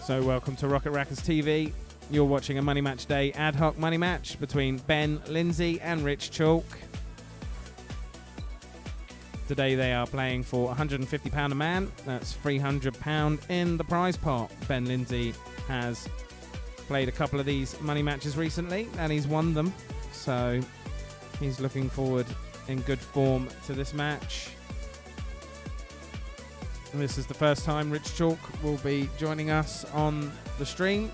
So welcome to Rocket Rackers TV. You're watching a Money Match Day ad-hoc money match between Ben, Lindsay and Rich Chalk. Today they are playing for £150 a man. That's £300 in the prize pot. Ben Lindsay has played a couple of these money matches recently and he's won them. So he's looking forward in good form to this match. And this is the first time Rich Chalk will be joining us on the stream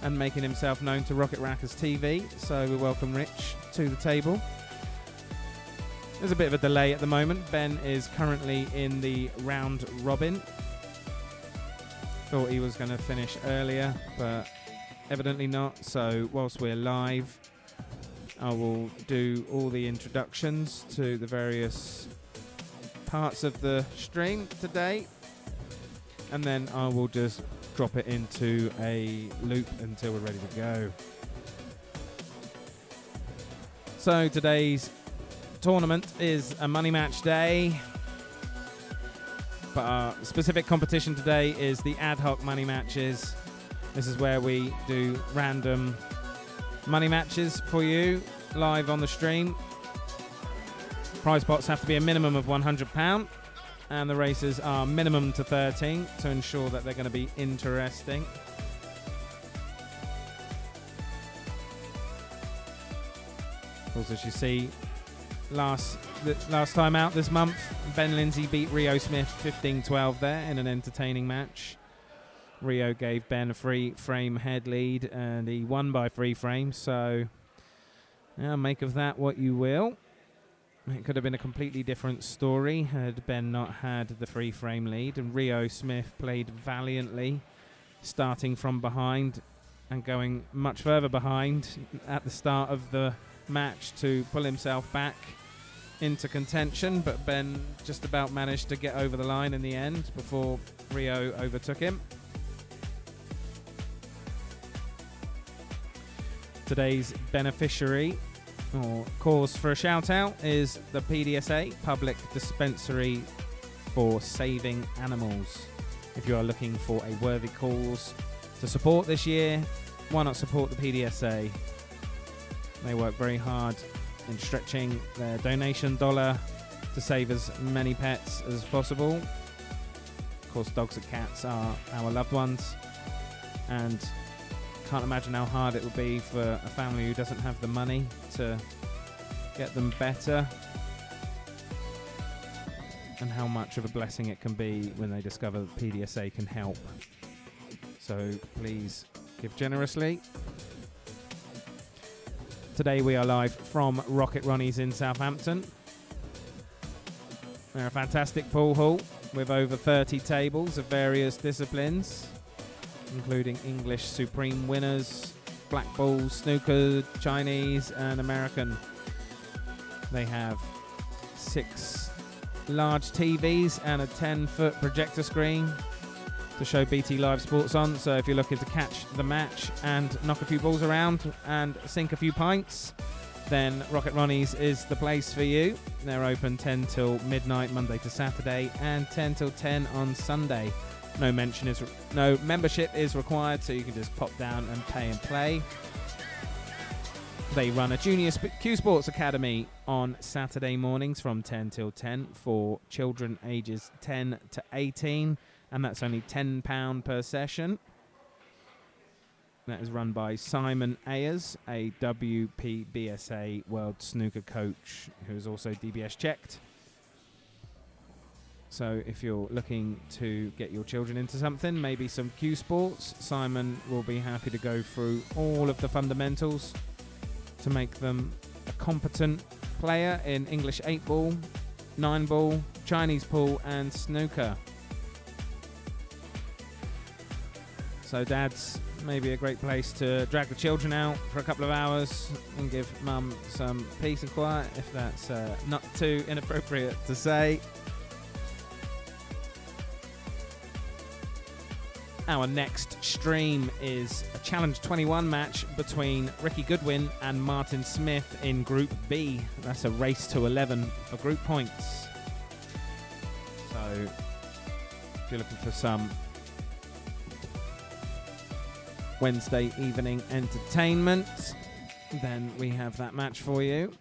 and making himself known to Rocket Rackers TV. So we welcome Rich to the table. There's a bit of a delay at the moment. Ben is currently in the round robin. Thought he was going to finish earlier, but evidently not. So whilst we're live, I will do all the introductions to the various parts of the stream today, and then I will just drop it into a loop until we're ready to go. So today's tournament is a money match day, but our specific competition today is the ad hoc money matches. This is where we do random money matches for you live on the stream. Prize pots have to be a minimum of £100 and the races are minimum to 13 to ensure that they're going to be interesting. Also, as you see, last time out this month, Ben Lindsay beat Rio Smith 15-12 there in an entertaining match. Rio gave Ben a free frame head lead and he won by free frames, so make of that what you will. It could have been a completely different story had Ben not had the free frame lead, and Rio Smith played valiantly, starting from behind and going much further behind at the start of the match to pull himself back into contention, but Ben just about managed to get over the line in the end before Rio overtook him. Today's beneficiary or cause for a shout out is the PDSA, Public Dispensary for Saving Animals. If you are looking for a worthy cause to support this year, why not support the PDSA? They work very hard in stretching their donation dollar to save as many pets as possible. Of course, dogs and cats are our loved ones, and can't imagine how hard it would be for a family who doesn't have the money to get them better, and how much of a blessing it can be when they discover that PDSA can help. So please give generously. Today we are live from Rocket Ronnie's in Southampton. They're a fantastic pool hall with over 30 tables of various disciplines, including English Supreme winners, Blackball, snooker, Chinese and American. They have 6 large TVs and a 10-foot projector screen to show BT Live Sports on. So if you're looking to catch the match and knock a few balls around and sink a few pints, then Rocket Ronnie's is the place for you. They're open 10 till midnight Monday to Saturday and 10 till 10 on Sunday. No membership is required, so you can just pop down and pay and play. They run a junior Q Sports Academy on Saturday mornings from 10 till 10 for children ages 10 to 18, and that's only £10 per session. That is run by Simon Ayers, a WPBSA World Snooker coach who is also DBS checked. So if you're looking to get your children into something, maybe some Q Sports, Simon will be happy to go through all of the fundamentals to make them a competent player in English 8-ball, 9-ball, Chinese pool and snooker. So dads, maybe a great place to drag the children out for a couple of hours and give mum some peace and quiet, if that's not too inappropriate to say. Our next stream is a Challenge 21 match between Ricky Goodwin and Martin Smith in Group B. That's a race to 11 for group points. So if you're looking for some Wednesday evening entertainment, then we have that match for you.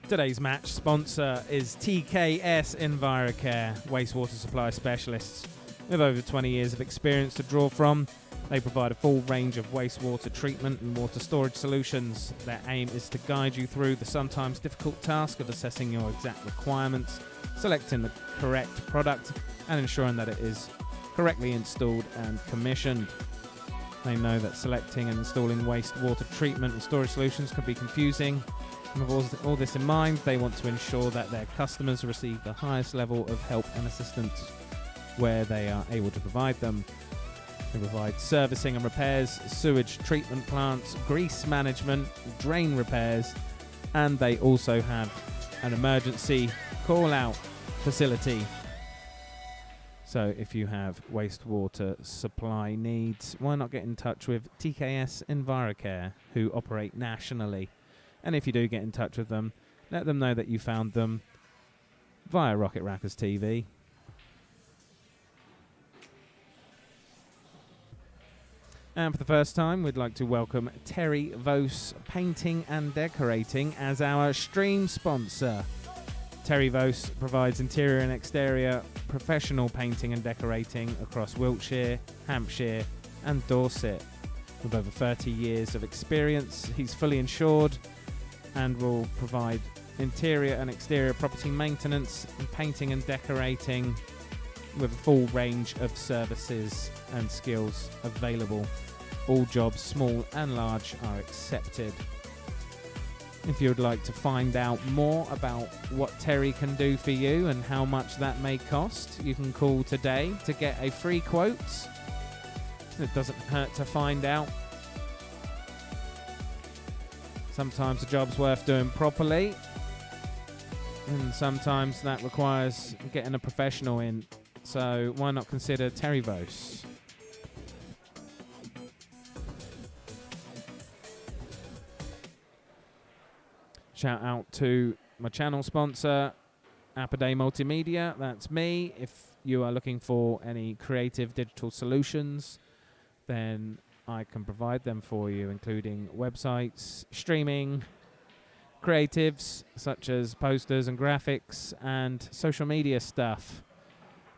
Today's match sponsor is TKS EnviroCare, wastewater supply specialists with over 20 years of experience to draw from. They provide a full range of wastewater treatment and water storage solutions. Their aim is to guide you through the sometimes difficult task of assessing your exact requirements, selecting the correct product, and ensuring that it is correctly installed and commissioned. They know that selecting and installing wastewater treatment and storage solutions can be confusing. And with all this in mind, they want to ensure that their customers receive the highest level of help and assistance where they are able to provide them. They provide servicing and repairs, sewage treatment plants, grease management, drain repairs, and they also have an emergency call-out facility. So if you have wastewater supply needs, why not get in touch with TKS EnviroCare, who operate nationally? And if you do get in touch with them, let them know that you found them via Rocket Rackers TV. And for the first time, we'd like to welcome Terry Vos Painting and Decorating as our stream sponsor. Terry Vos provides interior and exterior professional painting and decorating across Wiltshire, Hampshire and Dorset. With over 30 years of experience, he's fully insured and will provide interior and exterior property maintenance and painting and decorating with a full range of services and skills available. All jobs, small and large, are accepted. If you would like to find out more about what Terry can do for you and how much that may cost, you can call today to get a free quote. It doesn't hurt to find out. Sometimes a job's worth doing properly, and sometimes that requires getting a professional in. So why not consider Terry Vos? Shout out to my channel sponsor, Appaday Multimedia. That's me. If you are looking for any creative digital solutions, then I can provide them for you, including websites, streaming, creatives such as posters and graphics, and social media stuff.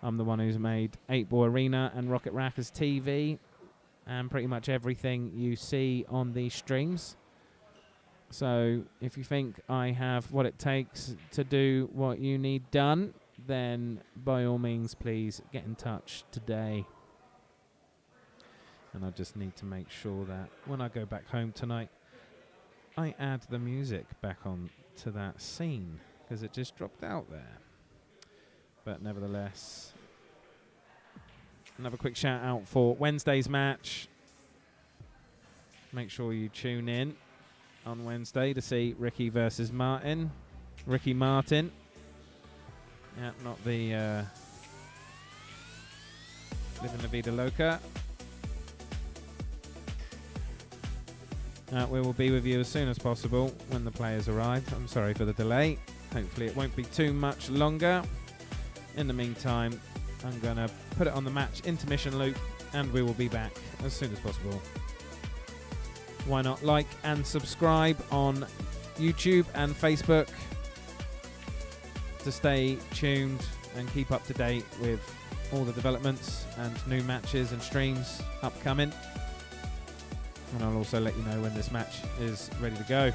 I'm the one who's made 8-Ball Arena and Rocket Rackers TV and pretty much everything you see on these streams. So if you think I have what it takes to do what you need done, then by all means, please get in touch today. And I just need to make sure that when I go back home tonight, I add the music back on to that scene, because it just dropped out there. But nevertheless, another quick shout out for Wednesday's match. Make sure you tune in on Wednesday to see Ricky versus Martin. Ricky Martin. Yeah, not the Living La Vida Loca. We will be with you as soon as possible when the players arrive. I'm sorry for the delay. Hopefully it won't be too much longer. In the meantime, I'm going to put it on the match intermission loop, and we will be back as soon as possible. Why not like and subscribe on YouTube and Facebook to stay tuned and keep up to date with all the developments and new matches and streams upcoming. And I'll also let you know when this match is ready to go.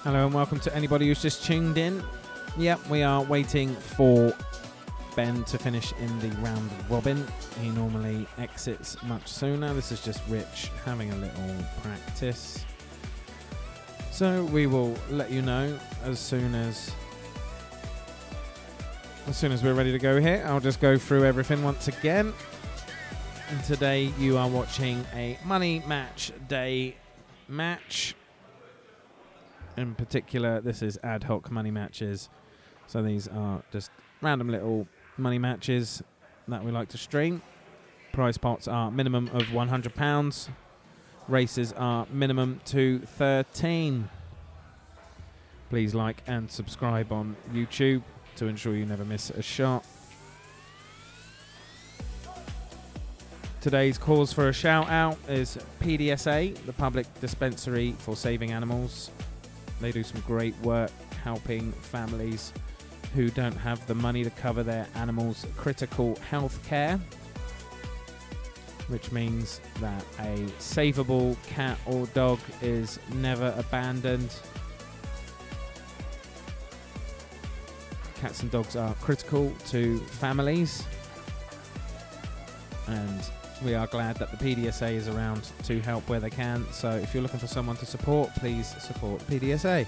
Hello and welcome to anybody who's just tuned in. Yep, we are waiting for Ben to finish in the round robin. He normally exits much sooner. This is just Rich having a little practice. So we will let you know as soon as we're ready to go here. I'll just go through everything once again. And today you are watching a money match day match. In particular, this is Ad-Hoc money matches. So these are just random little money matches that we like to stream. Prize pots are minimum of £100. Races are minimum to 13. Please like and subscribe on YouTube to ensure you never miss a shot. Today's cause for a shout out is PDSA, the Public Dispensary for Saving Animals. They do some great work helping families who don't have the money to cover their animals' critical health care, which means that a savable cat or dog is never abandoned. Cats and dogs are critical to families, and we are glad that the PDSA is around to help where they can. So if you're looking for someone to support, please support PDSA.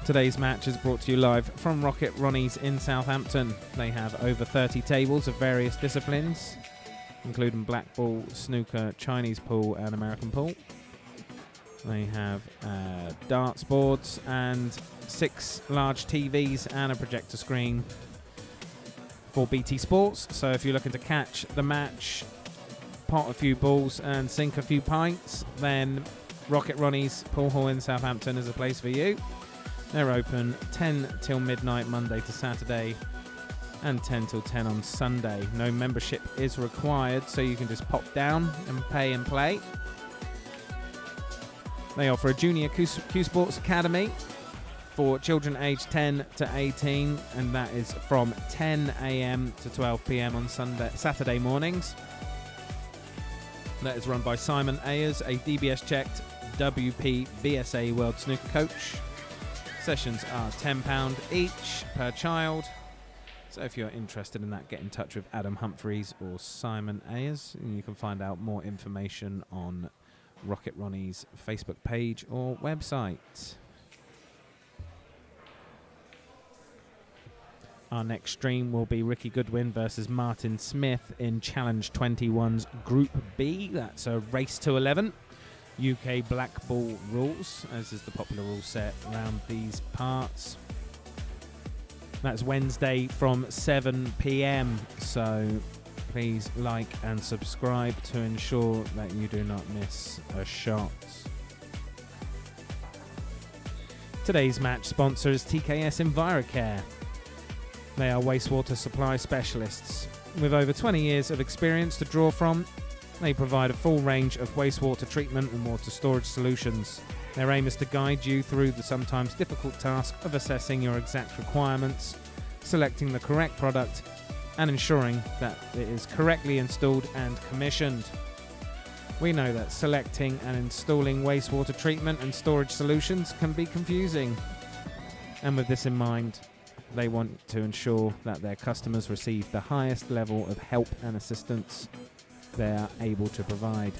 Today's match is brought to you live from Ronnie's in Southampton. They have over 30 tables of various disciplines, including Blackball, snooker, Chinese pool and American pool. They have darts boards and 6 large TVs and a projector screen for BT Sports. So if you're looking to catch the match, pot a few balls and sink a few pints, then Rocket Ronnie's Pool Hall in Southampton is a place for you. They're open 10 till midnight Monday to Saturday and 10 till 10 on Sunday. No membership is required, so you can just pop down and pay and play. They offer a junior Q Sports Academy for children aged 10 to 18, and that is from 10 a.m. to 12 p.m. on Saturday mornings. That is run by Simon Ayers, a DBS-checked WP BSA World Snooker coach. Sessions are £10 each per child. So if you're interested in that, get in touch with Adam Humphreys or Simon Ayers, and you can find out more information on Rocket Ronnie's Facebook page or website. Our next stream will be Ricky Goodwin versus Martin Smith in Challenge 21's Group B. That's a race to 11. UK Blackball rules, as is the popular rule set around these parts. That's Wednesday from 7 p.m. So please like and subscribe to ensure that you do not miss a shot. Today's match sponsor is TKS EnviroCare. They are wastewater supply specialists. With over 20 years of experience to draw from, they provide a full range of wastewater treatment and water storage solutions. Their aim is to guide you through the sometimes difficult task of assessing your exact requirements, selecting the correct product, and ensuring that it is correctly installed and commissioned. We know that selecting and installing wastewater treatment and storage solutions can be confusing. And with this in mind, they want to ensure that their customers receive the highest level of help and assistance they are able to provide.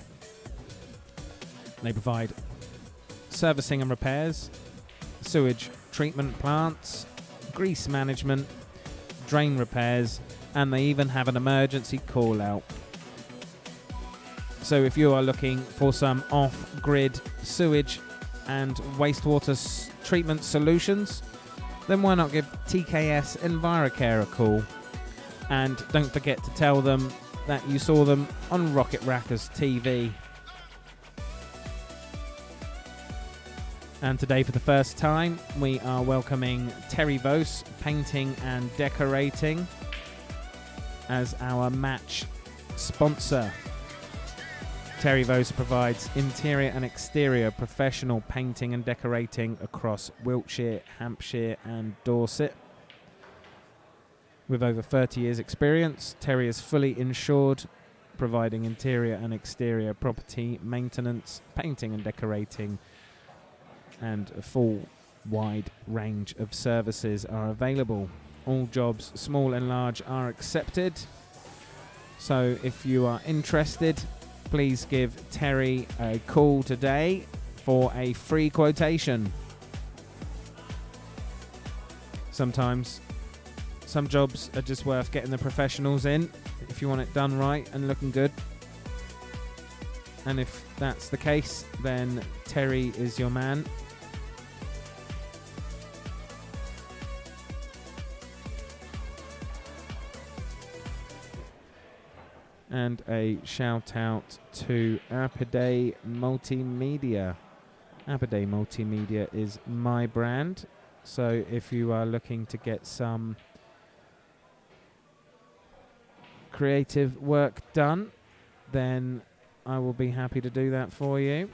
They provide servicing and repairs, sewage treatment plants, grease management, drain repairs, and they even have an emergency call out. So if you are looking for some off-grid sewage and wastewater treatment solutions, then why not give TKS EnviroCare a call? And don't forget to tell them that you saw them on Rocket Rackers TV. And today, for the first time, we are welcoming Terry Vos Painting and Decorating as our match sponsor. Terry Vos provides interior and exterior professional painting and decorating across Wiltshire, Hampshire and Dorset. With over 30 years experience, Terry is fully insured, providing interior and exterior property maintenance, painting and decorating and a full wide range of services are available. All jobs, small and large, are accepted. So if you are interested, please give Terry a call today for a free quotation. Sometimes some jobs are just worth getting the professionals in if you want it done right and looking good. And if that's the case, then Terry is your man. And a shout out to Apide Multimedia. Apide Multimedia is my brand. So if you are looking to get some creative work done, then I will be happy to do that for you.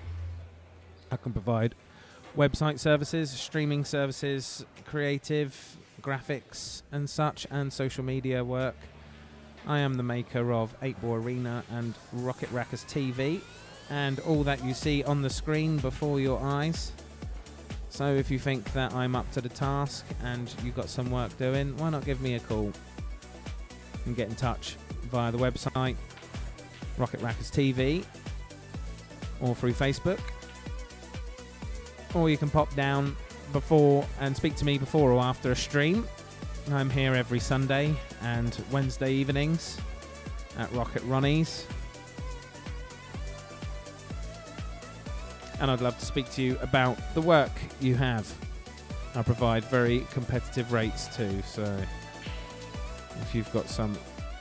I can provide website services, streaming services, creative, graphics and such, and social media work. I am the maker of 8-Ball Arena and Rocket Rackers TV, and all that you see on the screen before your eyes. So if you think that I'm up to the task and you've got some work doing, why not give me a call and get in touch via the website Rocket Rackers TV or through Facebook, or you can pop down before and speak to me before or after a stream. I'm here every Sunday and Wednesday evenings at Rocket Ronnie's, and I'd love to speak to you about the work you have. I provide very competitive rates too, so if you've got some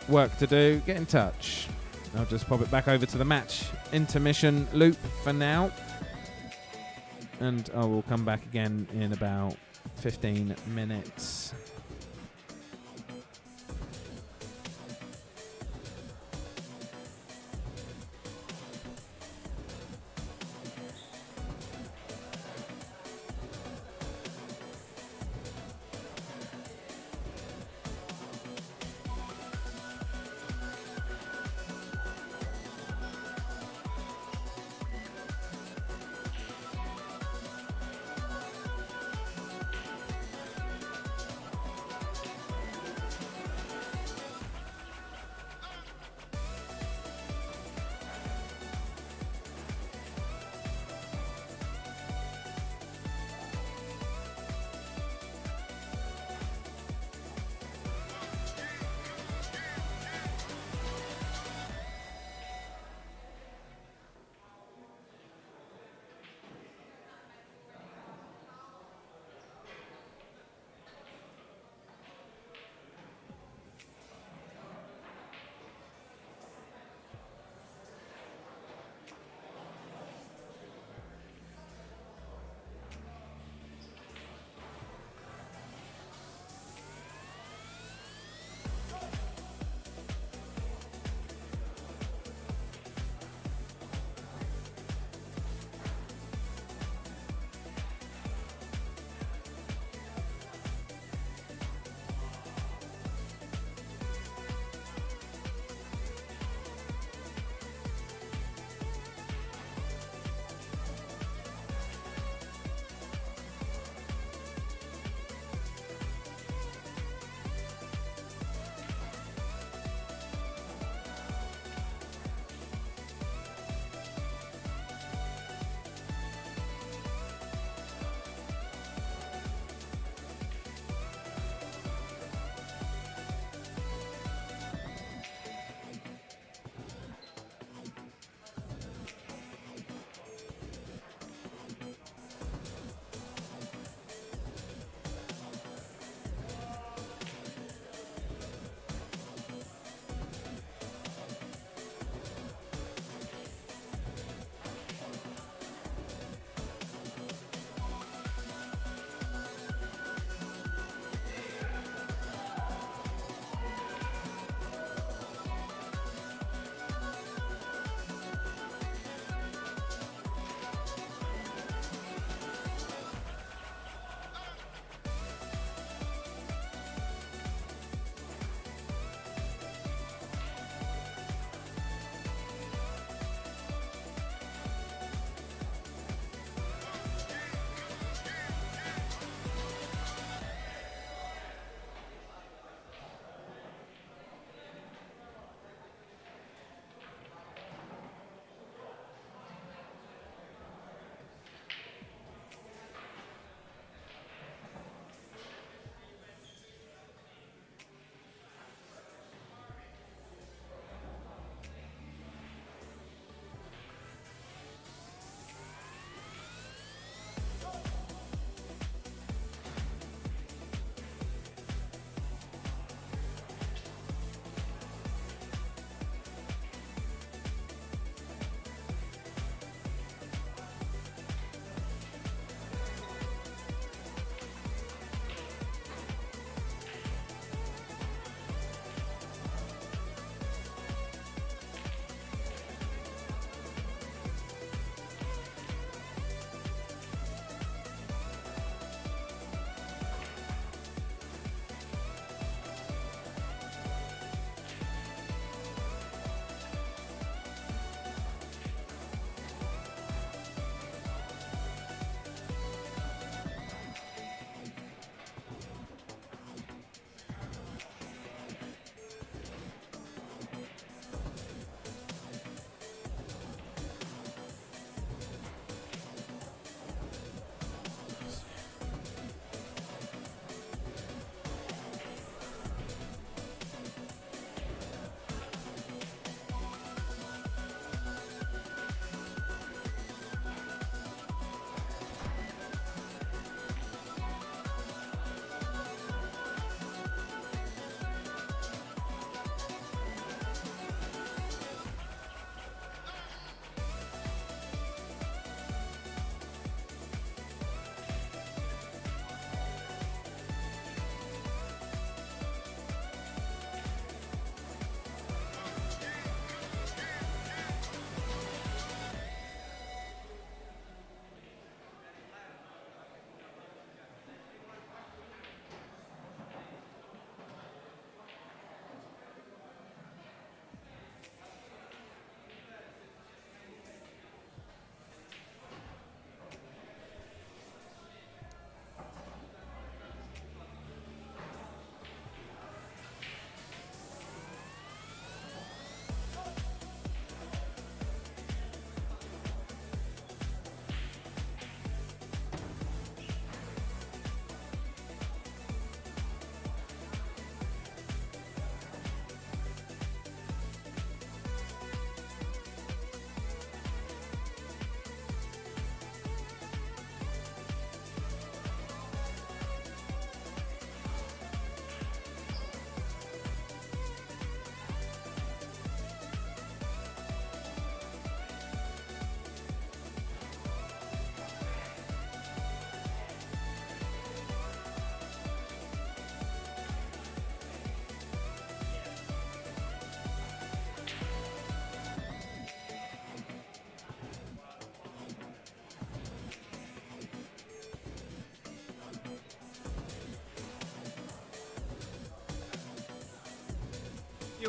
work to do, get in touch. I'll just pop it back over to the match intermission loop for now, and I will come back again in about 15 minutes.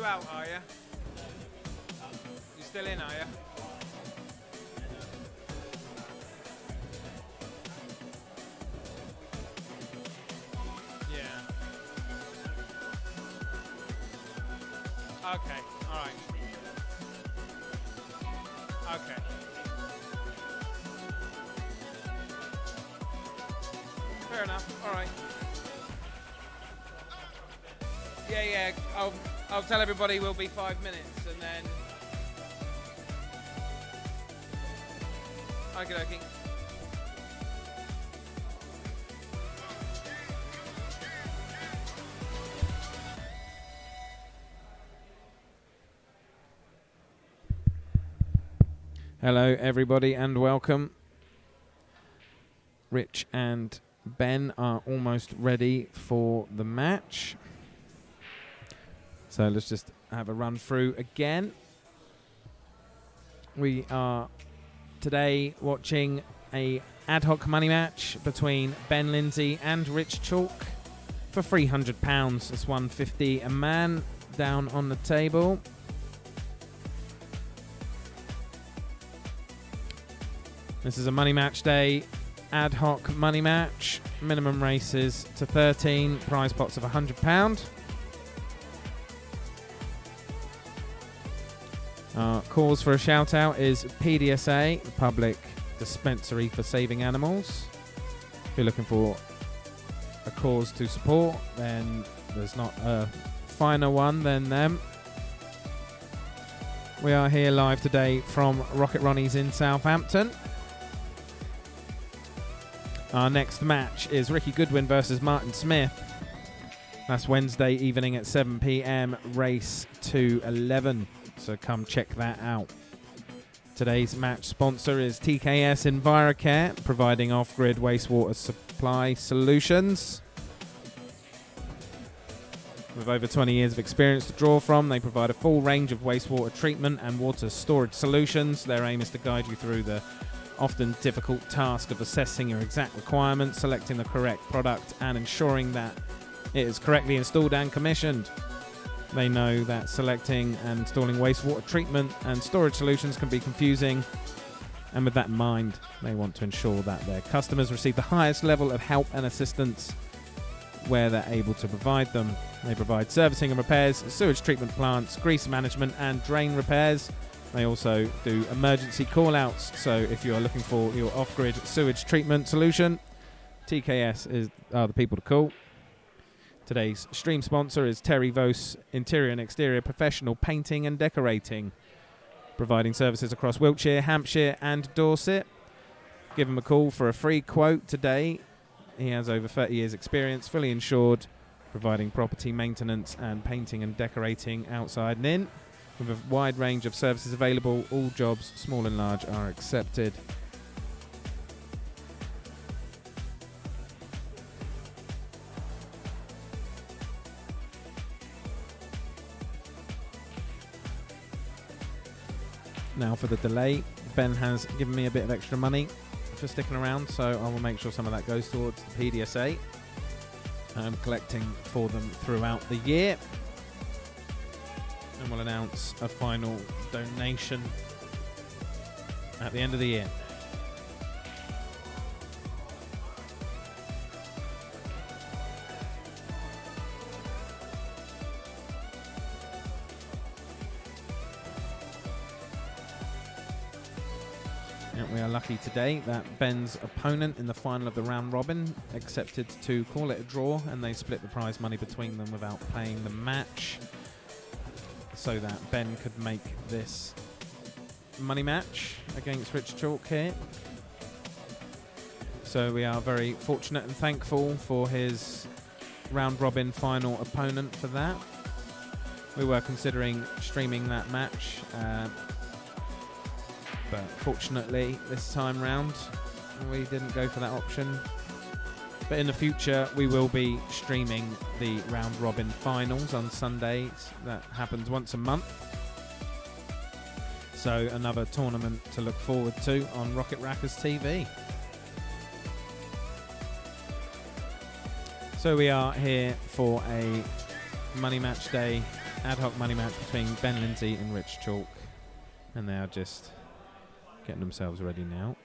You out, are you? You still in, are you? Yeah. Okay, alright. Okay. Fair enough, alright. Yeah, I'll tell everybody we'll be 5 minutes and then... Okie dokie. Hello everybody and welcome. Rich and Ben are almost ready for the match. So let's just have a run through again. We are today watching a Ad-Hoc money match between Ben Lindsay and Rich Chalk for £300. It's £150 a man down on the table. This is a money match day, Ad-Hoc money match. Minimum races to 13, prize pots of £100. Cause for a shout out is PDSA, the Public Dispensary for Saving Animals. If you're looking for a cause to support, then there's not a finer one than them. We are here live today from Rocket Ronnie's in Southampton. Our next match is Ricky Goodwin versus Martin Smith. That's Wednesday evening at 7 p.m, race 211. So come check that out. Today's match sponsor is TKS EnviroCare, providing off-grid wastewater supply solutions. With over 20 years of experience to draw from, they provide a full range of wastewater treatment and water storage solutions. Their aim is to guide you through the often difficult task of assessing your exact requirements, selecting the correct product, and ensuring that it is correctly installed and commissioned. They know that selecting and installing wastewater treatment and storage solutions can be confusing, and with that in mind, they want to ensure that their customers receive the highest level of help and assistance where they're able to provide them. They provide servicing and repairs, sewage treatment plants, grease management, and drain repairs. They also do emergency call-outs, so if you are looking for your off-grid sewage treatment solution, TKS are the people to call. Today's stream sponsor is Terry Vos Interior and Exterior Professional Painting and Decorating, providing services across Wiltshire, Hampshire and Dorset. Give him a call for a free quote today. He has over 30 years experience, fully insured, providing property maintenance and painting and decorating outside and in. With a wide range of services available, all jobs, small and large, are accepted. Now for the delay, Ben has given me a bit of extra money for sticking around, so I will make sure some of that goes towards the PDSA. I'm collecting for them throughout the year. And we'll announce a final donation at the end of the year. And we are lucky today that Ben's opponent in the final of the round robin accepted to call it a draw, and they split the prize money between them without playing the match, so that Ben could make this money match against Rich Chalk here. So we are very fortunate and thankful for his round robin final opponent for that. We were considering streaming that match, but fortunately this time round we didn't go for that option. But in the future, we will be streaming the round robin finals on Sundays. That happens once a month. So another tournament to look forward to on Rocket Rackers TV. So we are here for a money match day Ad-Hoc money match between Ben Lindsay and Rich Chalk, and they are just getting themselves ready now.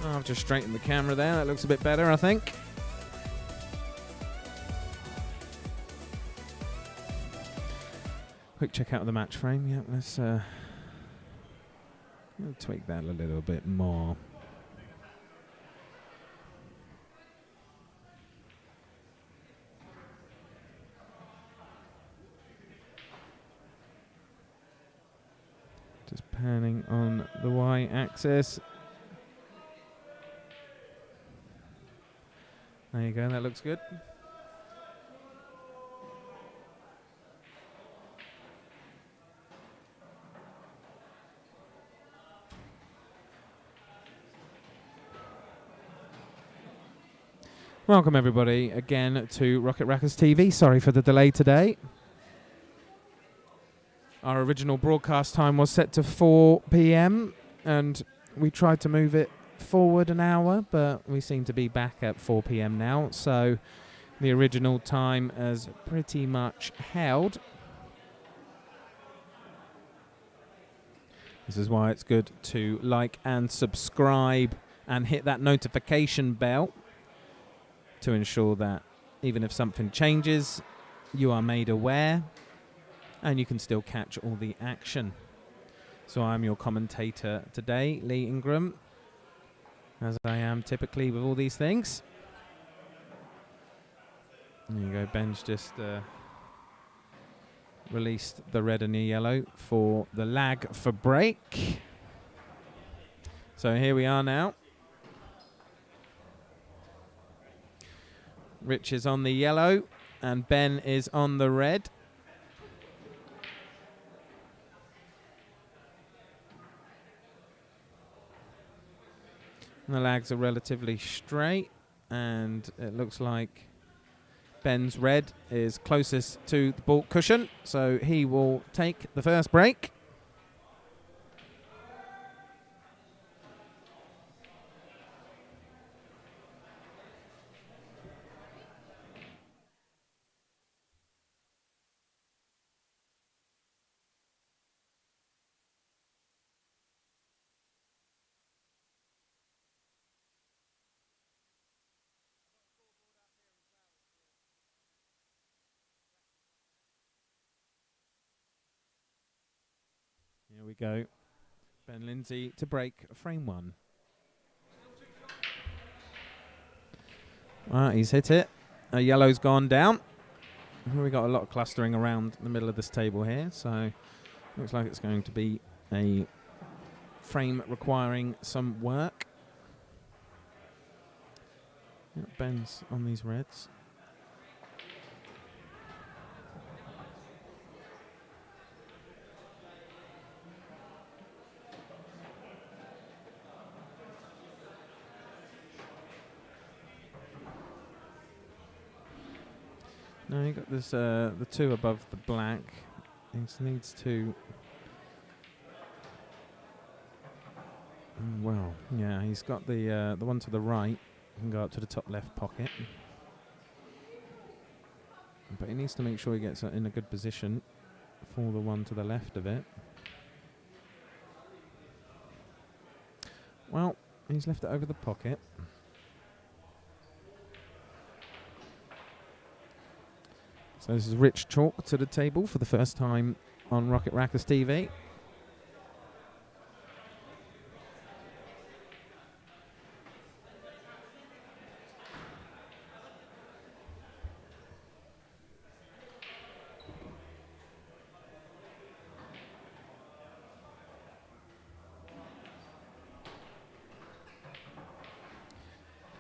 Oh, I've just straightened the camera there. That looks a bit better, I think. Quick check out of the match frame. Yep, let's tweak that a little bit more. Just panning on the Y-axis. There you go, that looks good. Welcome everybody again to Rocket Rackers TV. Sorry for the delay today. Our original broadcast time was set to 4 p.m. and we tried to move it forward an hour, but we seem to be back at 4 p.m. now, so the original time has pretty much held. This is why it's good to like and subscribe and hit that notification bell to ensure that even if something changes, you are made aware and you can still catch all the action. So I'm your commentator today, Lee Ingram, as I am typically with all these things. There you go, Ben's just released the red and the yellow for the lag for break. So here we are now. Rich is on the yellow and Ben is on the red. And the lags are relatively straight, and it looks like Ben's red is closest to the ball cushion, so he will take the first break. Here we go. Ben Lindsay to break frame one. He's hit it. Yellow's gone down. We got a lot of clustering around the middle of this table here, so looks like it's going to be a frame requiring some work. Yeah, Ben's on these reds. No, you got this the two above the black. He needs to. Well, yeah, he's got the one to the right. Can go up to the top left pocket, but he needs to make sure he gets in a good position for the one to the left of it. Well, he's left it over the pocket. So this is Rich Chalk to the table for the first time on Rocket Rackers TV.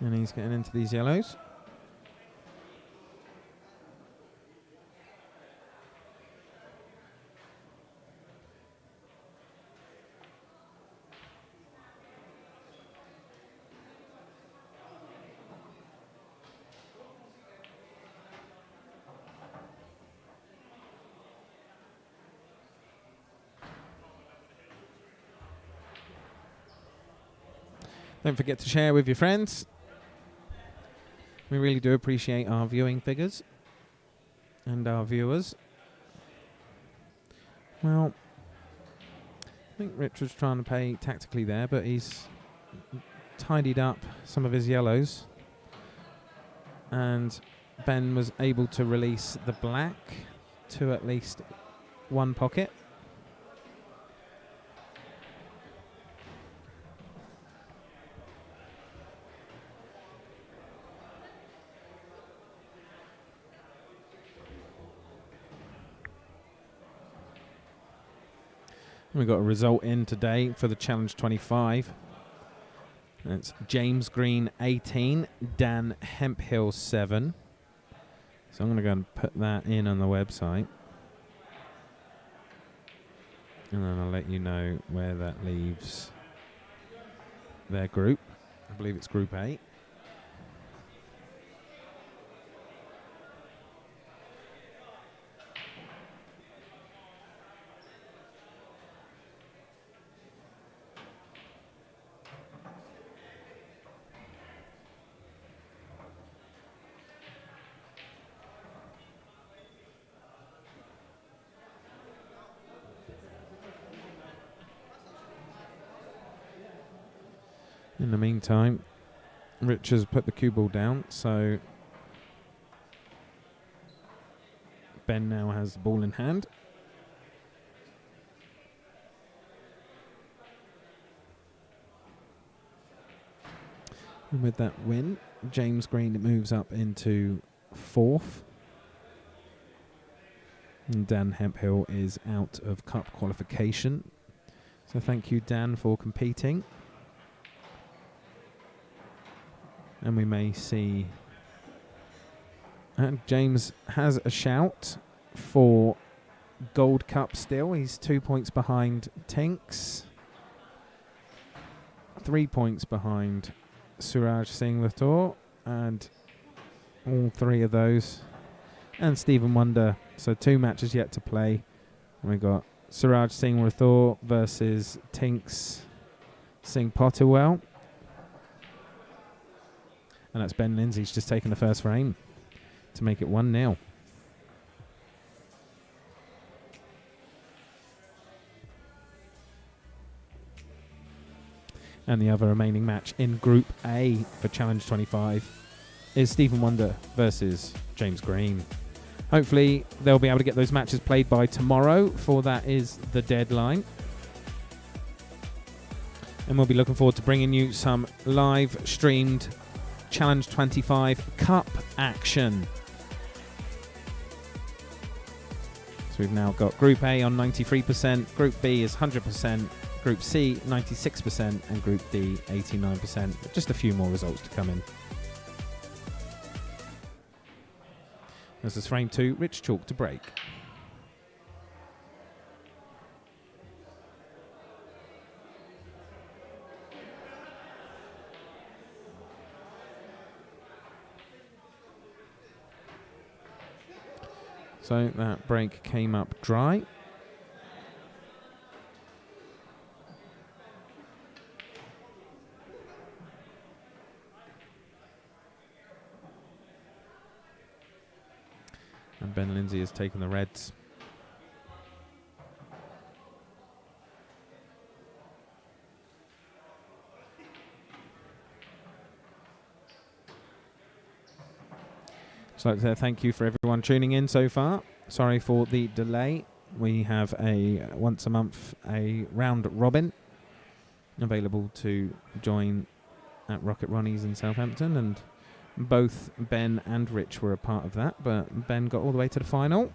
And he's getting into these yellows. Don't forget to share with your friends. We really do appreciate our viewing figures and our viewers. Well, I think Rich was trying to play tactically there, but he's tidied up some of his yellows. And Ben was able to release the black to at least one pocket. We got a result in today for the Challenge 25. It's James Green 18, Dan Hemphill 7. So I'm going to go and put that in on the website. And then I'll let you know where that leaves their group. I believe it's Group 8. In the meantime, Rich has put the cue ball down, so Ben now has the ball in hand. And with that win, James Green moves up into 4th. And Dan Hemphill is out of cup qualification. So thank you, Dan, for competing. And we may see... And James has a shout for Gold Cup still. He's 2 points behind Tinks. 3 points behind Suraj Singh Lator. And all 3 of those. And Stephen Wonder. So 2 matches yet to play. And we've got Suraj Singh Lator versus Tinks Singh Potterwell. And that's Ben Lindsay's just taken the first frame to make it 1-0. And the other remaining match in Group A for Challenge 25 is Stephen Wonder versus James Green. Hopefully they'll be able to get those matches played by tomorrow, for that is the deadline. And we'll be looking forward to bringing you some live streamed Challenge 25 Cup action. So we've now got Group A on 93%, Group B is 100%, Group C 96%, and Group D 89%. Just a few more results to come in. This is frame 2, Rich Chalk to break. So that break came up dry. And Ben Lindsay has taken the reds. So thank you for everyone tuning in so far. Sorry for the delay. We have once a month a round robin available to join at Rocket Ronnie's in Southampton, and both Ben and Rich were a part of that, but Ben got all the way to the final,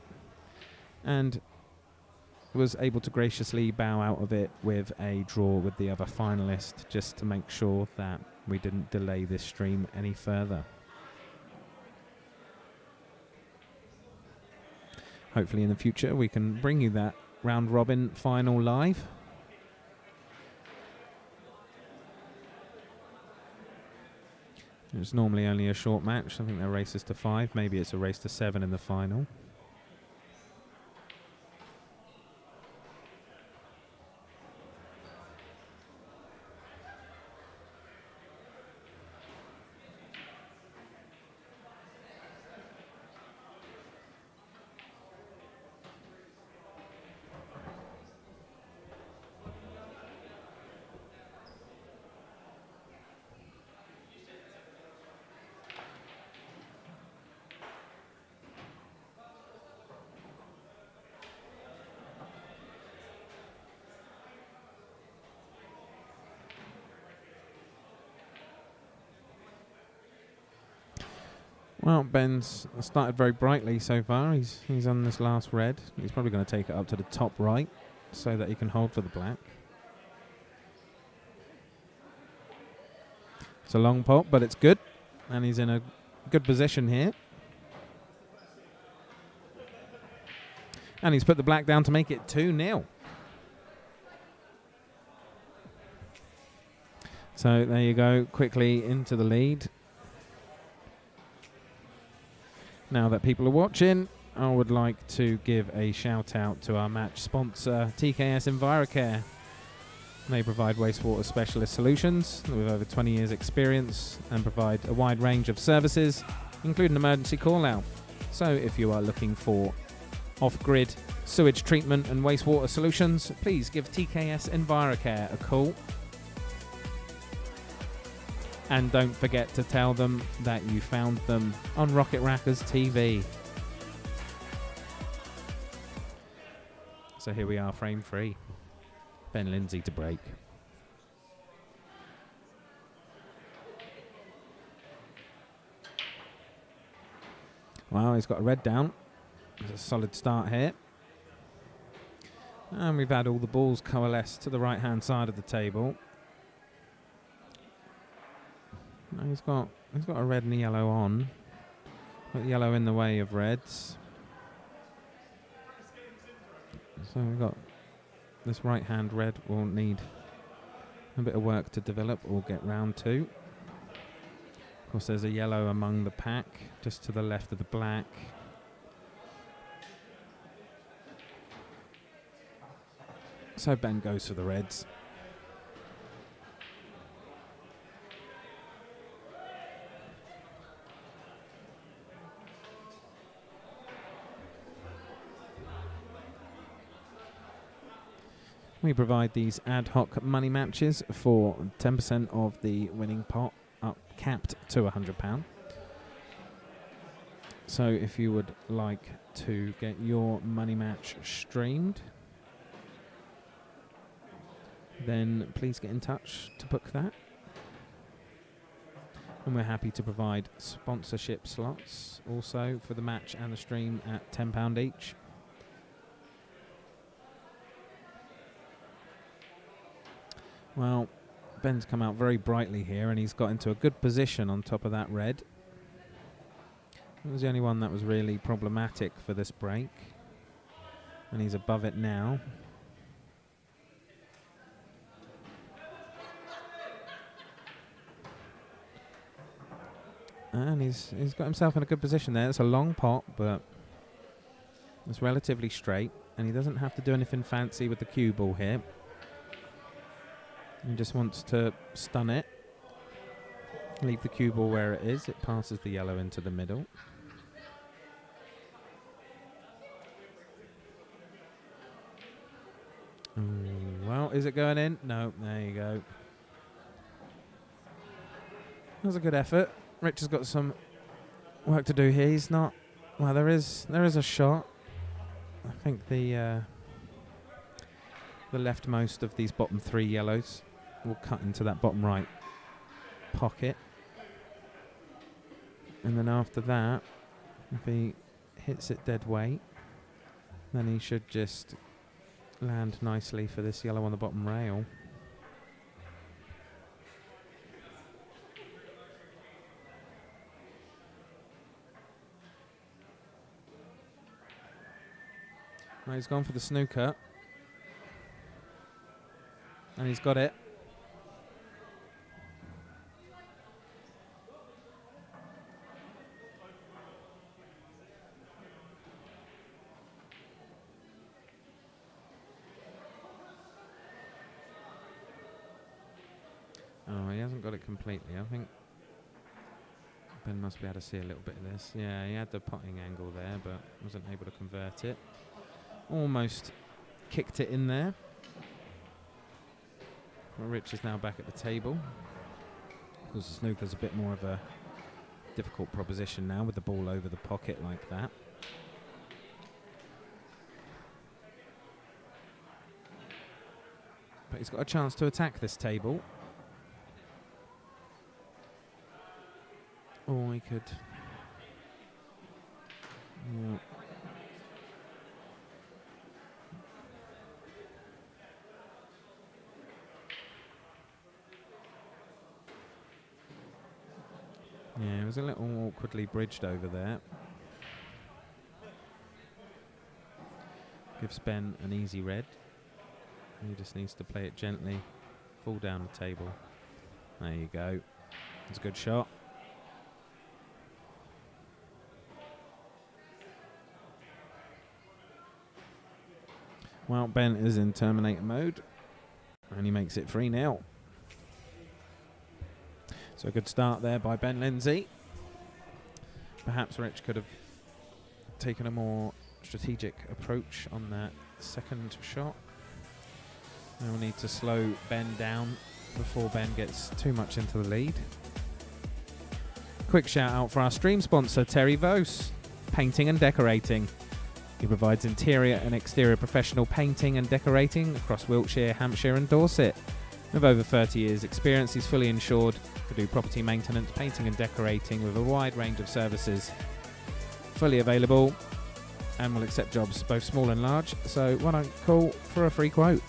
and was able to graciously bow out of it with a draw with the other finalist, just to make sure that we didn't delay this stream any further. Hopefully in the future we can bring you that round robin final live. It's normally only a short match. I think they're races to 5. Maybe it's a race to 7 in the final. Well, Ben's started very brightly so far. He's on this last red. He's probably going to take it up to the top right so that he can hold for the black. It's a long pot, but it's good. And he's in a good position here. And he's put the black down to make it 2-0. So there you go, quickly into the lead. Now that people are watching, I would like to give a shout out to our match sponsor, TKS EnviroCare. They provide wastewater specialist solutions with over 20 years experience and provide a wide range of services, including emergency call-out. So if you are looking for off-grid sewage treatment and wastewater solutions, please give TKS EnviroCare a call. And don't forget to tell them that you found them on Rocket Rackers TV. So here we are, frame 3. Ben Lindsay to break. Well, he's got a red down. It's a solid start here. And we've had all the balls coalesce to the right-hand side of the table. He's got a red and a yellow on. Got yellow in the way of reds. So we've got this right hand red will need a bit of work to develop or get round to. Of course there's a yellow among the pack, just to the left of the black. So Ben goes for the reds. We provide these ad hoc money matches for 10% of the winning pot, up capped to £100. So if you would like to get your money match streamed, then please get in touch to book that. And we're happy to provide sponsorship slots also for the match and the stream at £10 each. Well, Ben's come out very brightly here and he's got into a good position on top of that red. It was the only one that was really problematic for this break. And he's above it now. And he's got himself in a good position there. It's a long pot, but it's relatively straight. And he doesn't have to do anything fancy with the cue ball here. He just wants to stun it. Leave the cue ball where it is. It passes the yellow into the middle. Well, is it going in? No, there you go. That was a good effort. Rich has got some work to do here. He's not... Well, there is a shot. I think the leftmost of these bottom 3 yellows will cut into that bottom right pocket. And then after that, if he hits it dead weight, then he should just land nicely for this yellow on the bottom rail. Well, he's gone for the snooker. And he's got it. Oh, he hasn't got it completely. I think Ben must be able to see a little bit of this. Yeah, he had the potting angle there, but wasn't able to convert it. Almost kicked it in there. Well, Rich is now back at the table. Because the snooker's a bit more of a difficult proposition now with the ball over the pocket like that. But he's got a chance to attack this table. Or he could... Yeah. Yeah, it was a little awkwardly bridged over there. Gives Ben an easy red. He just needs to play it gently, fall down the table. There you go. It's a good shot. Well, Ben is in Terminator mode, and he makes it 3-0. So a good start there by Ben Lindsay. Perhaps Rich could have taken a more strategic approach on that second shot. And we'll need to slow Ben down before Ben gets too much into the lead. Quick shout out for our stream sponsor, Terry Vos, Painting and Decorating. He provides interior and exterior professional painting and decorating across Wiltshire, Hampshire and Dorset. With over 30 years experience, he's fully insured to do property maintenance, painting and decorating with a wide range of services. Fully available and will accept jobs both small and large, so why don't call for a free quote.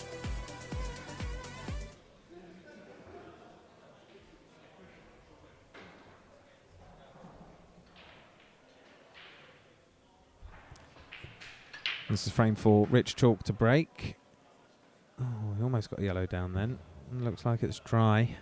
This is frame 4, Rich chalk to break. Oh, he almost got a yellow down then. Looks like it's dry.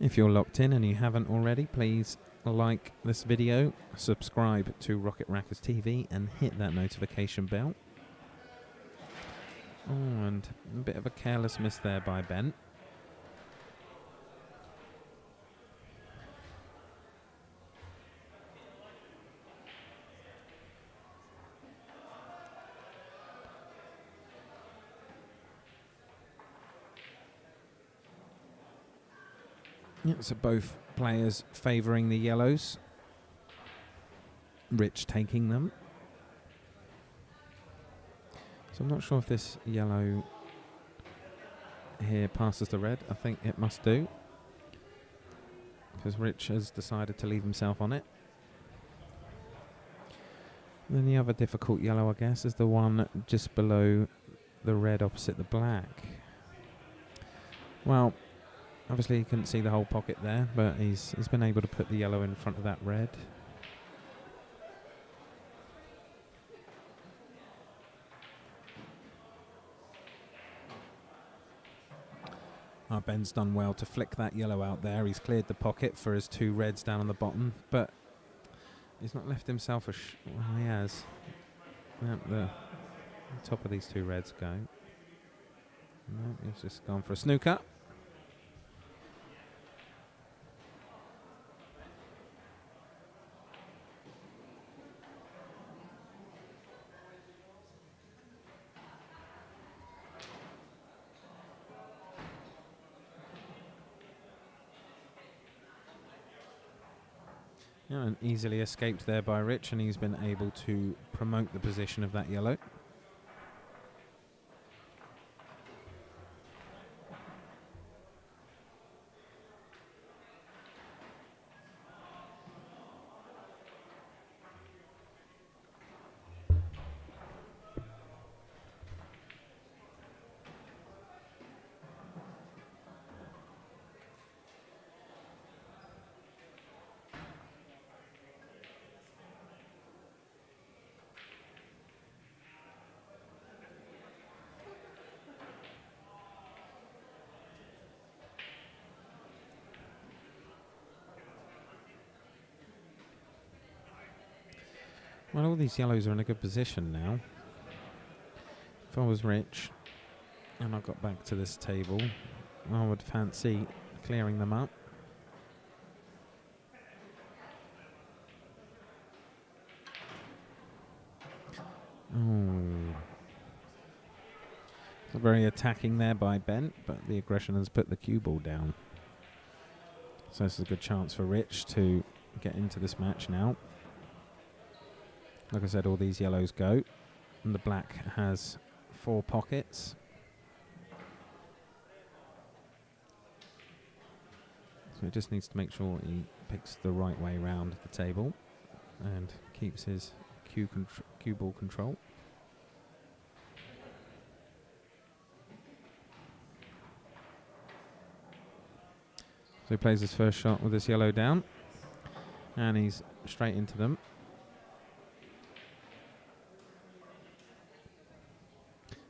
If you're locked in and you haven't already, please like this video, subscribe to Rocket Rackers TV and hit that notification bell. Oh, and a bit of a careless miss there by Ben. Yeah, so both players favouring the yellows. Rich taking them. So I'm not sure if this yellow here passes the red. I think it must do, because Rich has decided to leave himself on it. And then the other difficult yellow, I guess, is the one just below the red opposite the black. Well, obviously you couldn't see the whole pocket there, but he's been able to put the yellow in front of that red. Ben's done well to flick that yellow out there. He's cleared the pocket for his two reds down on the bottom, but he's not left himself a well, he has. Yep, the top of these two reds go. No, he's just gone for a snooker. Yeah, and easily escaped there by Rich, and he's been able to promote the position of that yellow. Well, all these yellows are in a good position now. If I was rich and I got back to this table, I would fancy clearing them up. Oh. Very attacking there by Ben, but the aggression has put the cue ball down. So this is a good chance for Rich to get into this match now. Like I said, all these yellows go, and the black has 4 pockets. So he just needs to make sure he picks the right way around the table and keeps his cue ball control. So he plays his first shot with his yellow down, and he's straight into them.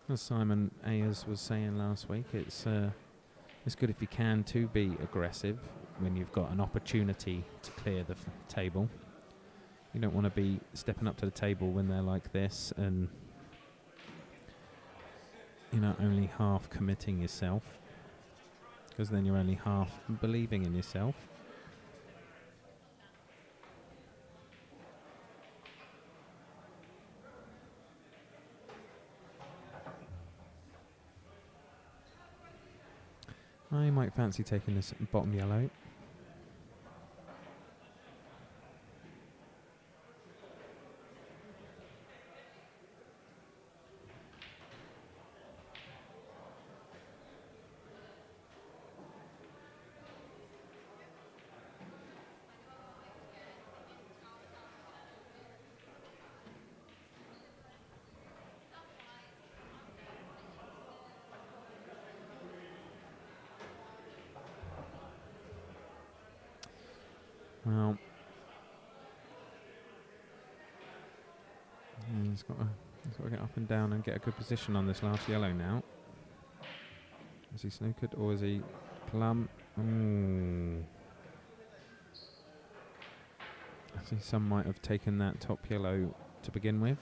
As Simon Ayers was saying last week, it's good if you can to be aggressive when you've got an opportunity to clear the table. You don't want to be stepping up to the table when they're like this and only half committing yourself, because then you're only half believing in yourself. I might fancy taking this bottom yellow. Well, yeah, he's got to get up and down and get a good position on this last yellow now. Is he snookered or is he plumb? Ooh. I see some might have taken that top yellow to begin with,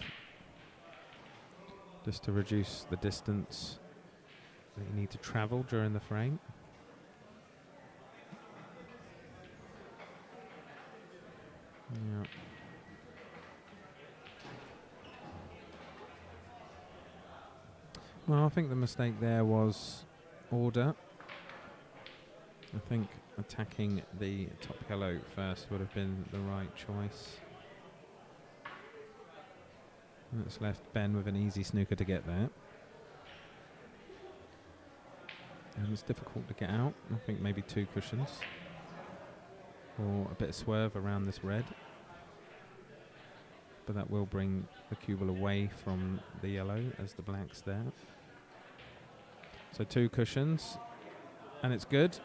just to reduce the distance that you need to travel during the frame. Yeah. Well, I think the mistake there was order. I think attacking the top yellow first would have been the right choice. And it's left Ben with an easy snooker to get there. And it's difficult to get out. I think maybe 2 cushions. Or a bit of swerve around this red. But that will bring the cue ball away from the yellow as the black's there. So 2 cushions. And it's good.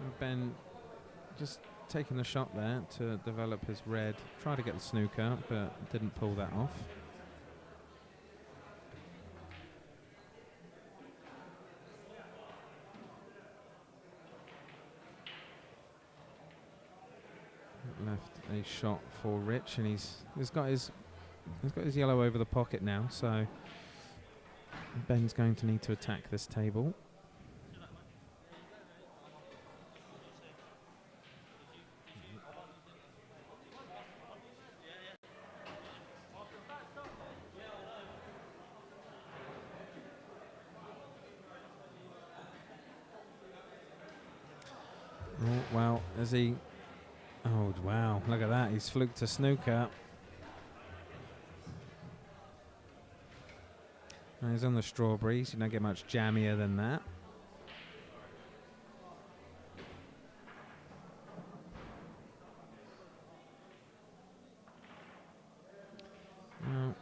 And Ben just taking the shot there to develop his red. Tried to get the snooker, but didn't pull that off. Left a shot for Rich, and he's got his yellow over the pocket now, so Ben's going to need to attack this table. Oh, well, as he... Oh, wow, look at that. He's fluked a snooker. And he's on the strawberries. You don't get much jammier than that. Well,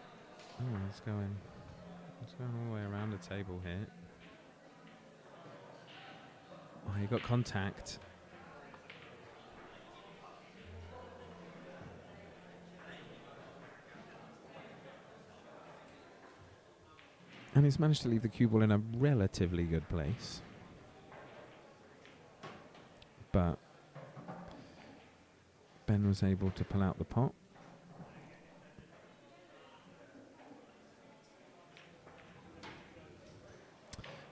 it's going all the way around the table here. Oh, you got contact. And he's managed to leave the cue ball in a relatively good place. But Ben was able to pull out the pot.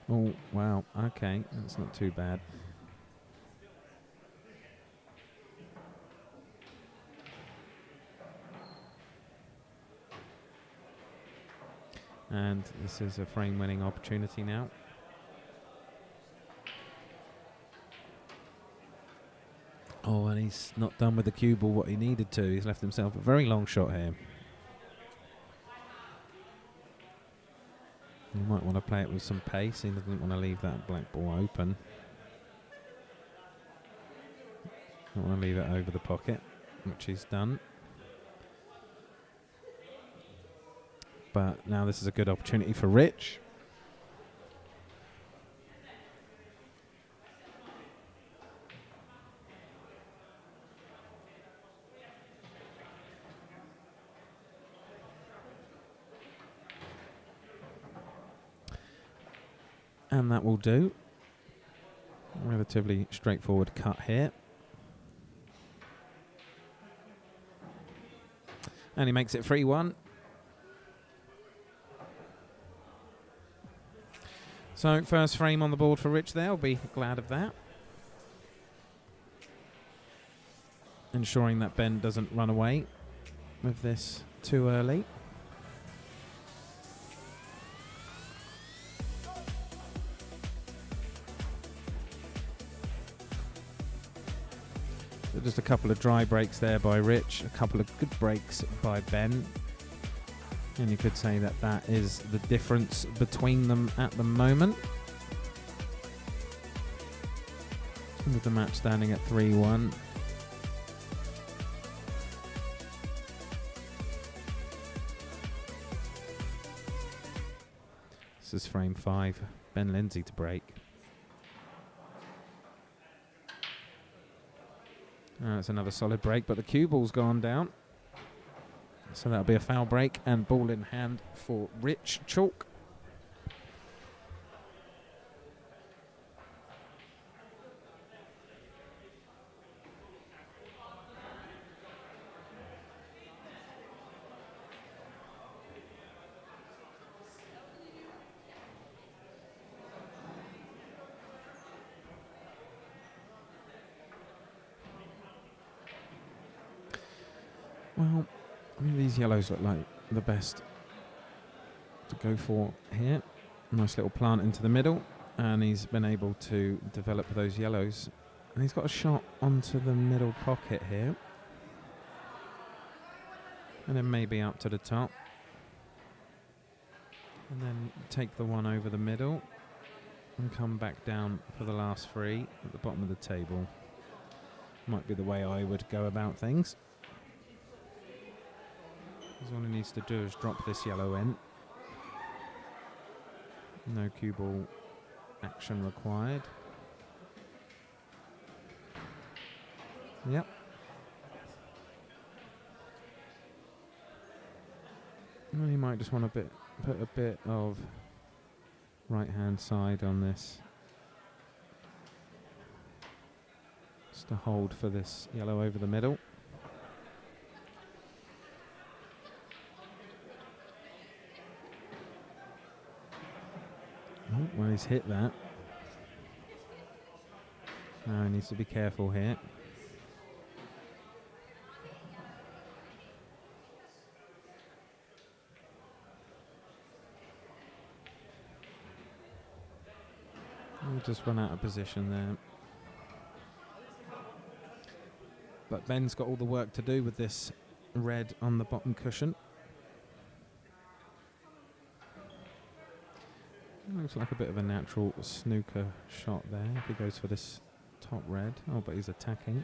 Oh, wow. Okay, that's not too bad. And this is a frame-winning opportunity now. Oh, and he's not done with the cue ball what he needed to. He's left himself a very long shot here. He might want to play it with some pace. He doesn't want to leave that black ball open. Don't want to leave it over the pocket, which he's done. But now this is a good opportunity for Rich. And that will do. Relatively straightforward cut here. And he makes it 3-1. So first frame on the board for Rich there. I'll be glad of that. Ensuring that Ben doesn't run away with this too early. So just a couple of dry breaks there by Rich, a couple of good breaks by Ben. And you could say that that is the difference between them at the moment. With the match standing at 3-1. This is frame 5. Ben Lindsay to break. It's another solid break, but the cue ball's gone down. So that'll be a foul break and ball in hand for Rich Chalk. Well, I mean, these yellows look like the best to go for here. Nice little plant into the middle, and he's been able to develop those yellows. And he's got a shot onto the middle pocket here. And then maybe up to the top. And then take the one over the middle and come back down for the last three at the bottom of the table. Might be the way I would go about things. All he needs to do is drop this yellow in. No cue ball action required. Yep. And he might just want to put a bit of right hand side on this. Just to hold for this yellow over the middle. Oh, well, he's hit that. Now he needs to be careful here. We'll just run out of position there. But Ben's got all the work to do with this red on the bottom cushion. Looks like a bit of a natural snooker shot there if he goes for this top red. Oh, but he's attacking.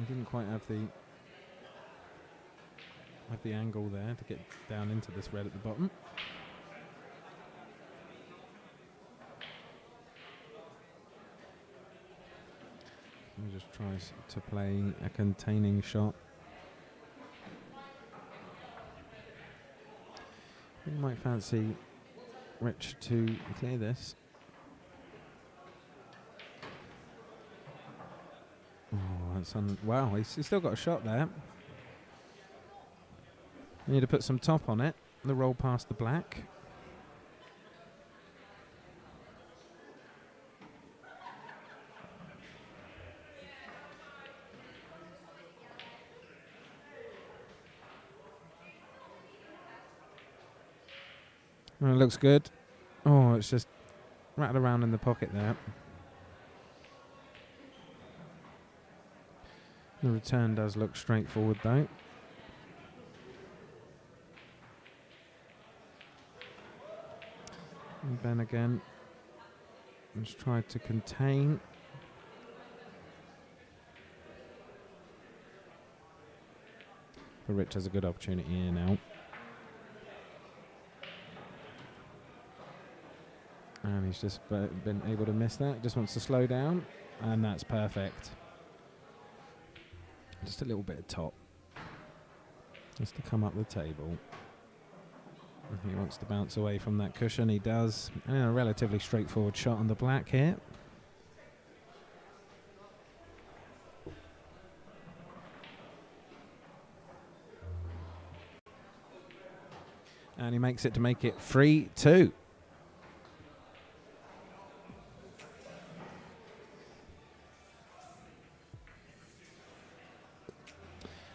didn't quite have the angle there to get down into this red at the bottom. He just tries to play a containing shot. He might fancy Rich to clear this. Oh, that's wow, he's still got a shot there. You need to put some top on it. The roll past the black. Well, it looks good. Oh, it's just rattled around in the pocket there. The return does look straightforward though. And Ben again just tried to contain. But Rich has a good opportunity here now. And he's just been able to miss that. Just wants to slow down. And that's perfect. Just a little bit of top. Just to come up the table. He wants to bounce away from that cushion. He does. And a relatively straightforward shot on the black here. And he makes it to make it 3-2.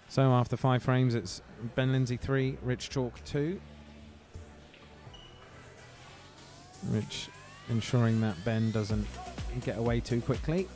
So after 5 frames, it's Ben Lindsay 3, Rich Chalk 2. Rich ensuring that Ben doesn't get away too quickly.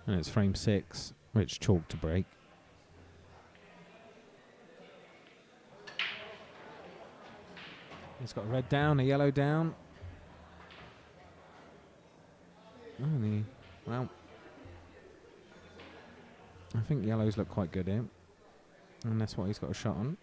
And it's frame 6, Rich Chalk to break. He's got a red down, a yellow down. And well, I think yellows look quite good here. And that's what he's got a shot on.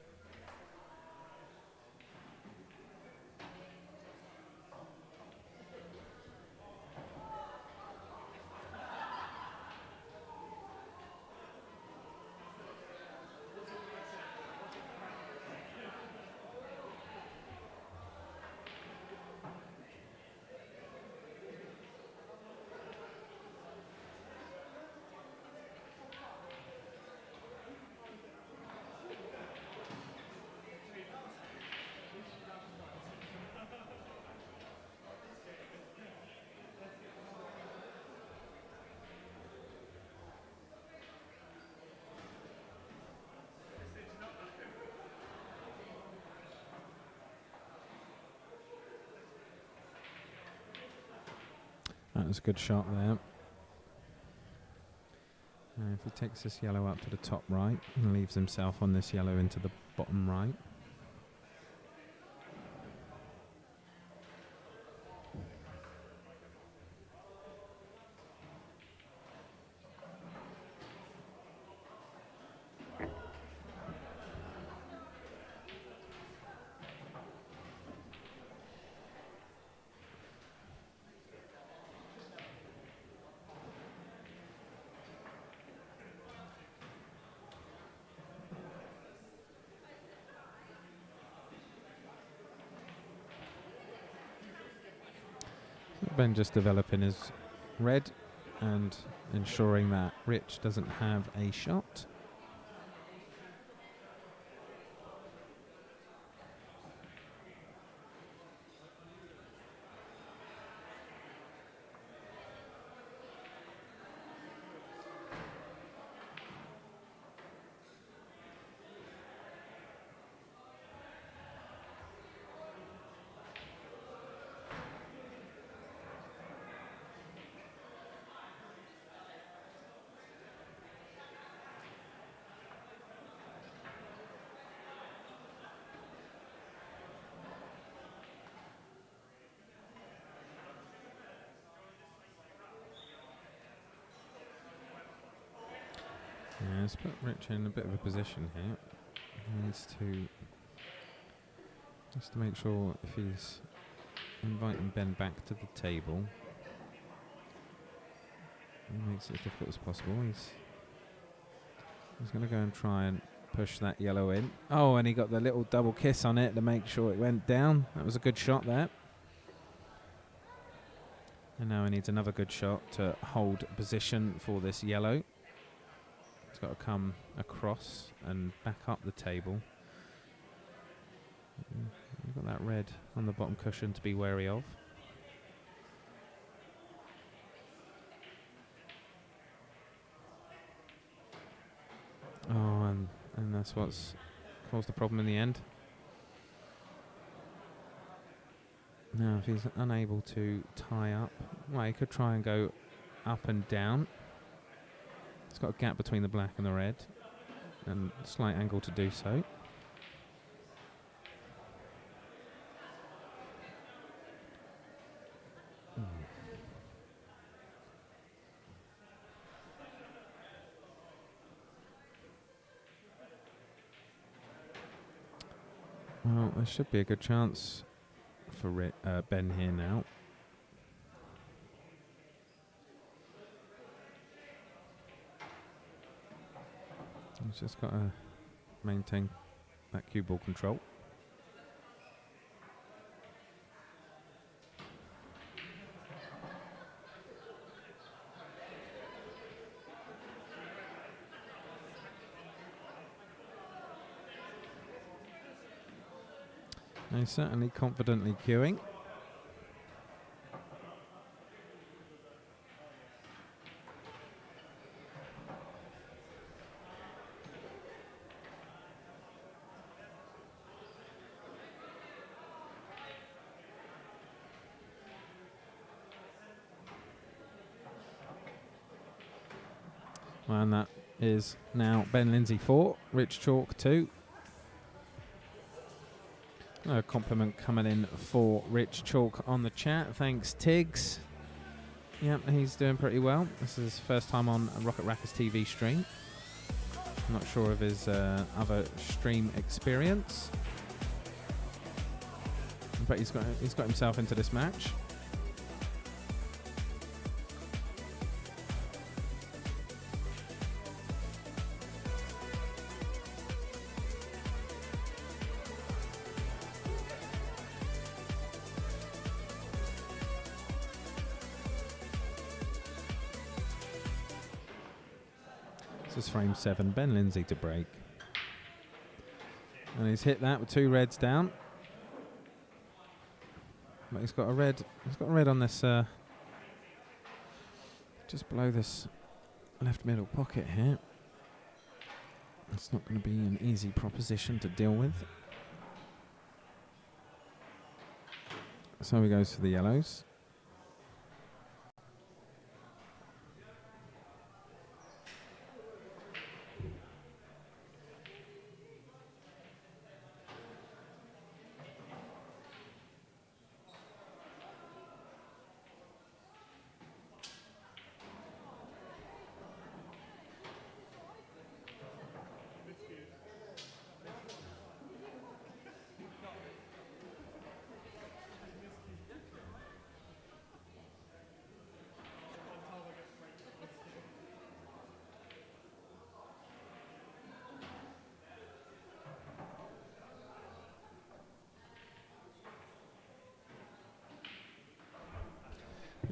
That was a good shot there. If he takes this yellow up to the top right and leaves himself on this yellow into the bottom right. Ben just developing his red and ensuring that Rich doesn't have a shot. Yeah, let's put Rich in a bit of a position here. He needs to just to make sure if he's inviting Ben back to the table, he makes it as difficult as possible. He's going to go and try and push that yellow in. Oh, and he got the little double kiss on it to make sure it went down. That was a good shot there. And now he needs another good shot to hold position for this yellow. It's got to come across and back up the table. You've got that red on the bottom cushion to be wary of. Oh, and that's what's caused the problem in the end. Now, if he's unable to tie up, well, he could try and go up and down. It's got a gap between the black and the red, and a slight angle to do so. Well, there should be a good chance for Ben here now. He's just got to maintain that cue ball control. And he's certainly confidently cueing. Well, and that is now Ben Lindsay 4, Rich Chalk 2. A compliment coming in for Rich Chalk on the chat. Thanks, Tiggs. Yep, he's doing pretty well. This is his first time on Rocket Rackers TV stream. I'm not sure of his other stream experience, but he's got himself into this match. This is frame 7, Ben Lindsay to break. And he's hit that with 2 reds down. But he's got a red on this just below this left middle pocket here. It's not going to be an easy proposition to deal with. So he goes for the yellows.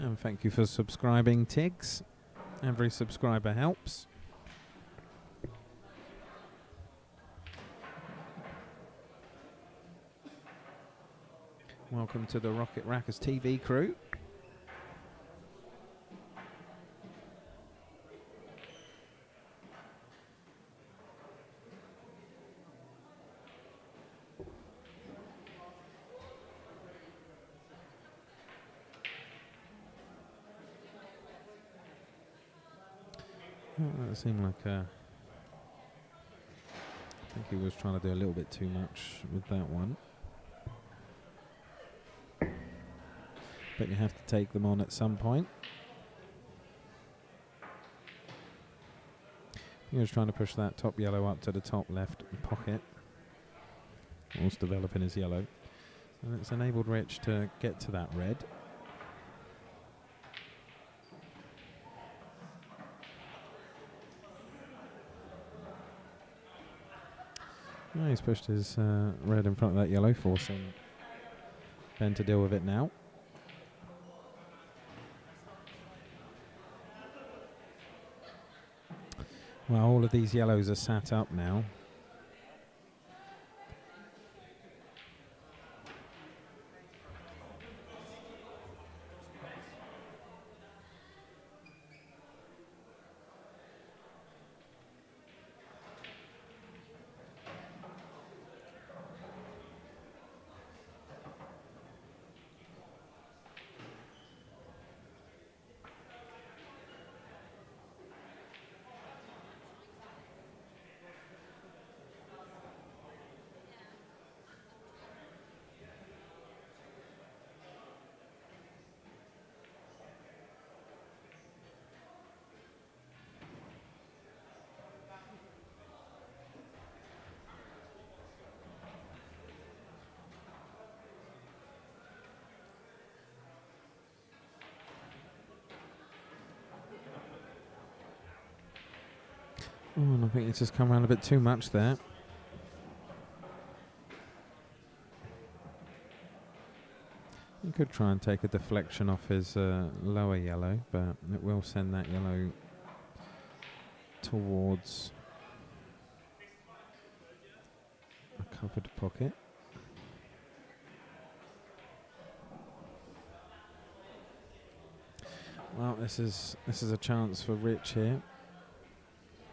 And thank you for subscribing, Tiggs. Every subscriber helps. Welcome to the Rocket Rackers TV crew. That seemed like I think he was trying to do a little bit too much with that one. But you have to take them on at some point. He was trying to push that top yellow up to the top left pocket, whilst developing his yellow. And it's enabled Rich to get to that red. Oh, he's pushed his red in front of that yellow, forcing Ben to deal with it now. Well, all of these yellows are sat up now. Oh, and I think it's just come around a bit too much there. He could try and take a deflection off his lower yellow, but it will send that yellow towards a covered pocket. Well, this is a chance for Rich here.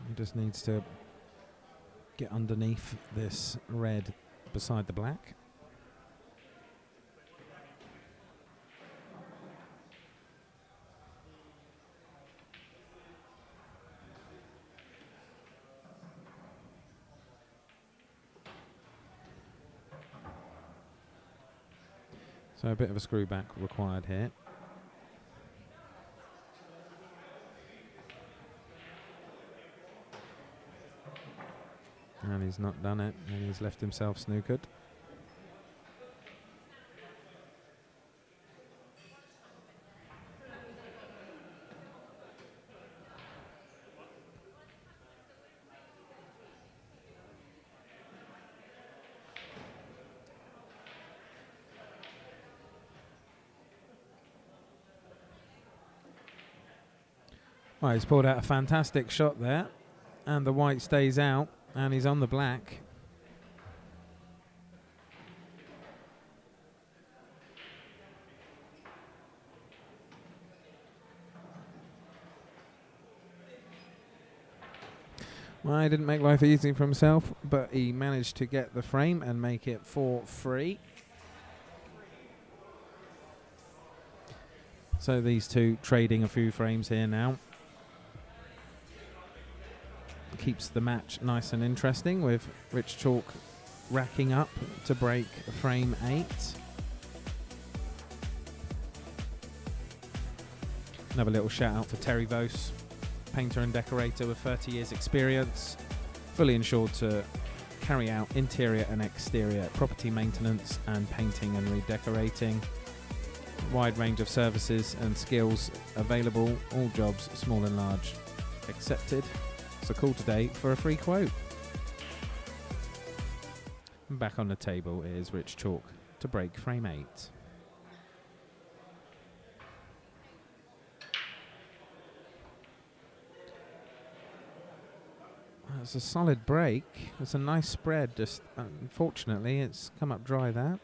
He just needs to get underneath this red beside the black. So a bit of a screw back required here. And he's not done it, and he's left himself snookered. Well, he's pulled out a fantastic shot there, and the white stays out, and he's on the black. Well, he didn't make life easy for himself, but he managed to get the frame and make it 4-3. So these two trading a few frames here now. Keeps the match nice and interesting, with Rich Chalk racking up to break frame 8. Another little shout out for Terry Vose, painter and decorator with 30 years experience, fully insured to carry out interior and exterior property maintenance and painting and redecorating. Wide range of services and skills available, all jobs, small and large, accepted. So call today for a free quote. And back on the table is Rich Chalk to break frame 8. It's a solid break. It's a nice spread, just unfortunately it's come up dry there.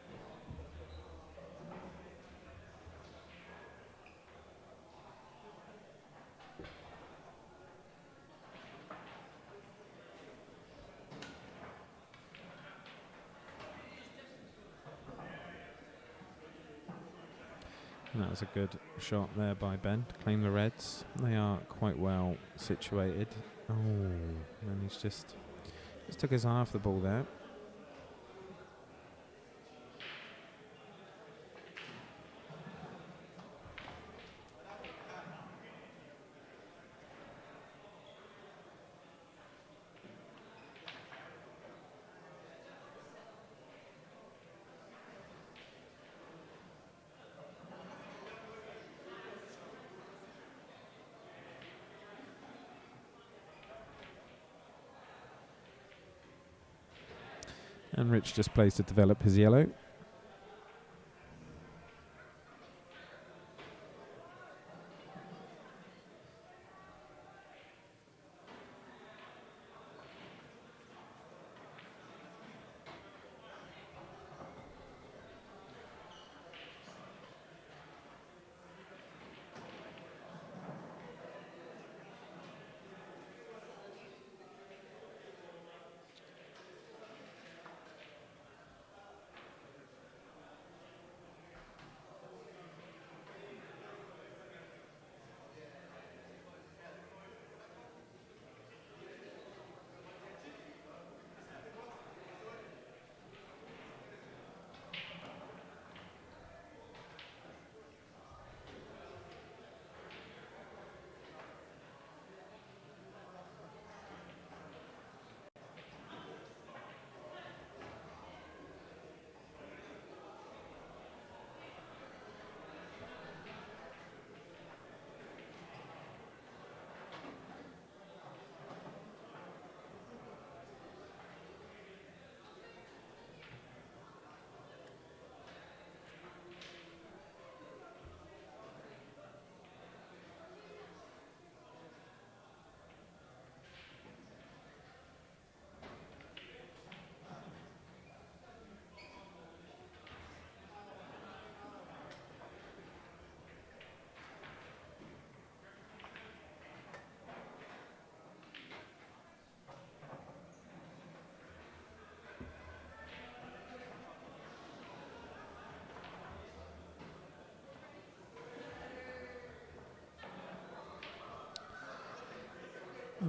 That was a good shot there by Ben to claim the reds. They are quite well situated. Oh, and he's just took his eye off the ball there. And Rich just plays to develop his yellow.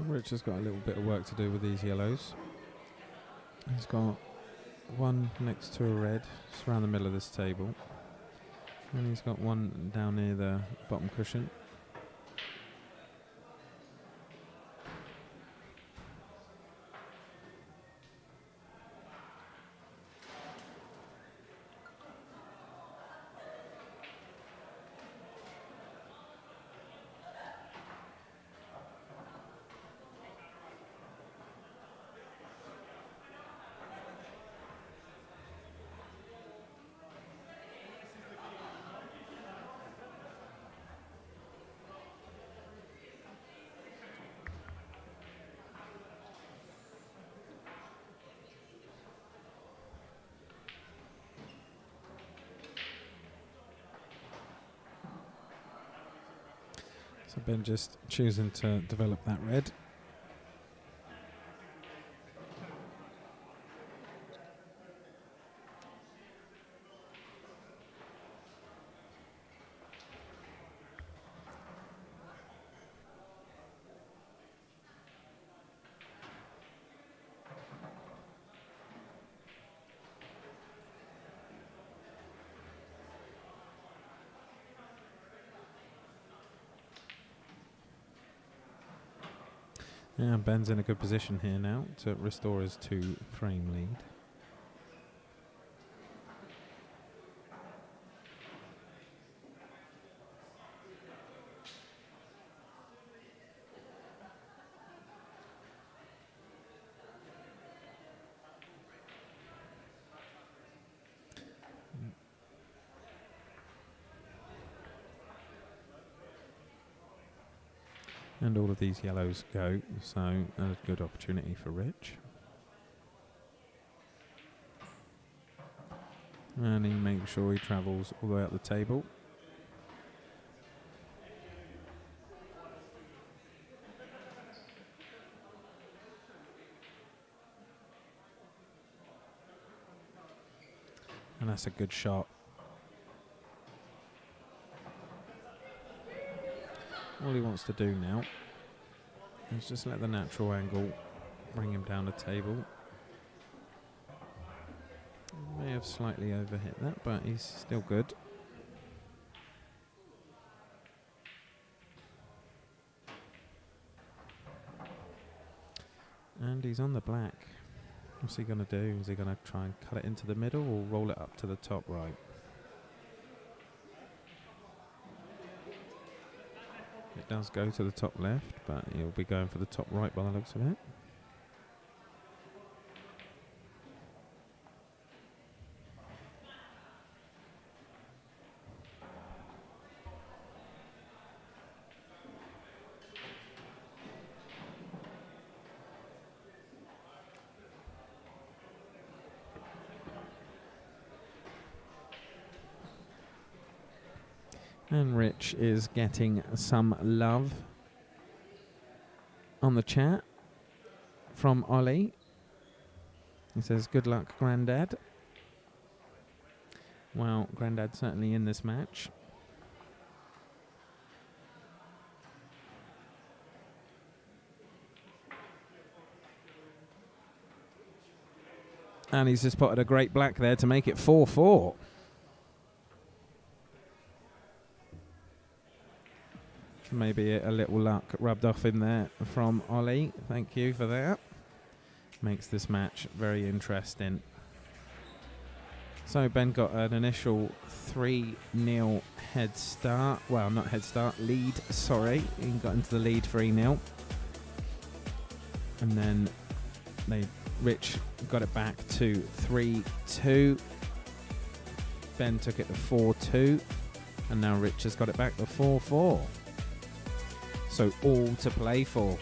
Rich has got a little bit of work to do with these yellows. He's got one next to a red, just around the middle of this table. And he's got one down near the bottom cushion. So Ben just choosing to develop that red. Yeah, Ben's in a good position here now to restore his 2-frame lead. And all of these yellows go, so a good opportunity for Rich. And he makes sure he travels all the way up the table. And that's a good shot. All he wants to do now is just let the natural angle bring him down the table. May have slightly overhit that, but he's still good. And he's on the black. What's he going to do? Is he going to try and cut it into the middle or roll it up to the top right? It does go to the top left, but he'll be going for the top right by the looks of it. And Rich is getting some love on the chat from Ollie. He says, good luck, Grandad. Well, Grandad's certainly in this match. And he's just spotted a great black there to make it 4-4. Maybe a little luck rubbed off in there from Ollie. Thank you for that. Makes this match very interesting. So Ben got an initial 3-0 head start. Well, not head start, lead, sorry. He got into the lead 3-0. And then Rich got it back to 3-2. Ben took it to 4-2. And now Rich has got it back to 4-4. So all to play for.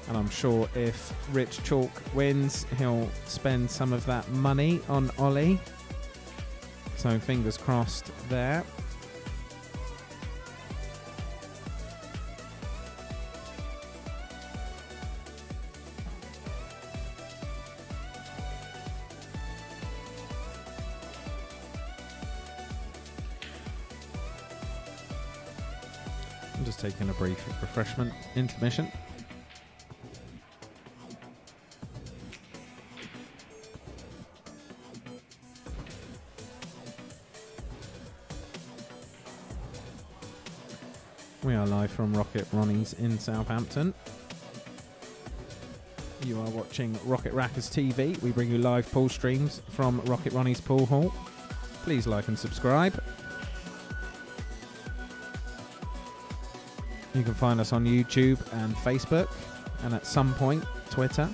And I'm sure if Rich Chalk wins, he'll spend some of that money on Ollie. So fingers crossed there. I'm just taking a brief refreshment intermission. We are live from Rocket Ronnie's in Southampton. You are watching Rocket Rackers TV. We bring you live pool streams from Rocket Ronnie's pool hall. Please like and subscribe. You can find us on YouTube and Facebook, and at some point, Twitter.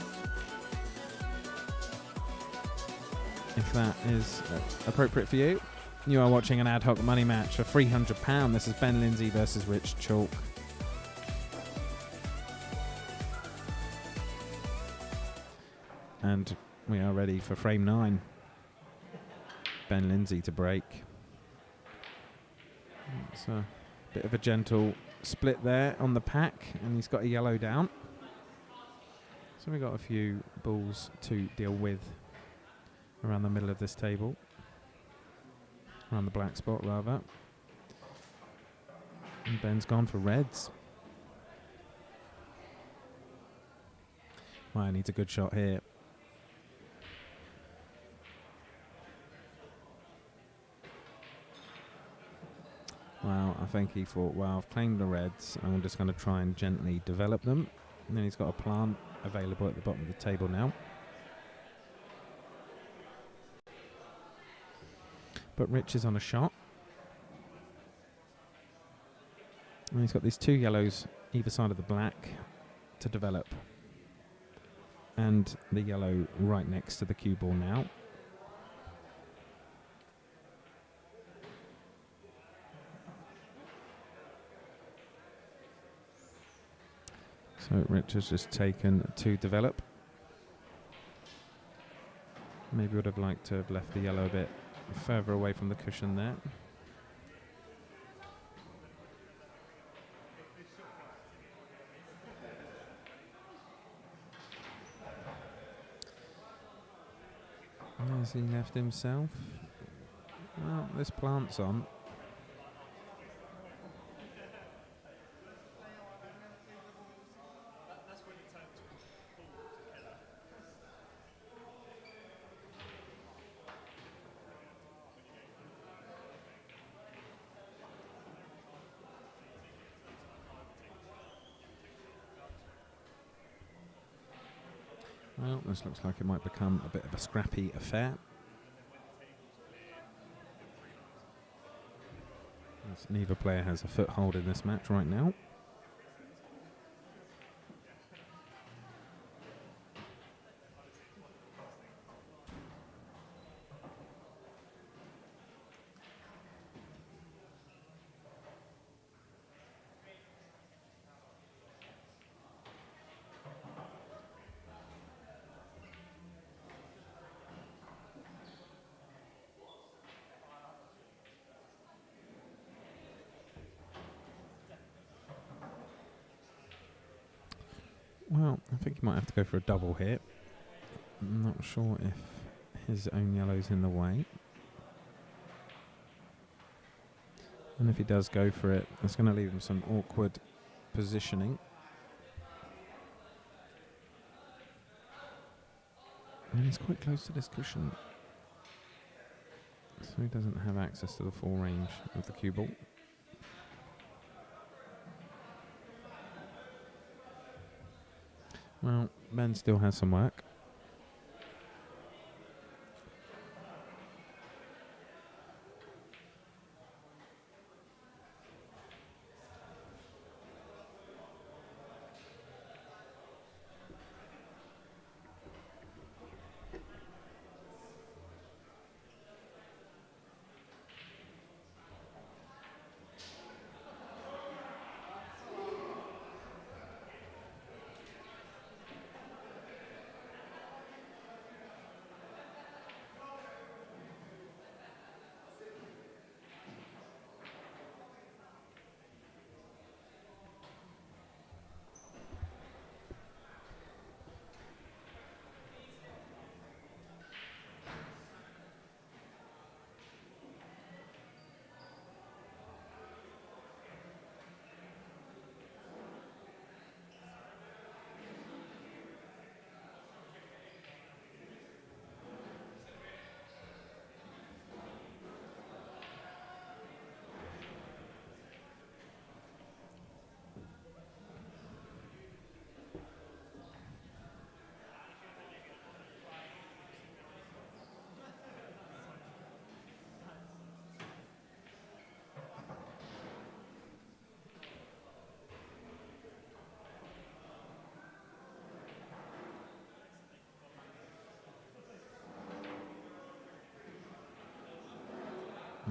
If that is appropriate for you. You are watching an Ad-Hoc money match for £300. This is Ben Lindsay versus Rich Chalk. And we are ready for frame 9. Ben Lindsay to break. It's a bit of a gentle split there on the pack, and he's got a yellow down. So we've got a few balls to deal with around the middle of this table. Around the black spot, rather. And Ben's gone for reds. Well, he needs a good shot here. Well, I think he thought, well, I've claimed the reds. I'm just going to try and gently develop them. And then he's got a plant available at the bottom of the table now. But Rich is on a shot. And he's got these two yellows either side of the black to develop. And the yellow right next to the cue ball now. So Rich has just taken to develop. Maybe would have liked to have left the yellow a bit further away from the cushion there. Has he left himself? Well, this plant's on. Well, this looks like it might become a bit of a scrappy affair. As neither player has a foothold in this match right now. Well, I think he might have to go for a double here. I'm not sure if his own yellow's in the way. And if he does go for it, it's going to leave him some awkward positioning. And he's quite close to this cushion, so he doesn't have access to the full range of the cue ball. Well, Ben still has some work.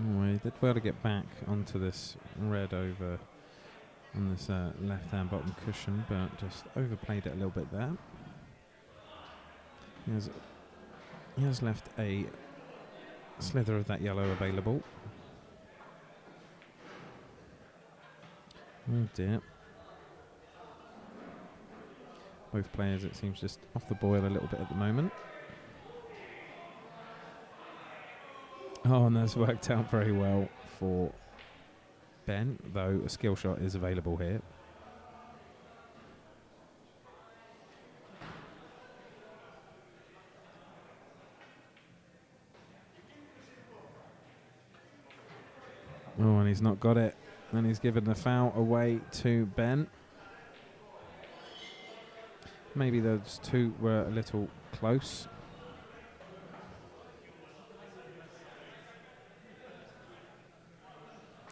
Oh, he did well to get back onto this red over on this left-hand bottom cushion, but just overplayed it a little bit there. He has left a slither of that yellow available. Oh dear. Both players, it seems, just off the boil a little bit at the moment. Oh, and that's worked out very well for Ben, though a skill shot is available here. Oh, and he's not got it. And he's given the foul away to Ben. Maybe those two were a little close.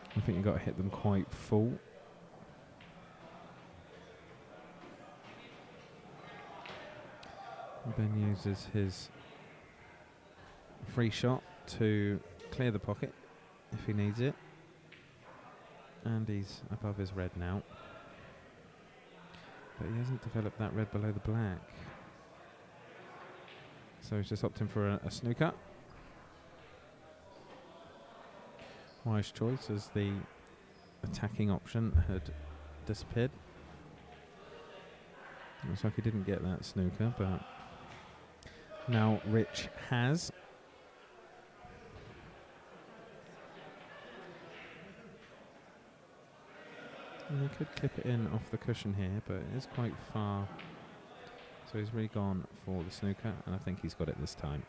I think you've got to hit them quite full. Ben uses his free shot to clear the pocket if he needs it. And he's above his red now. But he hasn't developed that red below the black. So he's just opting for a snooker. Wise choice, as the attacking option had disappeared. Looks like he didn't get that snooker, but now Rich has. And he could clip it in off the cushion here, but it is quite far. So he's really gone for the snooker, and I think he's got it this time.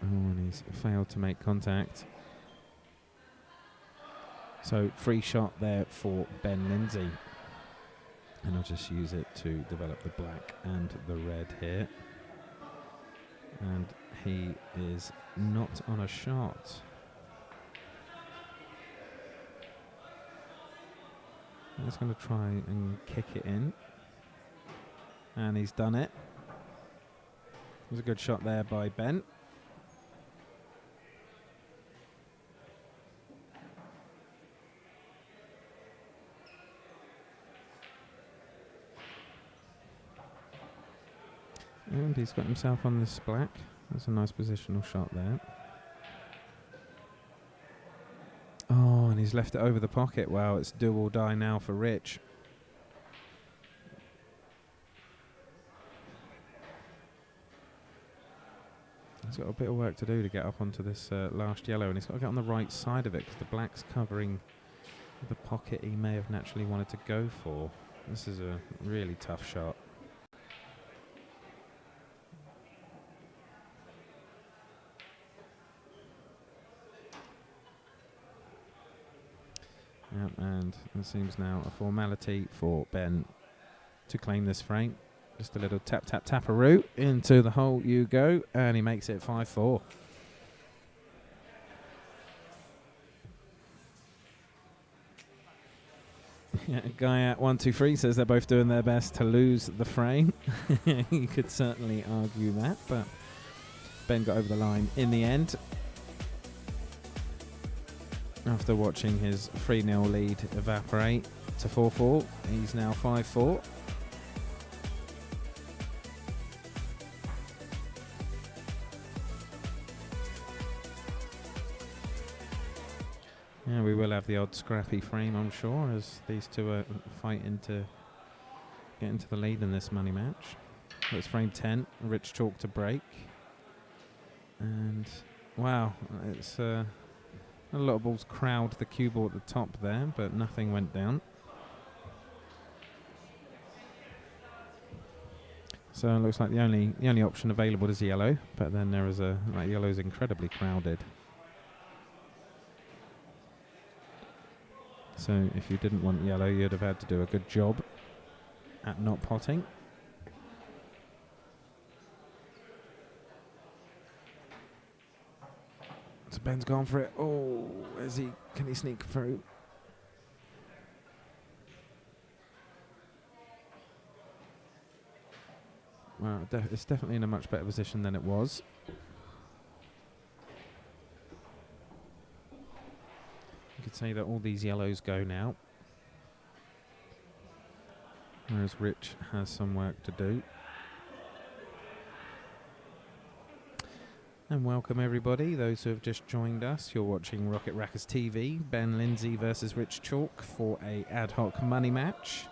Oh, and he's failed to make contact. So free shot there for Ben Lindsay. And I'll just use it to develop the black and the red here. And he is not on a shot. He's going to try and kick it in. And he's done it. It was a good shot there by Ben. And he's got himself on this black. That's a nice positional shot there. Oh, and he's left it over the pocket. Wow, it's do or die now for Rich. He's got a bit of work to do to get up onto this last yellow, and he's got to get on the right side of it because the black's covering the pocket he may have naturally wanted to go for. This is a really tough shot. Yep, and it seems now a formality for Ben to claim this frame. Just a little tap, tap, tap-a-roo. Into the hole you go, and he makes it 5-4. Yeah, guy at 123 says they're both doing their best to lose the frame. You could certainly argue that, but Ben got over the line in the end. After watching his 3-0 lead evaporate to 4-4, he's now 5-4. Yeah, we will have the odd scrappy frame, I'm sure, as these two are fighting to get into the lead in this money match. It's frame 10, Rich chalk to break. And, wow, it's a lot of balls crowd the cue ball at the top there, but nothing went down. So it looks like the only option available is yellow, but then there is yellow is incredibly crowded. So if you didn't want yellow, you'd have had to do a good job at not potting. So Ben's gone for it. Oh, can he sneak through? Well, it's definitely in a much better position than it was. You could say that all these yellows go now, whereas Rich has some work to do. And welcome everybody, those who have just joined us. You're watching Rocket Rackers TV, Ben Lindsay versus Rich Chalk for a Ad-Hoc money match.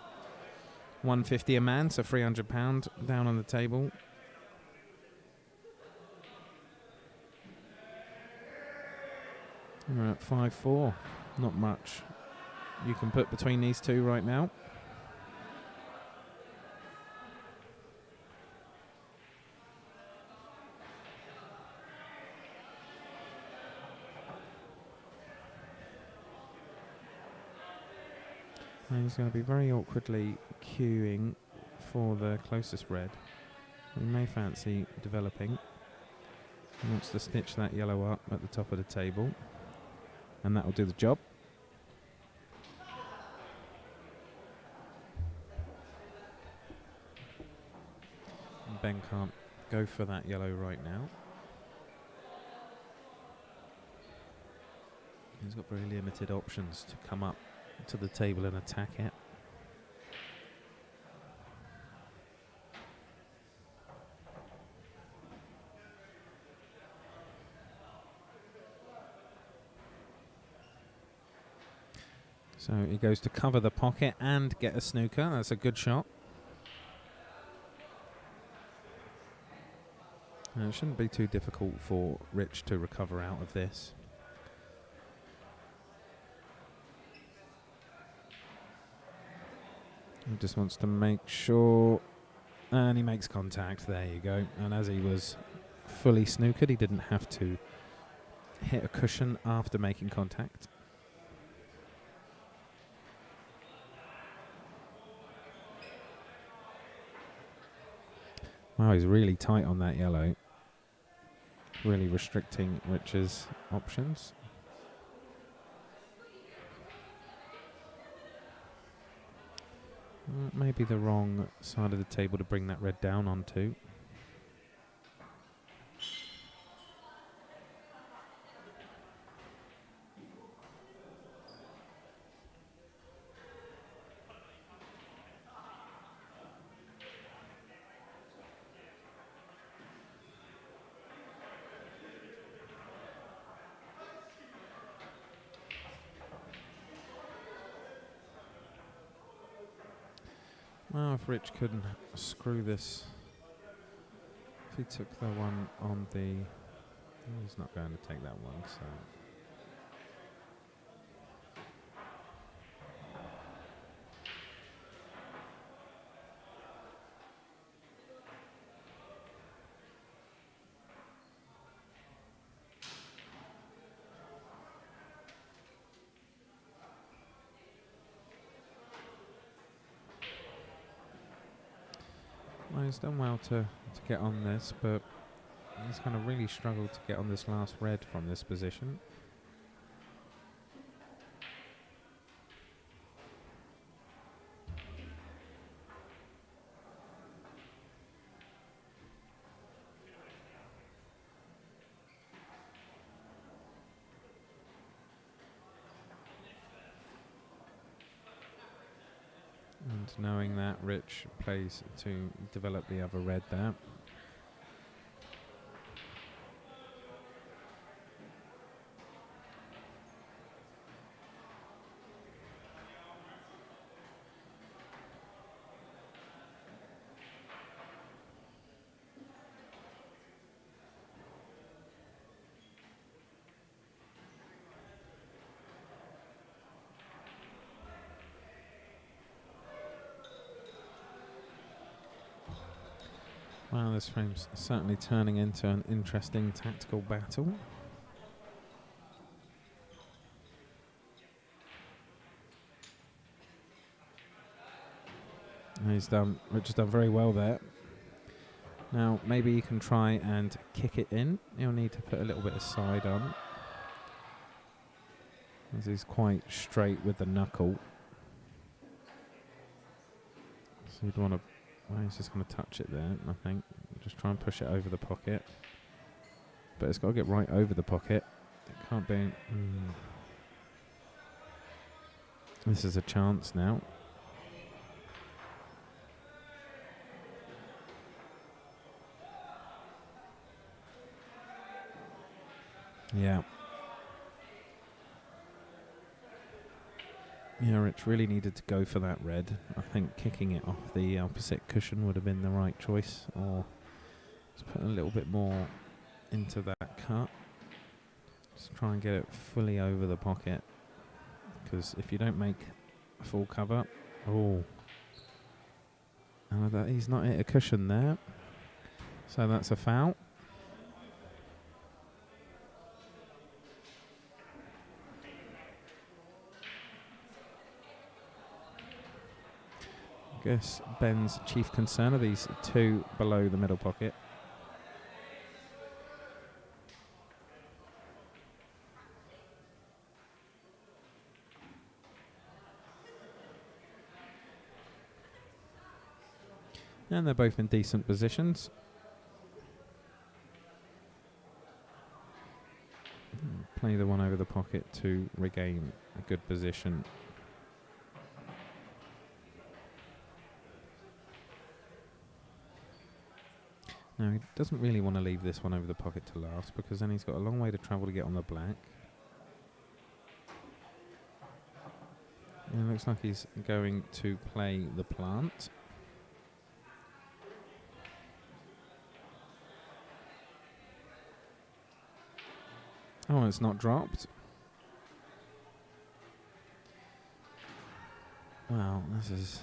150 a man, so £300 down on the table. We're at 5-4. Not much you can put between these two right now. And he's going to be very awkwardly queuing for the closest red. He may fancy developing. He wants to stitch that yellow up at the top of the table, and that will do the job. And Ben can't go for that yellow right now. He's got very limited options to come up to the table and attack it. So he goes to cover the pocket and get a snooker. That's a good shot. It shouldn't be too difficult for Rich to recover out of this. He just wants to make sure, and he makes contact. There you go. And as he was fully snookered, he didn't have to hit a cushion after making contact. Wow, he's really tight on that yellow. Really restricting Rich's options. Maybe the wrong side of the table to bring that red down onto. Oh, if Rich couldn't screw this. If he took the one on the... he's not going to take that one, so... Well, he's done well to get on this, but he's kind of really struggled to get on this last red from this position. And knowing that, Rich plays to develop the other red there. Wow, this frame's certainly turning into an interesting tactical battle. Rich has done very well there. Now, maybe he can try and kick it in. He'll need to put a little bit of side on, as he's quite straight with the knuckle. So you'd want to... well, he's just going to touch it there, I think. Just try and push it over the pocket. But it's got to get right over the pocket. It can't be... This is a chance now. Yeah. Yeah, Rich really needed to go for that red. I think kicking it off the opposite cushion would have been the right choice, or just put a little bit more into that cut. Just try and get it fully over the pocket, because if you don't make a full cover... he's not hit a cushion there, so that's a foul. I guess Ben's chief concern are these two below the middle pocket. And they're both in decent positions. Play the one over the pocket to regain a good position. Now, he doesn't really want to leave this one over the pocket to last, because then he's got a long way to travel to get on the black. And it looks like he's going to play the plant. Oh, it's not dropped. Well, that's going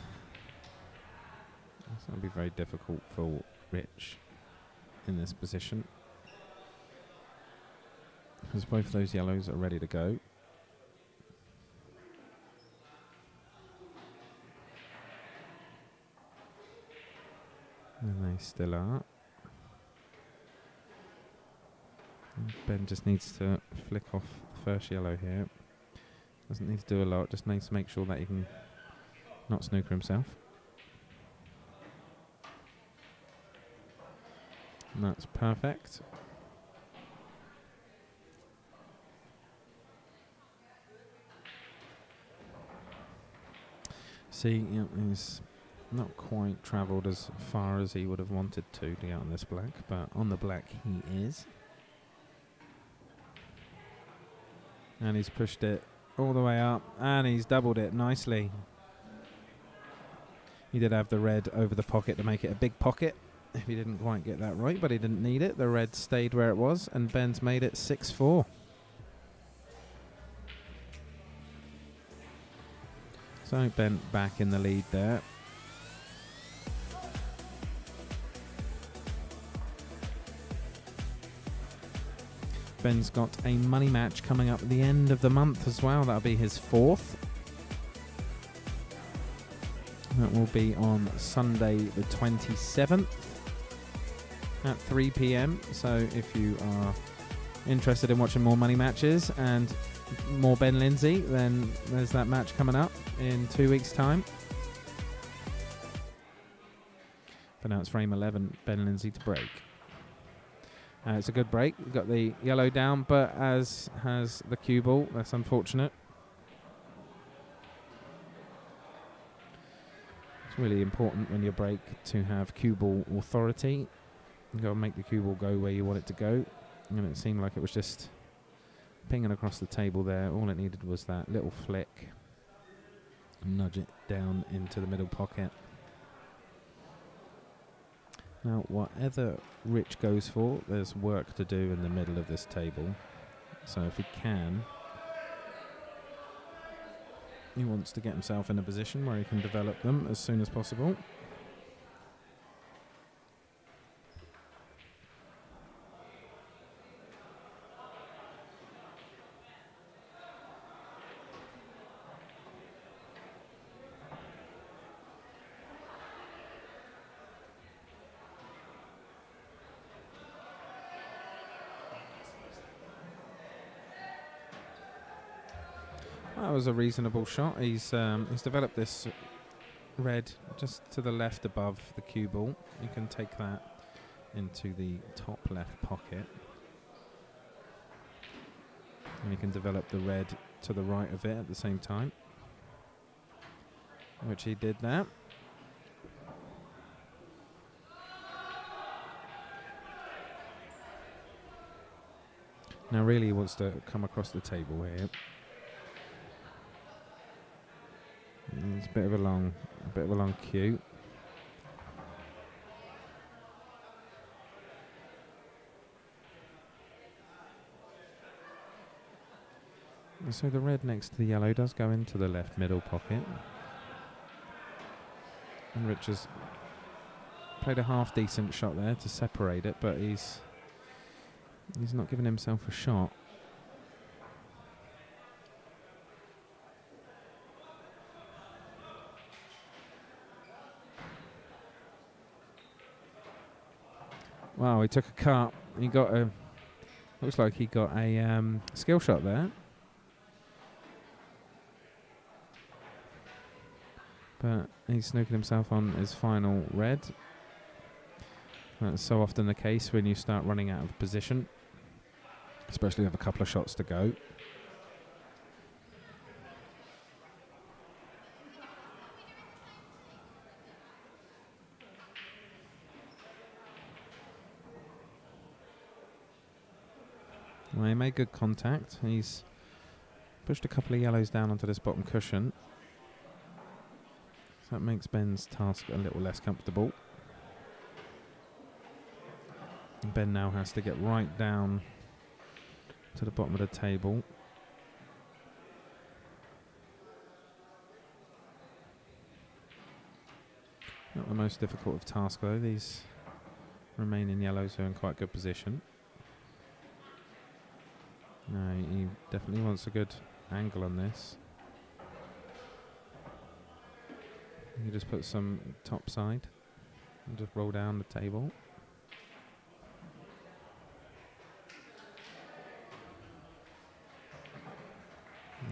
to be very difficult for Rich in this position, because both of those yellows are ready to go. And they still are. And Ben just needs to flick off the first yellow here. Doesn't need to do a lot, just needs to make sure that he can not snooker himself. And that's perfect. See, he's not quite travelled as far as he would have wanted to get on this black, but on the black he is. And he's pushed it all the way up, and he's doubled it nicely. He did have the red over the pocket to make it a big pocket. If he didn't quite get that right, but he didn't need it. The red stayed where it was, and Ben's made it 6-4. So Ben back in the lead there. Ben's got a money match coming up at the end of the month as well. That'll be his 4th. That will be on Sunday the 27th at 3 p.m. So if you are interested in watching more money matches and more Ben Lindsay, then there's that match coming up in 2 weeks' time. For now, it's frame 11, Ben Lindsay to break. It's a good break. We've got the yellow down, but as has the cue ball. That's unfortunate. It's really important when you break to have cue ball authority. You've got to make the cue ball go where you want it to go. And it seemed like it was just pinging across the table there. All it needed was that little flick. Nudge it down into the middle pocket. Now, whatever Rich goes for, there's work to do in the middle of this table. So if he can, he wants to get himself in a position where he can develop them as soon as possible. That was a reasonable shot. He's developed this red just to the left above the cue ball. You can take that into the top left pocket. And you can develop the red to the right of it at the same time, which he did there. Now really he wants to come across the table here. It's a bit of a long cue. And so the red next to the yellow does go into the left middle pocket. And Rich has played a half decent shot there to separate it, but he's not giving himself a shot. Wow, he took a cut. He got a. Looks like he got a skill shot there. But he's snookered himself on his final red. That's so often the case when you start running out of position, especially with a couple of shots to go. Well, he made good contact. He's pushed a couple of yellows down onto this bottom cushion. So that makes Ben's task a little less comfortable. And Ben now has to get right down to the bottom of the table. Not the most difficult of tasks though. These remaining yellows are in quite good position. No, he definitely wants a good angle on this. You just put some top side and just roll down the table.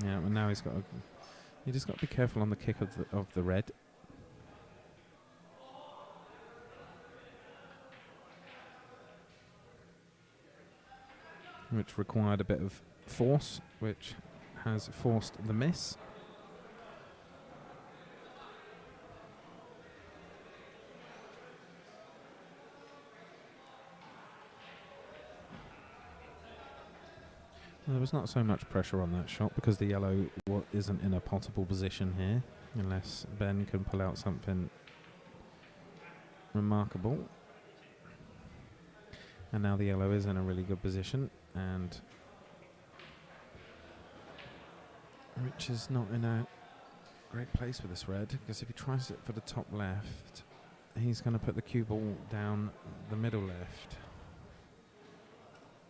Yeah, and now he's got. You just got to be careful on the kick of the red. Which required a bit of force, which has forced the miss. There was not so much pressure on that shot because the yellow isn't in a potable position here, unless Ben can pull out something remarkable. And now the yellow is in a really good position, and Rich is not in a great place with this red, because if he tries it for the top left, he's going to put the cue ball down the middle left.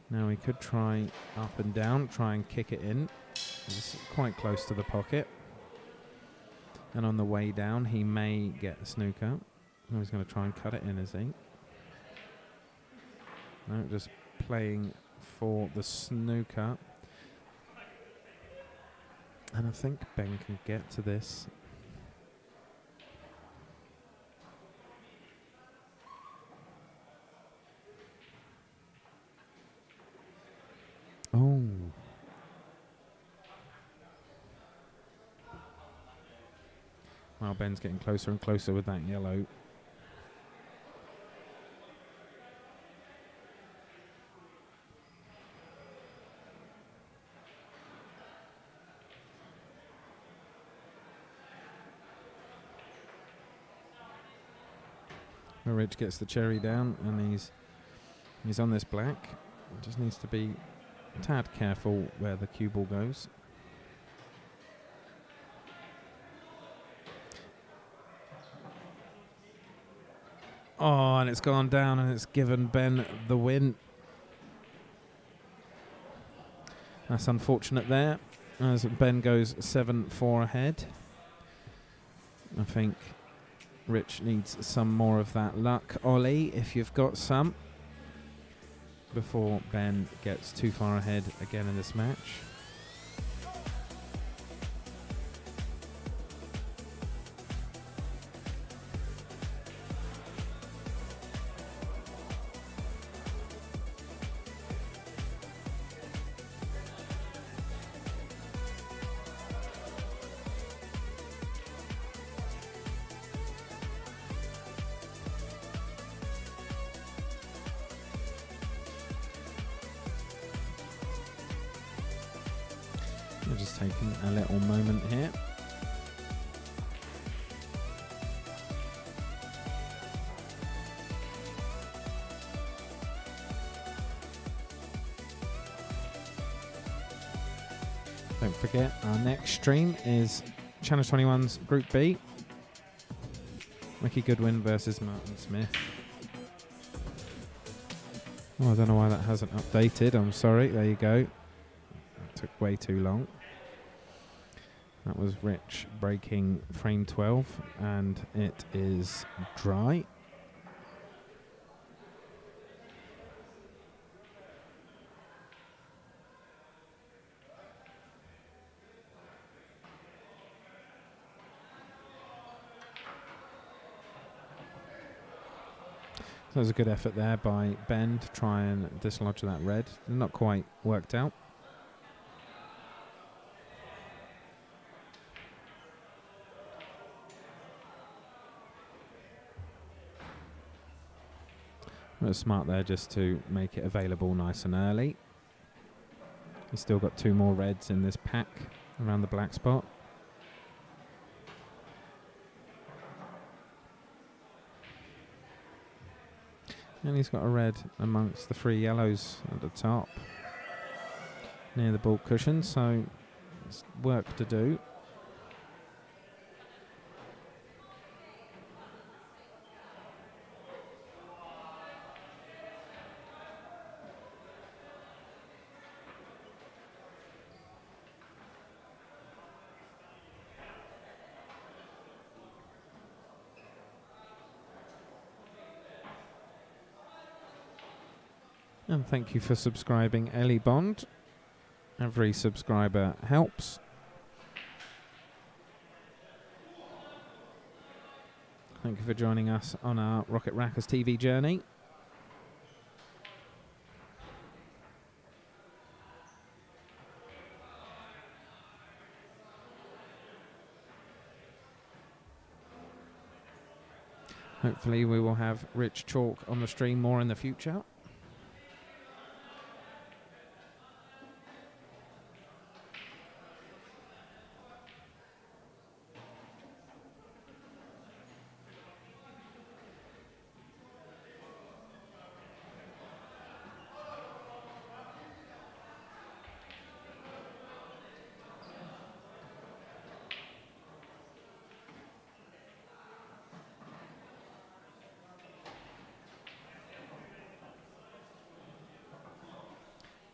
Now he could try up and down, try and kick it in. It's quite close to the pocket. And on the way down, he may get a snooker. Oh, he's going to try and cut it in, is he? No, just playing for the snooker. And I think Ben can get to this. Oh. Well, Ben's getting closer and closer with that yellow. Rich gets the cherry down, and he's on this black. Just needs to be a tad careful where the cue ball goes. Oh, and it's gone down, and it's given Ben the win. That's unfortunate there, as Ben goes 7-4 ahead. I think Rich needs some more of that luck, Ollie, if you've got some, before Ben gets too far ahead again in this match. We're just taking a little moment here. Don't forget, our next stream is Channel 21's Group B. Mickey Goodwin versus Martin Smith. Oh, I don't know why that hasn't updated. I'm sorry. There you go. Took way too long. That was Rich breaking frame 12, and it is dry. That was a good effort there by Ben to try and dislodge that red. Not quite worked out. It was smart there just to make it available nice and early. He's still got 2 more reds in this pack around the black spot. And he's got a red amongst the 3 yellows at the top, near the ball cushion, so it's work to do. And thank you for subscribing, Ellie Bond. Every subscriber helps. Thank you for joining us on our Rocket Rackers TV journey. Hopefully we will have Rich Chalk on the stream more in the future.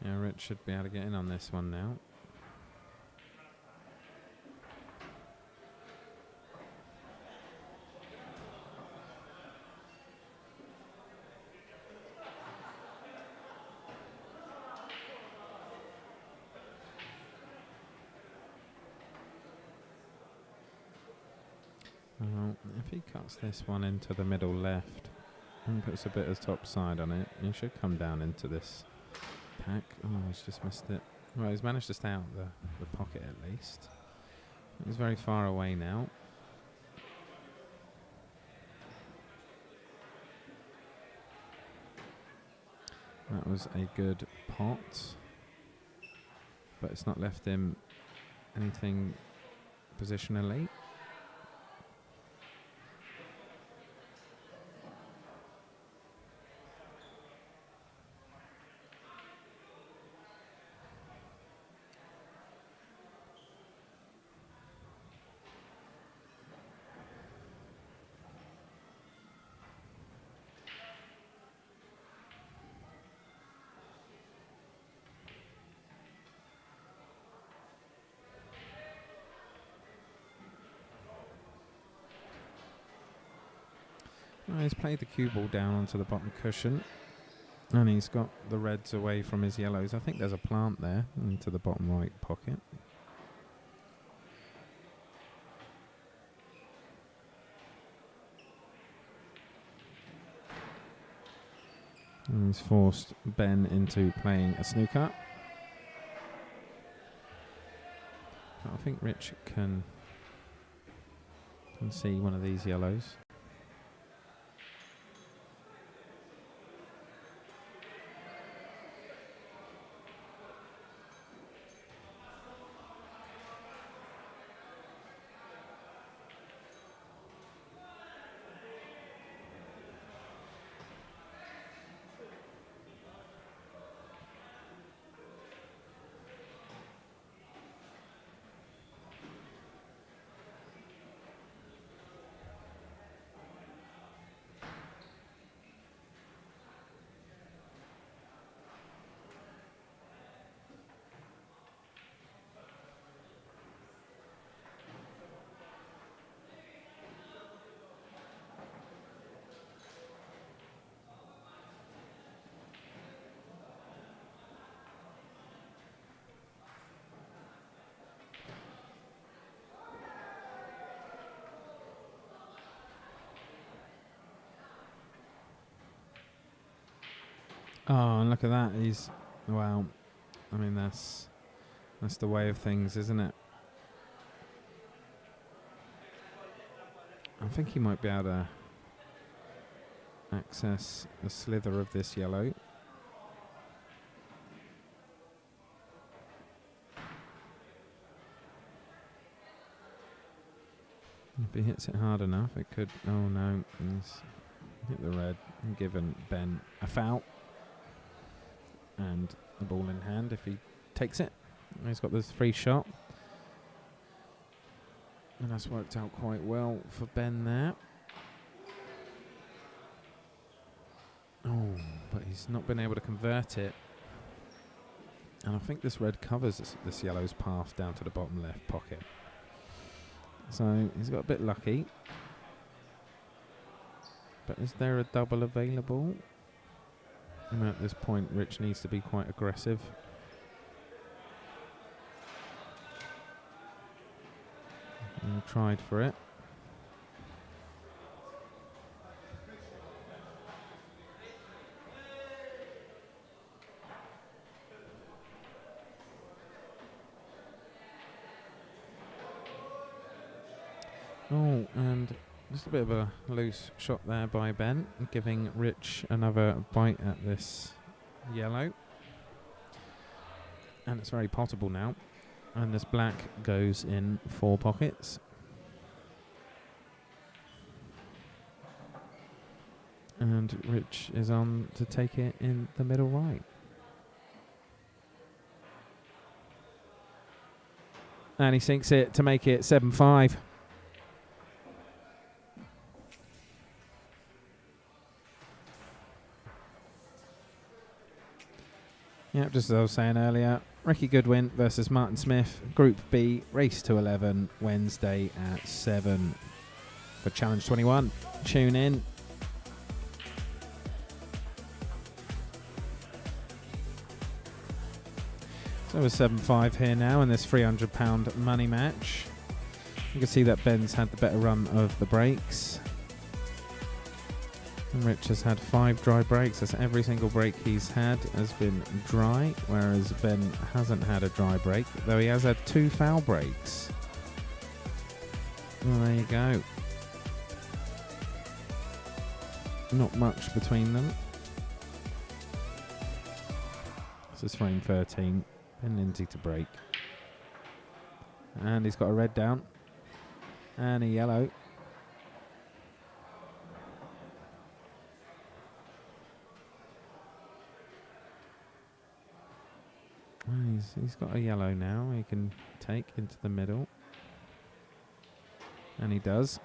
Yeah, Rich should be able to get in on this one now. If he cuts this one into the middle left and puts a bit of top side on it, he should come down into this pack. Oh, he's just missed it. Well, he's managed to stay out the pocket at least. He's very far away now. That was a good pot, but it's not left him anything positionally. He's played the cue ball down onto the bottom cushion, and he's got the reds away from his yellows. I think there's a plant there into the bottom right pocket. And he's forced Ben into playing a snooker. But I think Rich can see one of these yellows. Oh, and look at that. He's, well, I mean, that's the way of things, isn't it? I think he might be able to access a slither of this yellow. If he hits it hard enough, it could... Oh, no. He's hit the red and given Ben a foul. And the ball in hand if he takes it. He's got this free shot. And that's worked out quite well for Ben there. Oh, but he's not been able to convert it. And I think this red covers this yellow's path down to the bottom left pocket. So he's got a bit lucky. But is there a double available? And at this point, Rich needs to be quite aggressive. And tried for it. Oh, and just a bit of a loose shot there by Ben, giving Rich another bite at this yellow. And it's very potable now. And this black goes in 4 pockets. And Rich is on to take it in the middle right. And he sinks it to make it 7-5. Yep, just as I was saying earlier, Ricky Goodwin versus Martin Smith, Group B, race to 11, Wednesday at 7 for Challenge 21. Tune in. So we're 7-5 here now in this £300 money match. You can see that Ben's had the better run of the breaks. And Rich has had 5 dry breaks. That's every single break he's had has been dry, whereas Ben hasn't had a dry break, though he has had 2 foul breaks. Well, there you go. Not much between them. This is frame 13. Ben Lindsay to break. And he's got a red down. And a yellow. Well, he's got a yellow now he can take into the middle. And he does.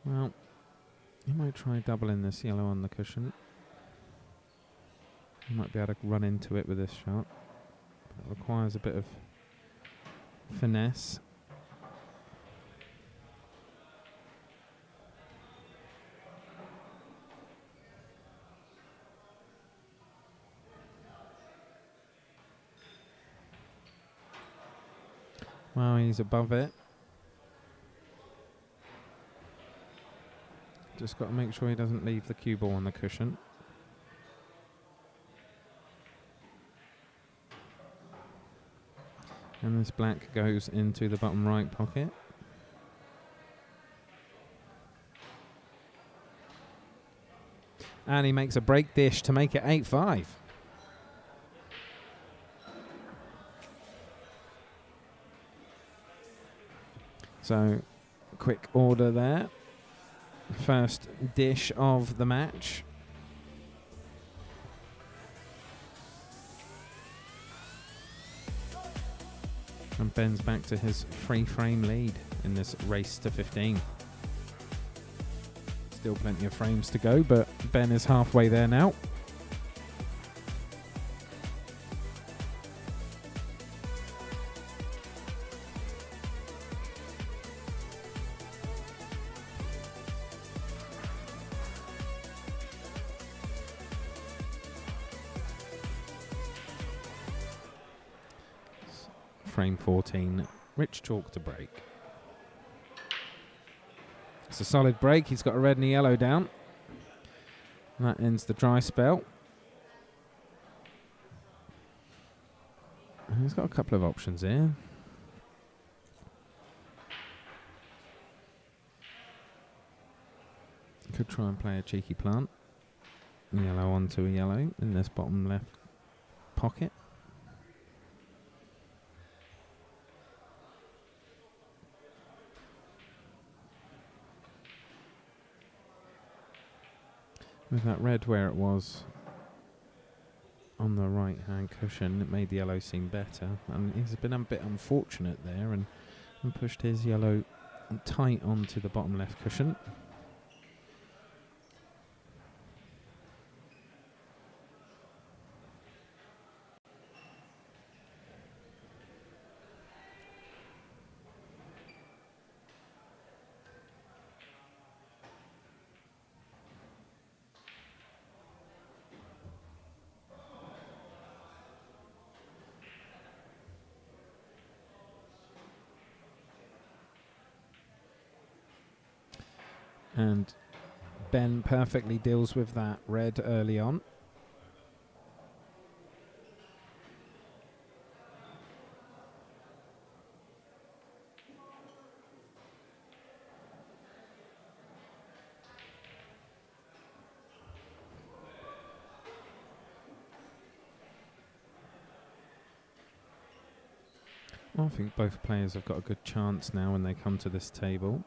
Well, he might try doubling this yellow on the cushion. He might be able to run into it with this shot. But it requires a bit of finesse. Well, he's above it. Just got to make sure he doesn't leave the cue ball on the cushion. And this black goes into the bottom right pocket. And he makes a break dish to make it 8-5. So, quick order there. First dish of the match. And Ben's back to his 3-frame lead in this race to 15. Still plenty of frames to go, but Ben is halfway there now. Frame 14, Rich chalk to break. It's a solid break. He's got a red and a yellow down. And that ends the dry spell. And he's got a couple of options here. Could try and play a cheeky plant. Yellow onto a yellow in this bottom left pocket. With that red where it was on the right hand cushion, it made the yellow seem better. And he's been a bit unfortunate there and pushed his yellow tight onto the bottom left cushion. And Ben perfectly deals with that red early on. I think both players have got a good chance now when they come to this table.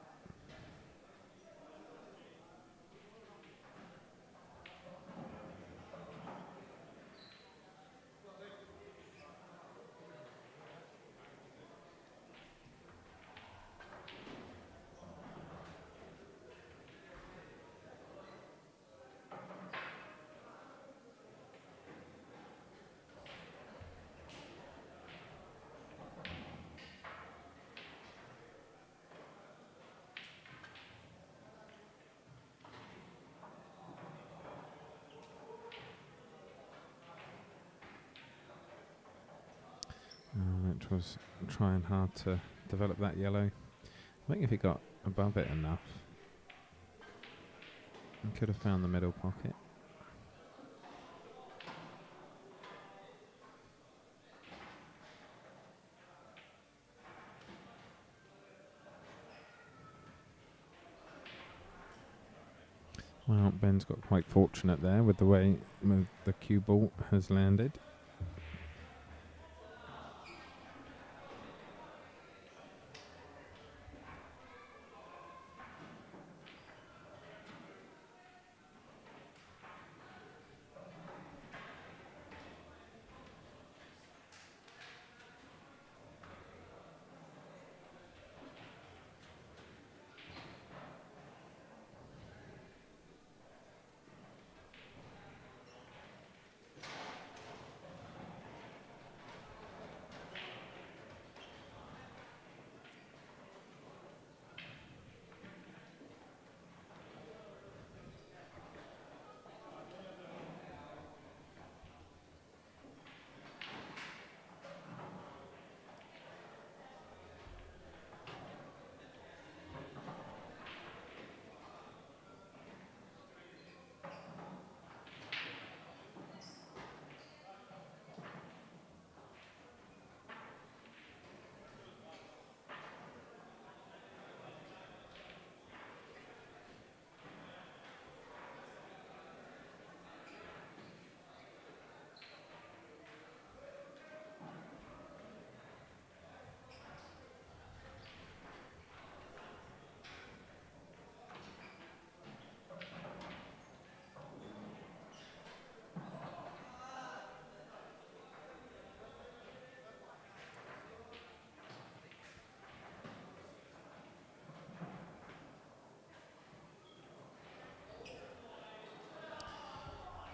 Which was trying hard to develop that yellow. I think if he got above it enough, he could have found the middle pocket. Well, Ben's got quite fortunate there with the way the cue ball has landed.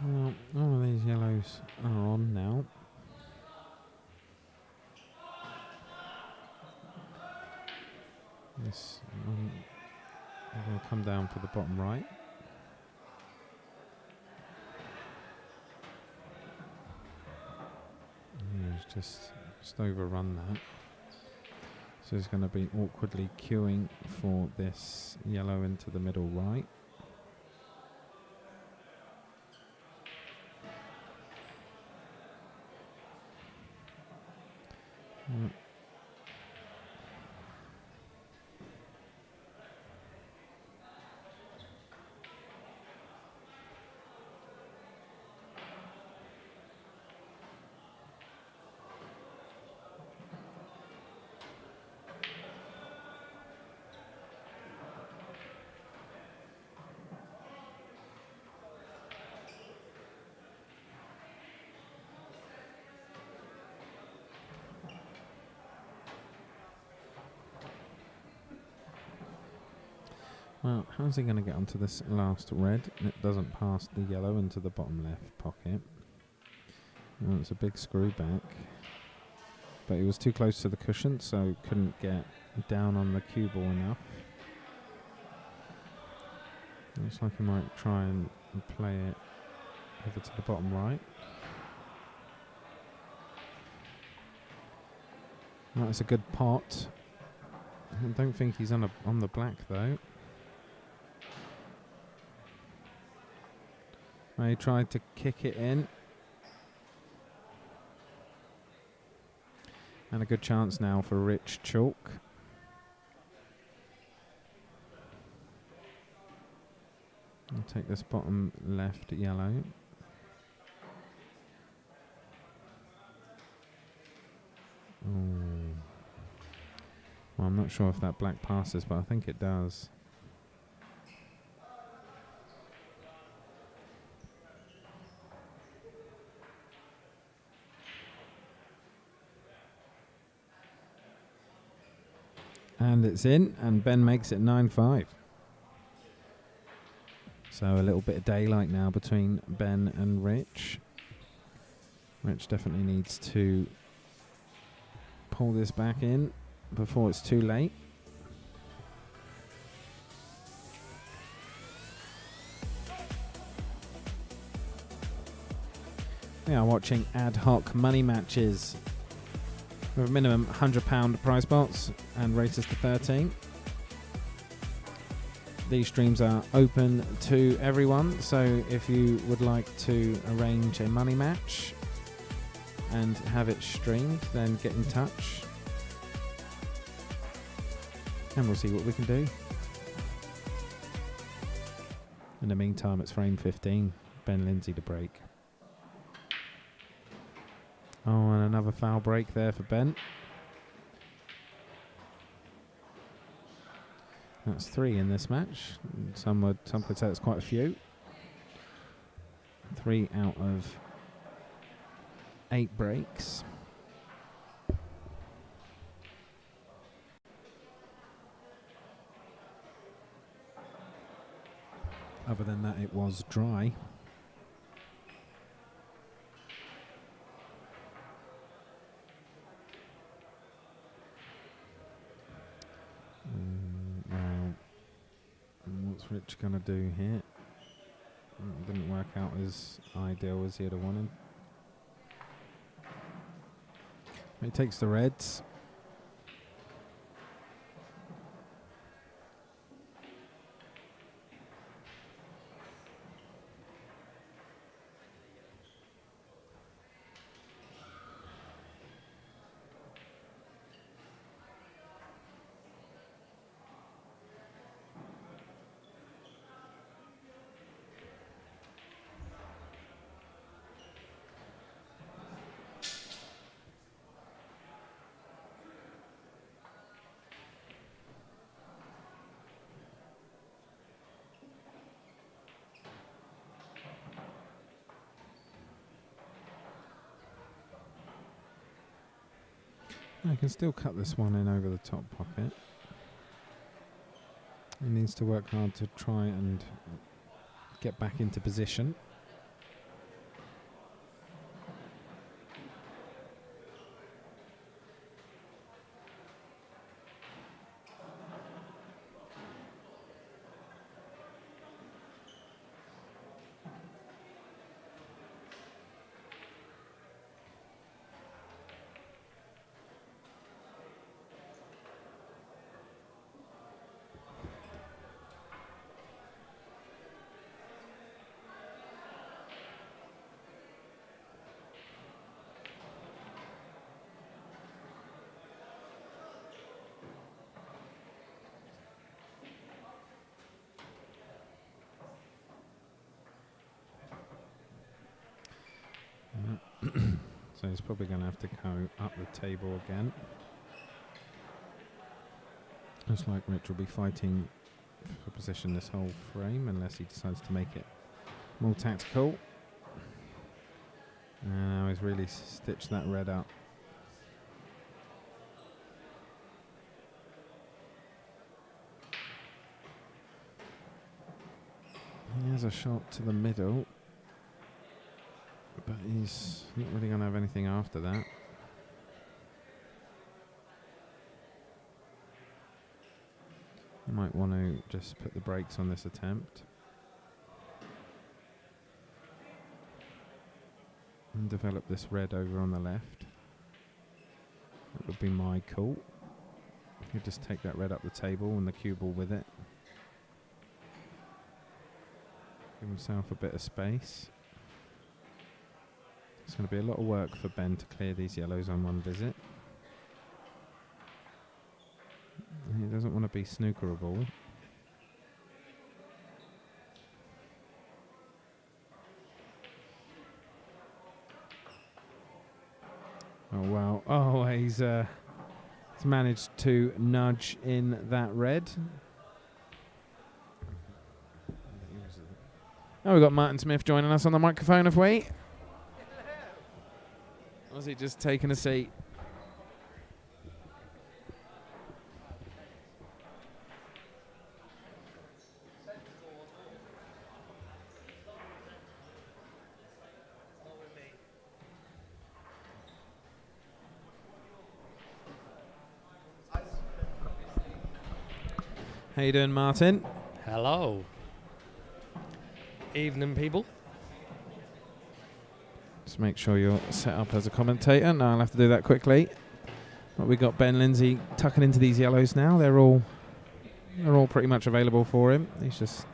Well, all of these yellows are on now. This one will come down for the bottom right. He's just overrun that. So he's going to be awkwardly queuing for this yellow into the middle right. Well, how's he going to get onto this last red? It doesn't pass the yellow into the bottom left pocket. Well, it's a big screw back. But he was too close to the cushion, so couldn't get down on the cue ball enough. Looks like he might try and play it over to the bottom right. Well, that's a good pot. I don't think he's on the black though. He tried to kick it in. And a good chance now for Rich Chalk. I'll take this bottom left yellow. Well, I'm not sure if that black passes, but I think it does. And it's in, and Ben makes it 9-5. So a little bit of daylight now between Ben and Rich. Rich definitely needs to pull this back in before it's too late. We are watching Ad-Hoc money matches with a minimum £100 prize pots and races to 13. These streams are open to everyone, so if you would like to arrange a money match and have it streamed, then get in touch and we'll see what we can do. In the meantime, it's frame 15, Ben Lindsay to break. Oh, and another foul break there for Ben. That's 3 in this match. Some could say it's quite a few. 3 out of 8 breaks. Other than that, it was dry. What's Rich going to do here? Didn't work out as ideal as he'd have wanted. He takes the reds. I can still cut this one in over the top pocket. He needs to work hard to try and get back into position. So he's probably going to have to go up the table again. Looks like Rich will be fighting for position this whole frame unless he decides to make it more tactical. And now he's really stitched that red up. He has a shot to the middle, but he's not really going to have anything after that. You might want to just put the brakes on this attempt and develop this red over on the left. That would be my call. You just take that red up the table and the cue ball with it. Give himself a bit of space. It's going to be a lot of work for Ben to clear these yellows on one visit. He doesn't want to be snookerable. Oh wow! Oh, he's He's managed to nudge in that red. Oh, we've got Martin Smith joining us on the microphone, have we? Or was he just taking a seat? How you doing, Martin? Hello. Evening, people. Just make sure you're set up as a commentator. No, I'll have to do that quickly. But we got Ben Lindsay tucking into these yellows now. They're all pretty much available for him. He's just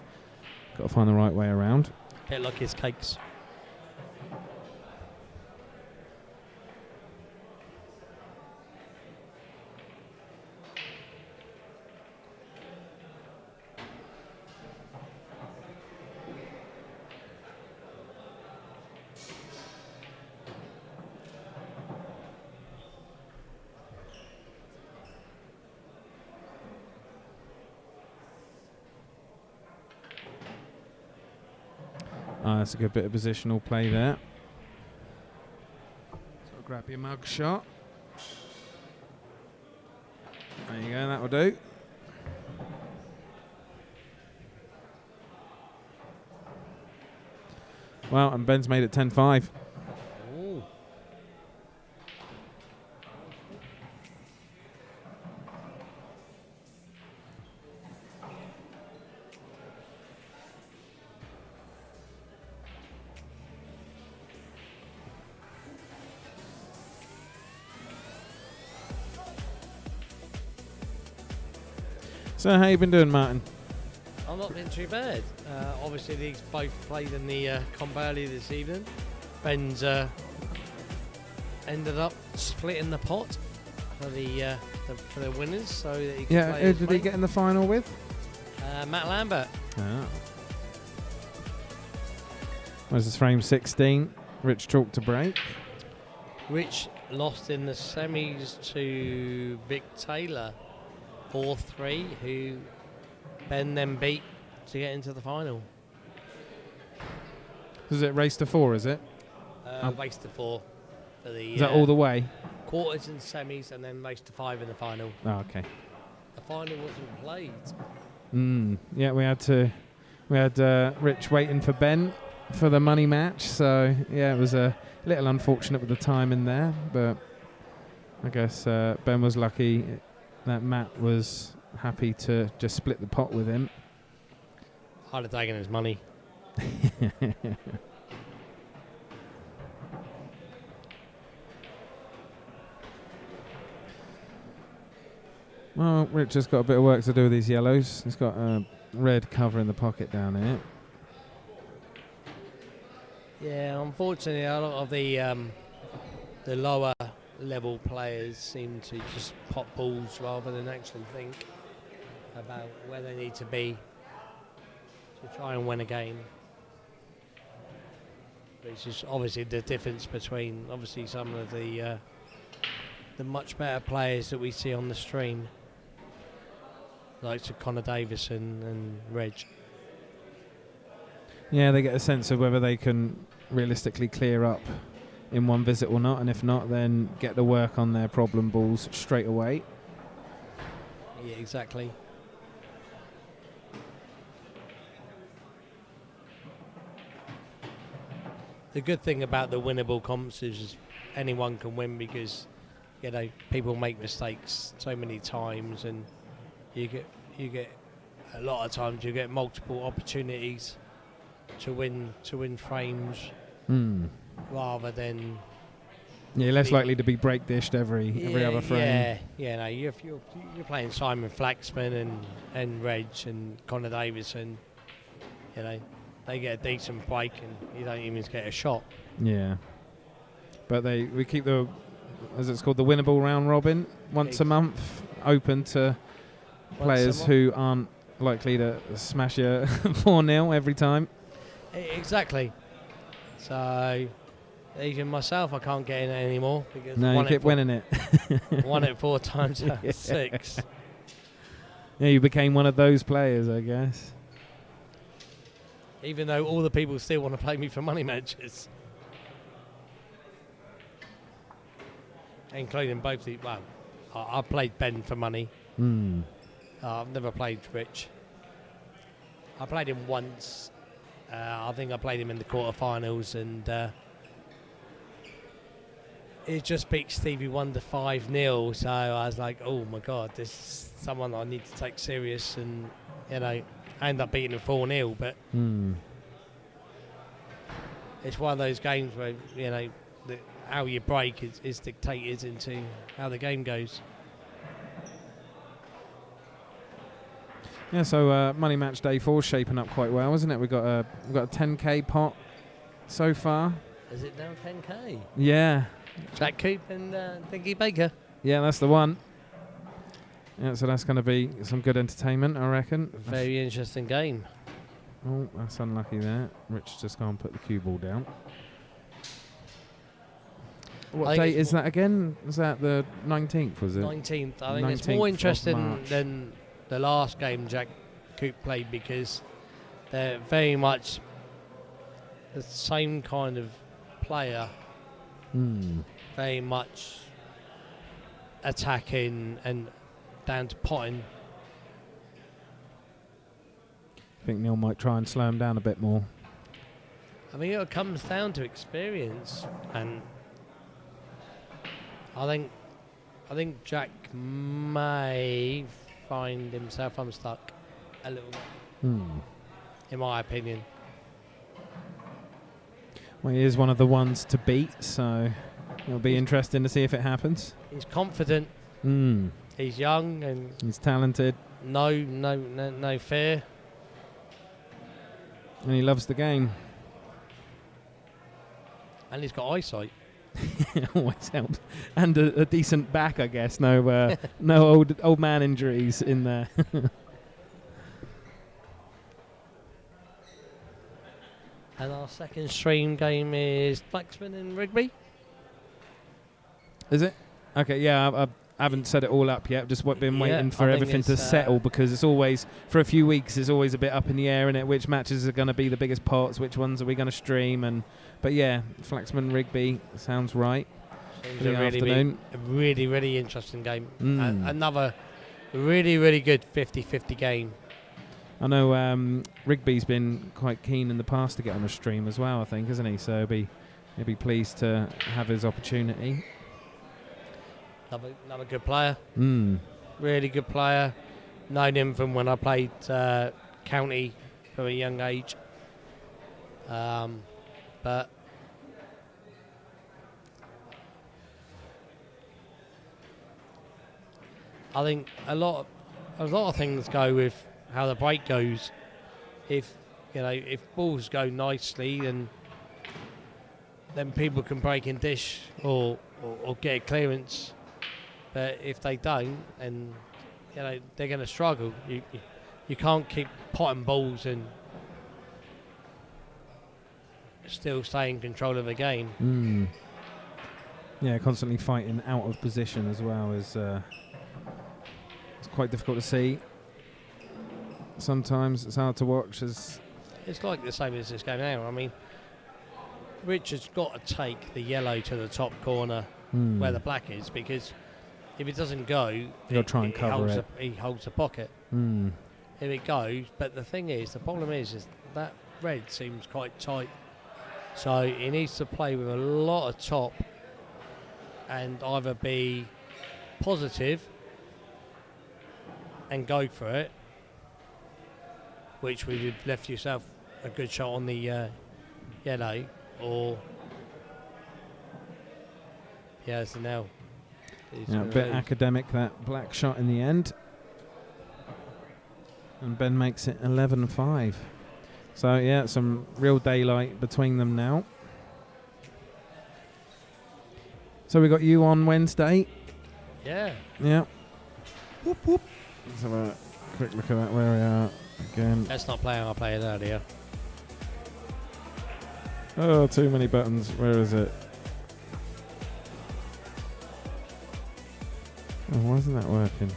got to find the right way around. Bit like his cakes. That's a good bit of positional play there. So grab your mug shot. There you go, that'll do. Well, and Ben's made it 10-5. Ooh. So how you been doing, Martin? I'm not been too bad. Obviously, these both played in the comp earlier this evening. Ben's ended up splitting the pot for the winners, so that he can play who his did he mate. get in the final with? Matt Lambert. Ah. Was this frame 16? Rich chalk to break. Rich lost in the semis to Vic Taylor 4-3, who Ben then beat to get into the final. Is it race to 4, is it? Race to 4 for the Is that all the way? quarters and semis, and then race to 5 in the final. Oh, okay. The final wasn't played. Yeah, we had Rich waiting for Ben for the money match, so yeah, it was a little unfortunate with the time in there, but I guess Ben was lucky that Matt was happy to just split the pot with him. I'd have taken his money. Well, Rich has got a bit of work to do with these yellows. He's got a red cover in the pocket down here. Yeah, unfortunately, a lot of the lower level players seem to just pop balls rather than actually think about where they need to be to try and win a game. Which is obviously the difference between obviously some of the much better players that we see on the stream, like to Connor Davison and Reg. Yeah, they get a sense of whether they can realistically clear up in one visit or not, and if not, then get the work on their problem balls straight away. Yeah, exactly. The good thing about the winnable comps is anyone can win, because you know people make mistakes so many times, and you get a lot of times you get multiple opportunities to win frames rather than less likely to be break dished every other frame. Yeah. No, if you're playing Simon Flaxman and Reg and Connor Davison, you know, they get a decent break and you don't even get a shot. Yeah, but we keep the, as it's called, the winnable round robin once a month open to players who aren't likely to smash you 4-0 every time. Exactly. So, even myself, I can't get in it anymore because No, you keep winning it. won it 4 times out of 6. Yeah, you became one of those players, I guess. Even though all the people still want to play me for money matches. Including both the... Well, I played Ben for money. I've never played Rich. I played him once. I think I played him in the quarterfinals, and it just beat Stevie Wonder 5-0. So I was like, oh my God, this is someone I need to take serious. And, you know, I ended up beating him 4-0. But it's one of those games where, you know, how you break is dictated into how the game goes. Yeah, so money match day 4 is shaping up quite well, isn't it? We've got a 10k pot so far. Is it now 10k? Yeah. Jack Coop and Dinky Baker. Yeah, that's the one. Yeah, so that's going to be some good entertainment, I reckon. Very interesting game. Oh, that's unlucky there. Rich just gone and put the cue ball down. What date is that again? Was that the 19th, was it? 19th. I think it's more interesting than the last game Jack Coop played because they're very much the same kind of player. Very much attacking and down to potting. I think Neil might try and slow him down a bit more. I think it comes down to experience, and I think Jack may find himself unstuck a little bit, in my opinion. Well, he is one of the ones to beat, so it'll be interesting to see if it happens. He's confident. He's young and he's talented. No fear. And he loves the game. And he's got eyesight. Always helps. And a decent back, I guess. No no old man injuries in there. And our second stream game is Flaxman and Rigby. Is it? Okay, yeah, I haven't set it all up yet. Just been waiting for everything to settle because it's always, for a few weeks, it's always a bit up in the air, innit? Which matches are going to be the biggest pots, which ones are we going to stream? But yeah, Flaxman Rigby sounds right. Seems a really interesting game. Another really good 50-50 game. I know Rigby's been quite keen in the past to get on a stream as well, I think, isn't he? So he'll be pleased to have his opportunity. Another good player. Really good player. Known him from when I played county from a young age. But I think a lot of things go with how the break goes. If balls go nicely, then people can break and dish or get a clearance. But if they don't, and they're going to struggle. You can't keep potting balls and still stay in control of the game. Yeah, constantly fighting out of position as well is it's quite difficult to see. Sometimes it's hard to watch. It's like the same as this game now. I mean, Richard's got to take the yellow to the top corner where the black is, because if it doesn't go, he'll try and cover it. He holds the pocket. If it goes, but the problem is that red seems quite tight. So he needs to play with a lot of top and either be positive and go for it, which would have left yourself a good shot on the yellow, or so now. Yeah, a bit academic, that black shot in the end. And Ben makes it 11-5. So, yeah, some real daylight between them now. So we got you on Wednesday. Yeah. Yeah. Whoop, whoop. Let's have a quick look at that, where we are again. Let's not play how I played earlier. Oh, too many buttons. Where is it? Oh, why isn't that working?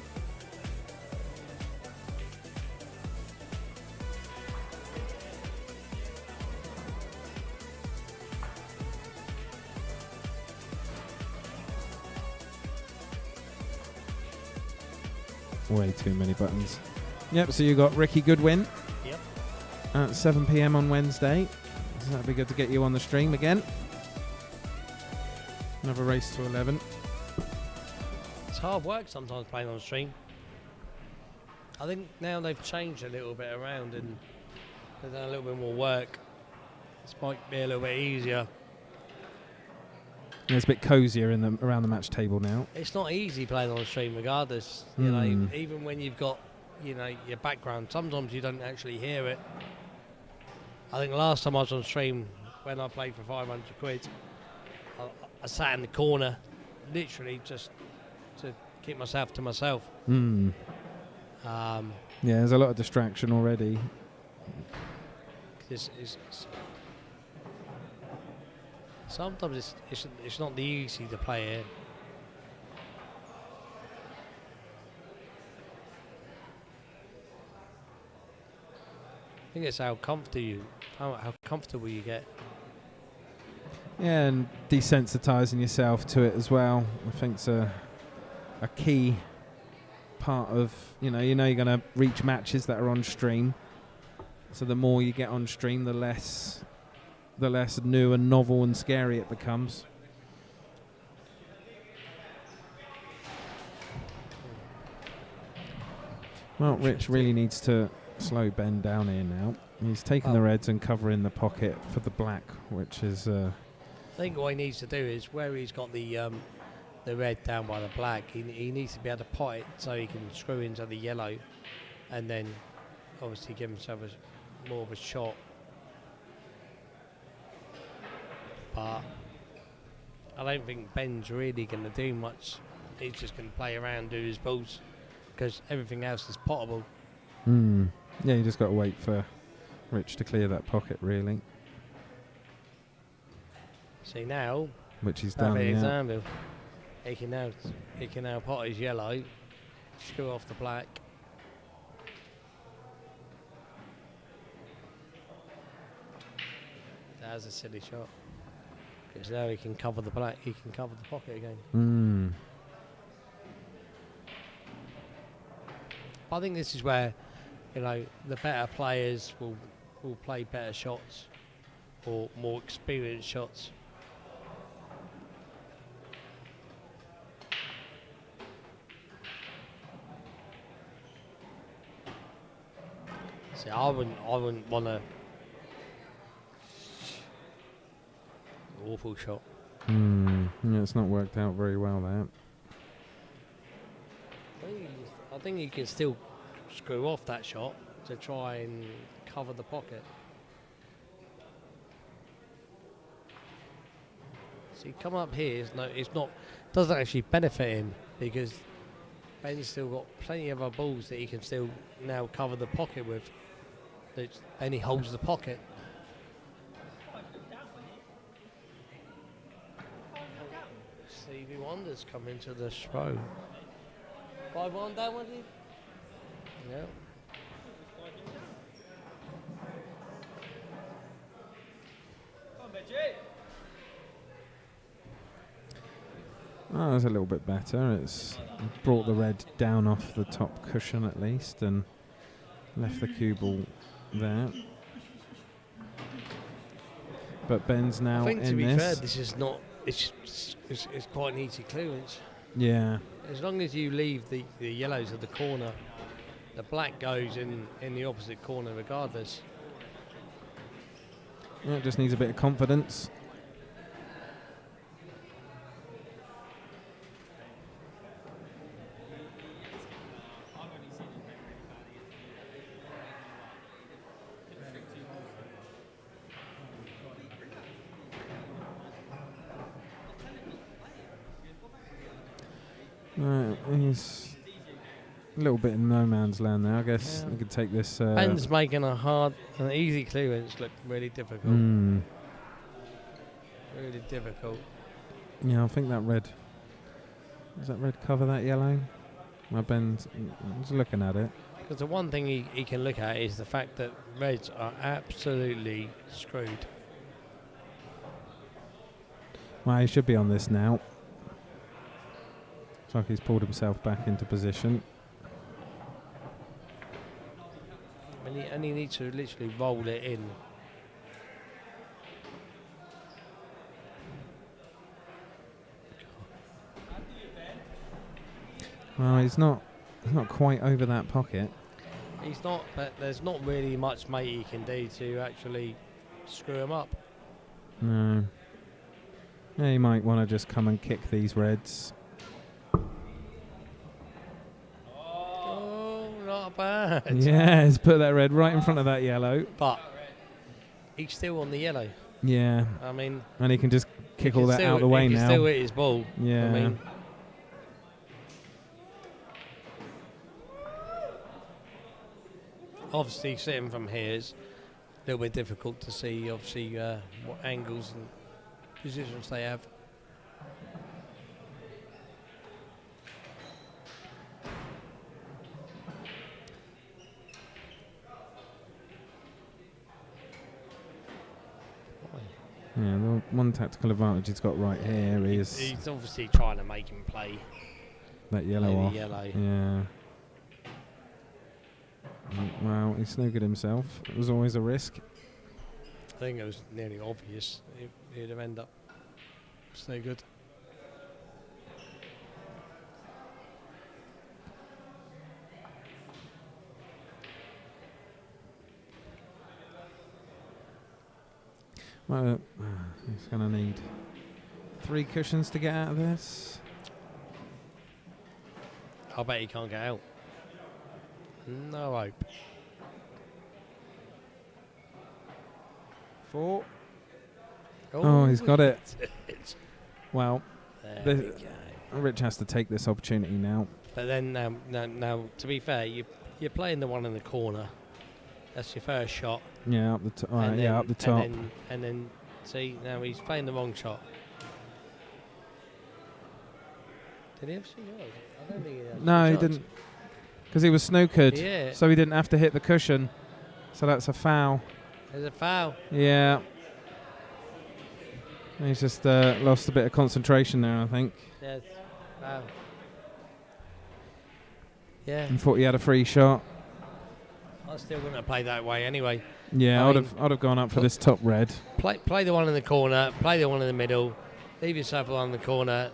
Way too many buttons. Yep, so you got Ricky Goodwin. Yep. At 7 p.m. on Wednesday. So that'd be good to get you on the stream again. Another race to 11. It's hard work sometimes playing on stream. I think now they've changed a little bit around and they've done a little bit more work. This might be a little bit easier. Yeah, it's a bit cozier in the around the match table now. It's not easy playing on stream regardless. You know, even when you've got, you know, your background, sometimes you don't actually hear it. I think last time I was on stream, when I played for 500 quid, I sat in the corner, literally just to keep myself to myself. Yeah, there's a lot of distraction already. Sometimes it's not the easy to play here. I think it's how comfortable you get. Yeah, and desensitizing yourself to it as well. I think's a key part of, you know you're going to reach matches that are on stream. So the more you get on stream, the less new and novel and scary it becomes. Well, Rich really needs to slow Ben down here now. He's taking the reds and covering the pocket for the black, which is... I think what he needs to do is where he's got the red down by the black, he needs to be able to pot it so he can screw into the yellow and then obviously give himself more of a shot. But I don't think Ben's really going to do much. He's just going to play around, do his balls, because everything else is potable. Yeah, you just got to wait for Rich to clear that pocket, really. See now, which he's done. Example. He can now pot his yellow, screw off the black. That was a silly shot. Because now he can cover the black, he can cover the pocket again. I think this is where, you know, the better players will play better shots or more experienced shots. See, I wouldn't want to. Awful shot. Yeah, it's not worked out very well there. I think you can still screw off that shot to try and cover the pocket. See, come up here, doesn't actually benefit him because Ben's still got plenty of other balls that he can still now cover the pocket with. And he holds the pocket. Stevie Wonder's come into the throw. 5-1 down, was he? Yeah. Oh, that's a little bit better. It's brought the red down off the top cushion at least and left the cue ball there. But Ben's now in this. I think to be fair, this is not. It's quite an easy clearance. Yeah. As long as you leave the yellows at the corner, the black goes in the opposite corner regardless. Yeah, it just needs a bit of confidence. He's a little bit in no man's land there. I guess we could take this. Ben's making an easy clearance look really difficult. Really difficult. Yeah, I think that red Does that red cover that yellow? My Ben's just looking at it. Because the one thing he can look at is the fact that reds are absolutely screwed. Well, he should be on this now. Looks like he's pulled himself back into position. And he needs to literally roll it in. Well, he's not quite over that pocket. He's not, but there's not really much mate he can do to actually screw him up. No. Yeah, he might want to just come and kick these reds. Oh, not bad. Yeah, he's put that red right in front of that yellow. But he's still on the yellow. Yeah. I mean, And he can just kick all that out of the way he now. can still hit his ball. Yeah. I mean, obviously, sitting from here is a little bit difficult to see, obviously, what angles and positions they have. Yeah, the one tactical advantage he's got right here is He's obviously trying to make him play that yellow off. Yellow. Yeah. Well, he snookered himself. It was always a risk. I think it was nearly obvious he'd have ended up so good. Well, he's going to need 3 cushions to get out of this. I bet he can't get out. No hope. 4. Oh, he's got it. Well, There we go. Rich has to take this opportunity now. But then, now, to be fair, you're playing the one in the corner. That's your first shot. Yeah, up the top. And Yeah, up the top. And then, see, now he's playing the wrong shot. Did he have 2 yards? I don't think he had No, he shots. didn't. Because he was snookered. Yeah. So he didn't have to hit the cushion. So that's a foul. There's a foul. Yeah. He's just lost a bit of concentration there, I think. Yes. Foul. Yeah. And thought he had a free shot. I still wouldn't have played that way anyway. Yeah, I I'd mean, have gone up for this top red. Play the one in the corner, play the one in the middle, leave yourself along the corner,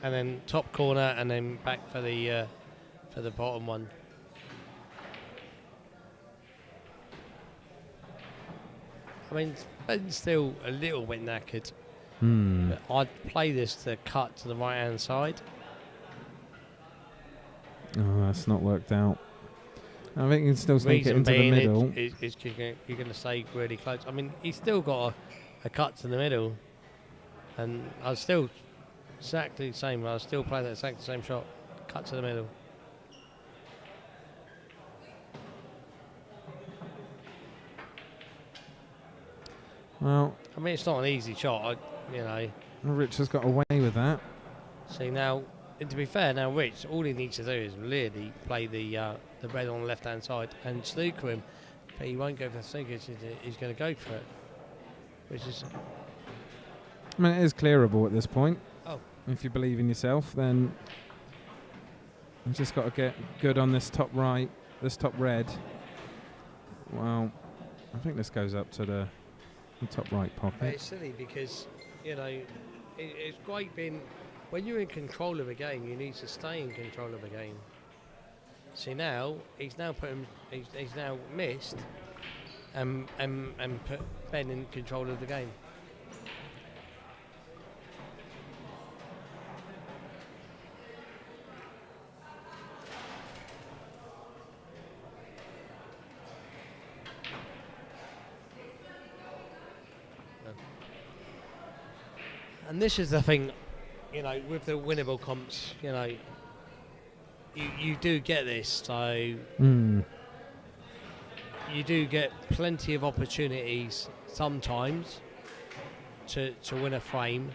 and then top corner, and then back for the bottom one. I mean, Ben's still a little bit knackered. But I'd play this to cut to the right hand side. Oh, that's not worked out. I think he can still sneak it Reason into the being middle. you're going to stay really close. I mean, he's still got a cut to the middle, and I was still exactly the same. I was still playing that exactly same shot, cut to the middle. Well, I mean, it's not an easy shot, Rich has got away with that. See now, and to be fair, now Rich, all he needs to do is really play the red on the left hand side and snooker him, but he won't go for the snooker. He's going to go for it, which is. I mean, it is clearable at this point. Oh. If you believe in yourself, then you've just got to get good on this top right, this top red. Well, I think this goes up to the top right But pocket. it's silly because it's great being when you're in control of a game. You need to stay in control of a game. See now he's now missed and put Ben in control of the game. And this is the thing, with the winnable comps, you do get this, so you do get plenty of opportunities sometimes to win a frame.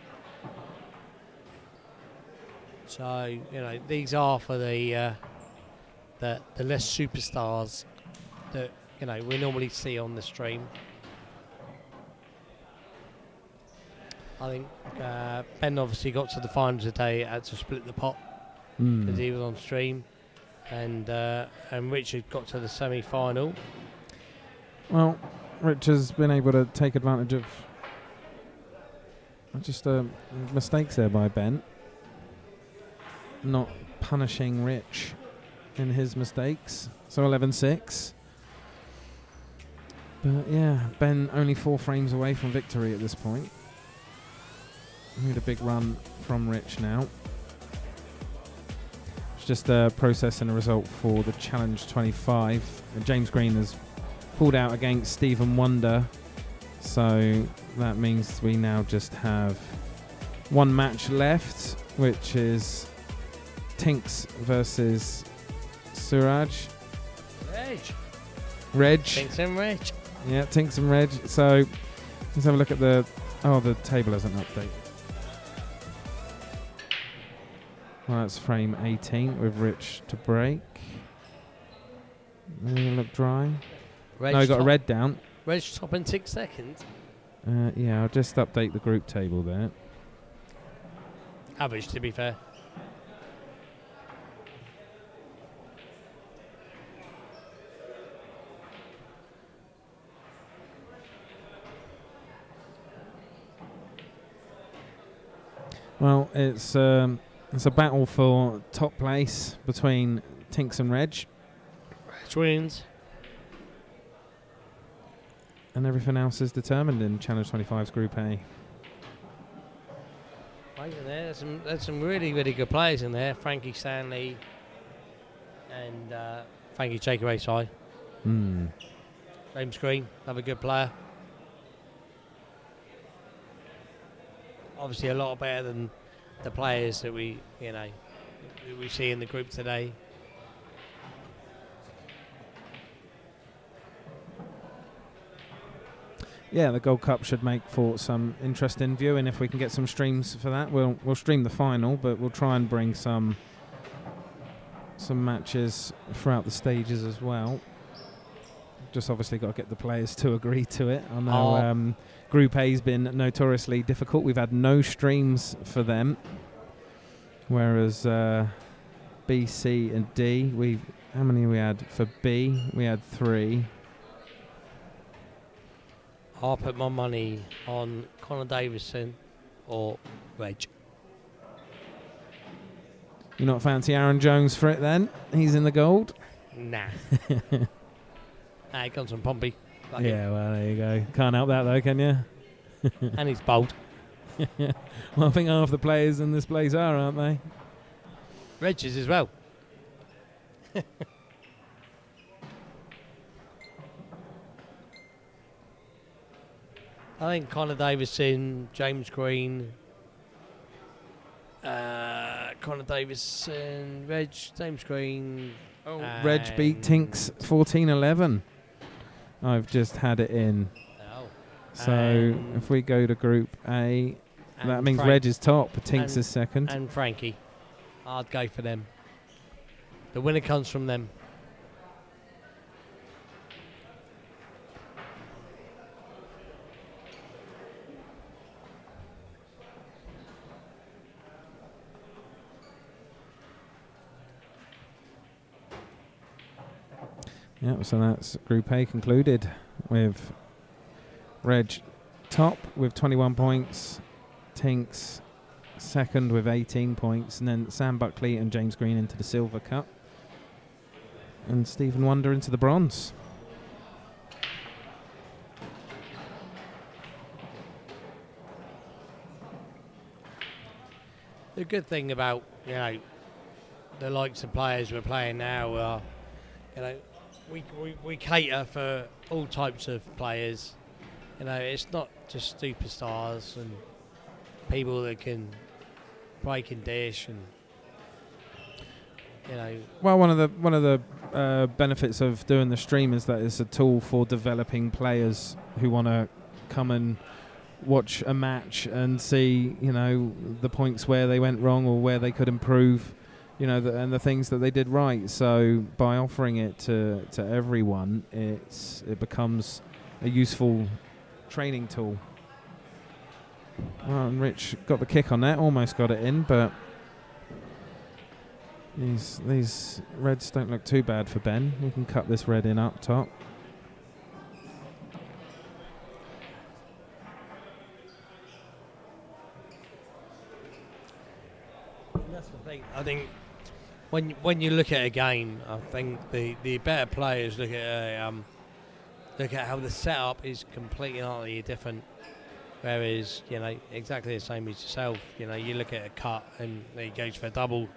So these are for the less superstars that we normally see on the stream. I think Ben obviously got to the final today, had to split the pot because he was on stream, and Richard got to the semi-final. Well, Rich has been able to take advantage of just mistakes there by Ben, not punishing Rich in his mistakes. So 11-6. But yeah, Ben only 4 frames away from victory at this point. We need a big run from Rich now. It's just processing a result for the Challenge 25. And James Green has pulled out against Stephen Wonder. So that means we now just have one match left, which is Tinks versus Suraj. Reg. Tinks and Reg. Yeah, Tinks and Reg. So let's have a look at the table hasn't updated. Well, that's frame 18 with Rich to break. Anything look dry? Reg no, he got a red down. Reg top in 6 seconds. Yeah, I'll just update the group table there. Average, to be fair. Well, it's a battle for top place between Tinks and Reg. Reg wins. And everything else is determined in Challenge 25's Group A. There's some really, really good players in there. Frankie Stanley and Frankie Jacob Asai. James Green, another good player. Obviously a lot better than the players that we see in the group today. Yeah, the Gold Cup should make for some interesting viewing if we can get some streams for that. We'll stream the final, but we'll try and bring some matches throughout the stages as well. Just obviously got to get the players to agree to it. I know Group A's been notoriously difficult. We've had no streams for them, whereas B, C, and D, how many we had for B? We had 3. I'll put my money on Connor Davison or Reg. You not fancy Aaron Jones for it then? He's in the gold? Nah. He comes from Pompey. Like yeah, well, there you go. Can't help that though, can you? And he's bold. Well, I think half the players in this place are, aren't they? Reg is as well. I think Connor Davison, James Green, Connor Davison, Reg, James Green. Reg beat Tinks 14-11. I've just had it in. Oh. So if we go to Group A, that means Reg is top, Tinks is second. And Frankie. I'd go for them. The winner comes from them. Yeah, so that's Group A concluded with Reg top with 21 points, Tinks second with 18 points, and then Sam Buckley and James Green into the Silver Cup, and Stephen Wonder into the Bronze. The good thing about the likes of players we're playing now are we cater for all types of players. It's not just superstars and people that can break and dish and Well, one of the benefits of doing the stream is that it's a tool for developing players who want to come and watch a match and see, the points where they went wrong or where they could improve, and the things that they did right. So by offering it to everyone, it becomes a useful training tool. Well, and Rich got the kick on that, almost got it in, but these reds don't look too bad for Ben. We can cut this red in up top. That's the thing. I think when you look at a game, I think the better players look at how the setup is completely and utterly different. Whereas, exactly the same as yourself, you look at a cut and he goes for a double.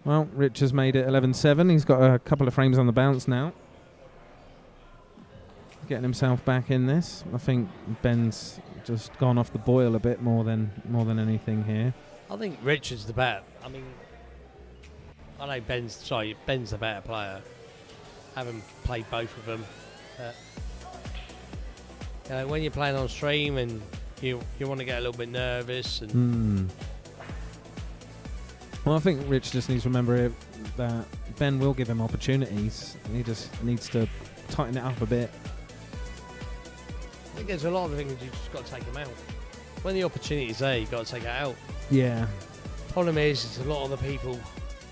Well, Rich has made it 11-7. He's got a couple of frames on the bounce now. Getting himself back in this. I think Ben's just gone off the boil a bit more than anything here. I think Rich is the better. I mean, I know Ben's the better player. Haven't played both of them. When you're playing on stream and you want to get a little bit nervous and Well, I think Rich just needs to remember that Ben will give him opportunities. He just needs to tighten it up a bit. I think there's a lot of things you just got to take them out. When the opportunity's there, you've got to take it out. Yeah. Problem is a lot of the people,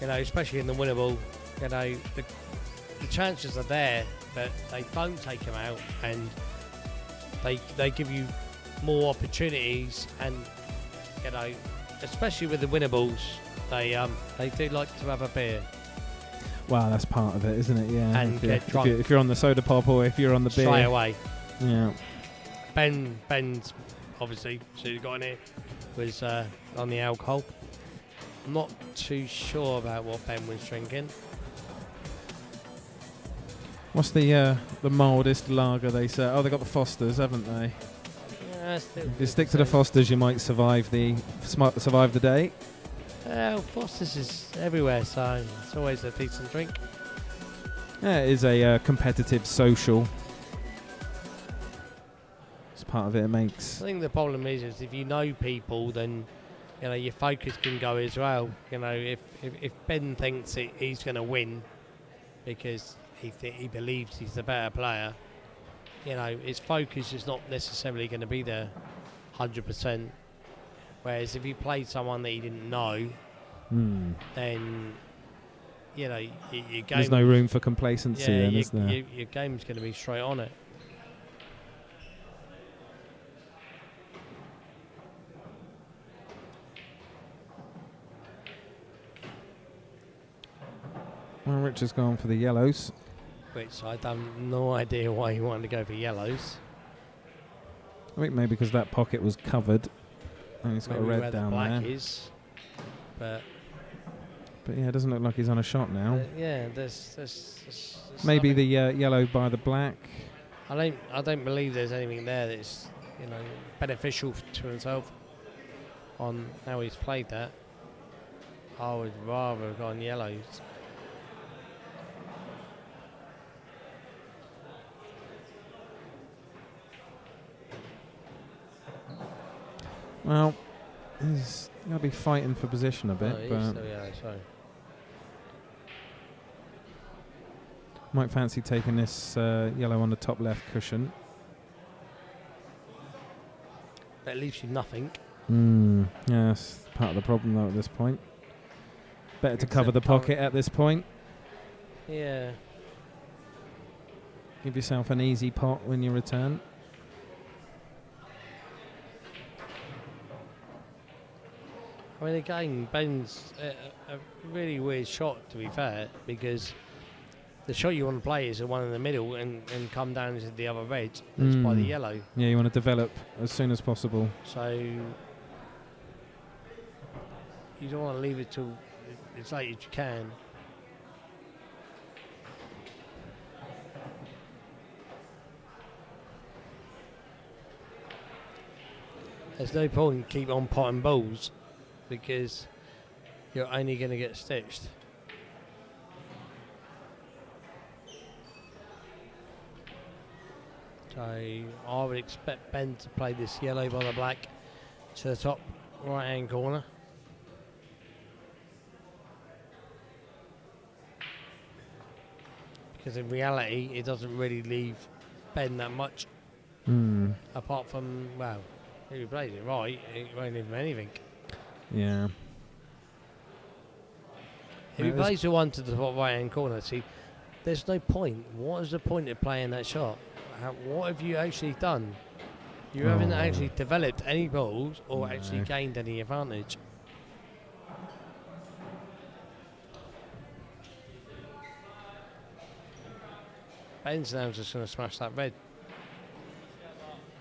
especially in the winnable, the chances are there, but they don't take them out, and they give you more opportunities, and especially with the winnables, they do like to have a beer. Wow, that's part of it, isn't it? Yeah. And get drunk. If you're on the soda pop or if you're on the beer. Straight away. Yeah. Ben's obviously, so he got in here, was on the alcohol. I'm not too sure about what Ben was drinking. What's the mildest lager they say? Oh, they got the Fosters, haven't they? Yeah, if you stick to the Fosters, you might survive the day. Fosters is everywhere, so it's always a decent drink. Yeah, it is a competitive social. It's part of it. It makes. I think the problem is if you know people, then your focus can go as well. If Ben thinks he's going to win because he believes he's the better player, his focus is not necessarily going to be there 100%. Whereas if you played someone that he didn't know, then your game. There's no room for complacency, then, is there? Your game's going to be straight on it. Well, Rich has gone for the yellows. Which I have no idea why he wanted to go for yellows. I think maybe because that pocket was covered. And he's got a red down the black there. Is, but yeah, it doesn't look like he's on a shot now. Yeah, there's maybe the yellow by the black. I don't believe there's anything there that's beneficial to himself on how he's played that. I would rather have gone yellows. Well, he's going to be fighting for position a bit, but might fancy taking this yellow on the top left cushion. That leaves you nothing. Yeah, that's part of the problem though at this point. Better to cover the pocket at this point. Yeah. Give yourself an easy pot when you return. I mean, again, Ben's a really weird shot, to be fair, because the shot you want to play is the one in the middle and come down into the other red that's by the yellow. Yeah, you want to develop as soon as possible. So you don't want to leave it till as late as you can. There's no point keep on potting balls because you're only going to get stitched. So I would expect Ben to play this yellow by the black to the top right hand corner. Because in reality it doesn't really leave Ben that much. Apart from, well, if he plays it right, it won't leave him anything. Yeah. If he plays the one to the top right hand corner, see, there's no point. What is the point of playing that shot? What have you actually done? You haven't actually developed any balls or actually gained any advantage. Ben's now just going to smash that red.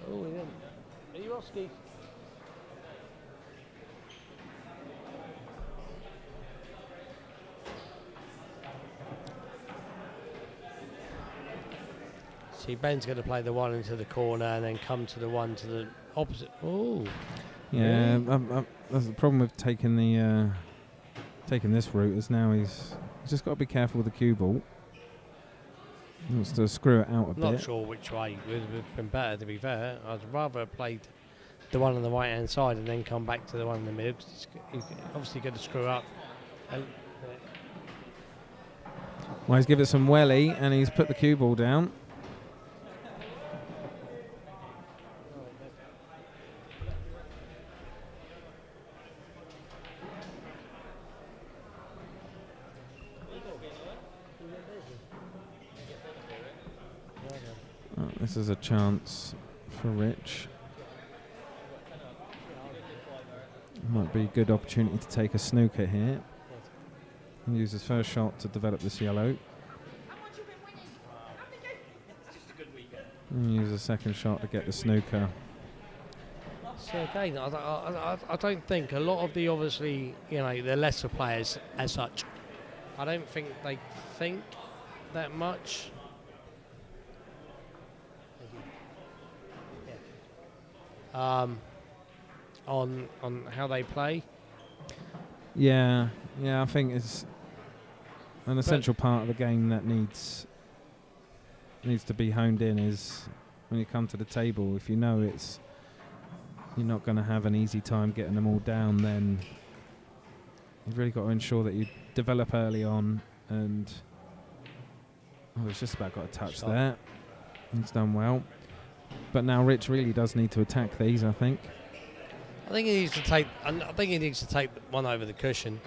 Oh, he didn't. Are you off, Ski? See, Ben's going to play the one into the corner and then come to the one to the opposite. Oh. Yeah, that's the problem with taking this route. Is now he's just got to be careful with the cue ball. He wants to screw it out a bit. Not sure which way would have been better, to be fair. I'd rather have played the one on the right hand side and then come back to the one in the middle. He's obviously going to screw up. Well, he's given it some welly and he's put the cue ball down. This is a chance for Rich. Might be a good opportunity to take a snooker here. And use his first shot to develop this yellow. And use a second shot to get the snooker. So again, I don't think a lot of the obviously, the lesser players as such, I don't think they think that much. On how they play. Yeah, I think it's an essential part of the game that needs to be honed in. Is when you come to the table, if you know you're not going to have an easy time getting them all down, then you've really got to ensure that you develop early on. And it's just about got a touch there. He's done well. But now Rich really does need to attack these, I think. I think he needs to take one over the cushion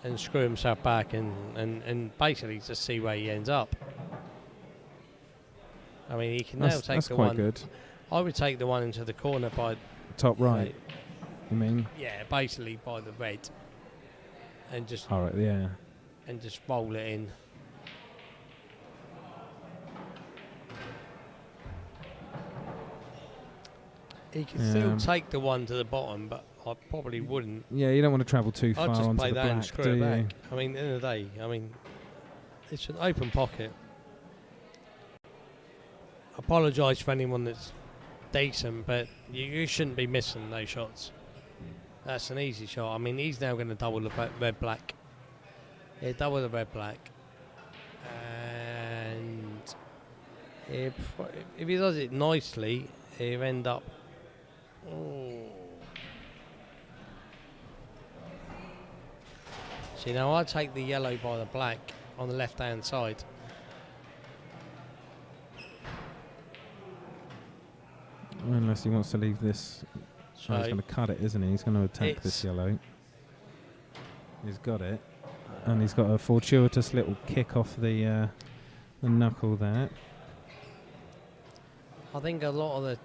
and screw himself back and basically just see where he ends up. I mean, he can now take that's the quite one. Good. I would take the one into the corner by top right. You mean? Yeah, basically by the red, and just and just roll it in. He can still take the one to the bottom, but I probably wouldn't. Yeah, you don't want to travel too far I'd just onto play the that black, and screw do it you? back. I mean, at the end of the day, it's an open pocket. Apologise for anyone that's decent, but you shouldn't be missing those shots. That's an easy shot. I mean, he's now going to double the red-black. Yeah, double the red-black. And if he does it nicely, he'll end up... Oh. See, now I take the yellow by the black on the left-hand side. Unless he wants to leave this. So he's going to cut it, isn't he? He's going to attack this yellow. He's got it. And he's got a fortuitous little kick off the knuckle there. I think a lot of the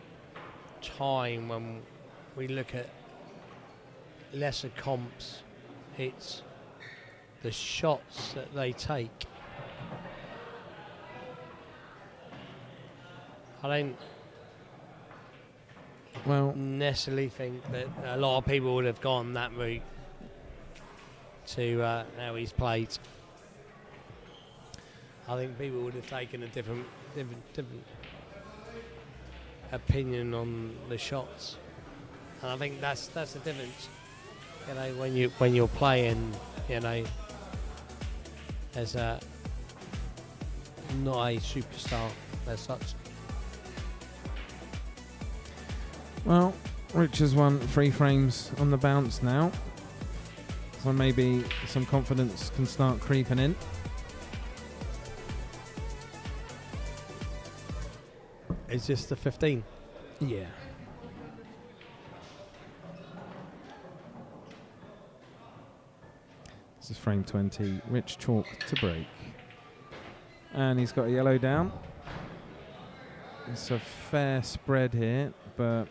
time when we look at lesser comps, it's the shots that they take. I don't necessarily think that a lot of people would have gone that route to how he's played. I think people would have taken a different opinion on the shots, and I think that's the difference. When you're playing, as not a superstar as such. Well, Rich has won 3 frames on the bounce now. So maybe some confidence can start creeping in. Is this the 15? Yeah. This is frame 20. Rich chalk to break. And he's got a yellow down. It's a fair spread here, but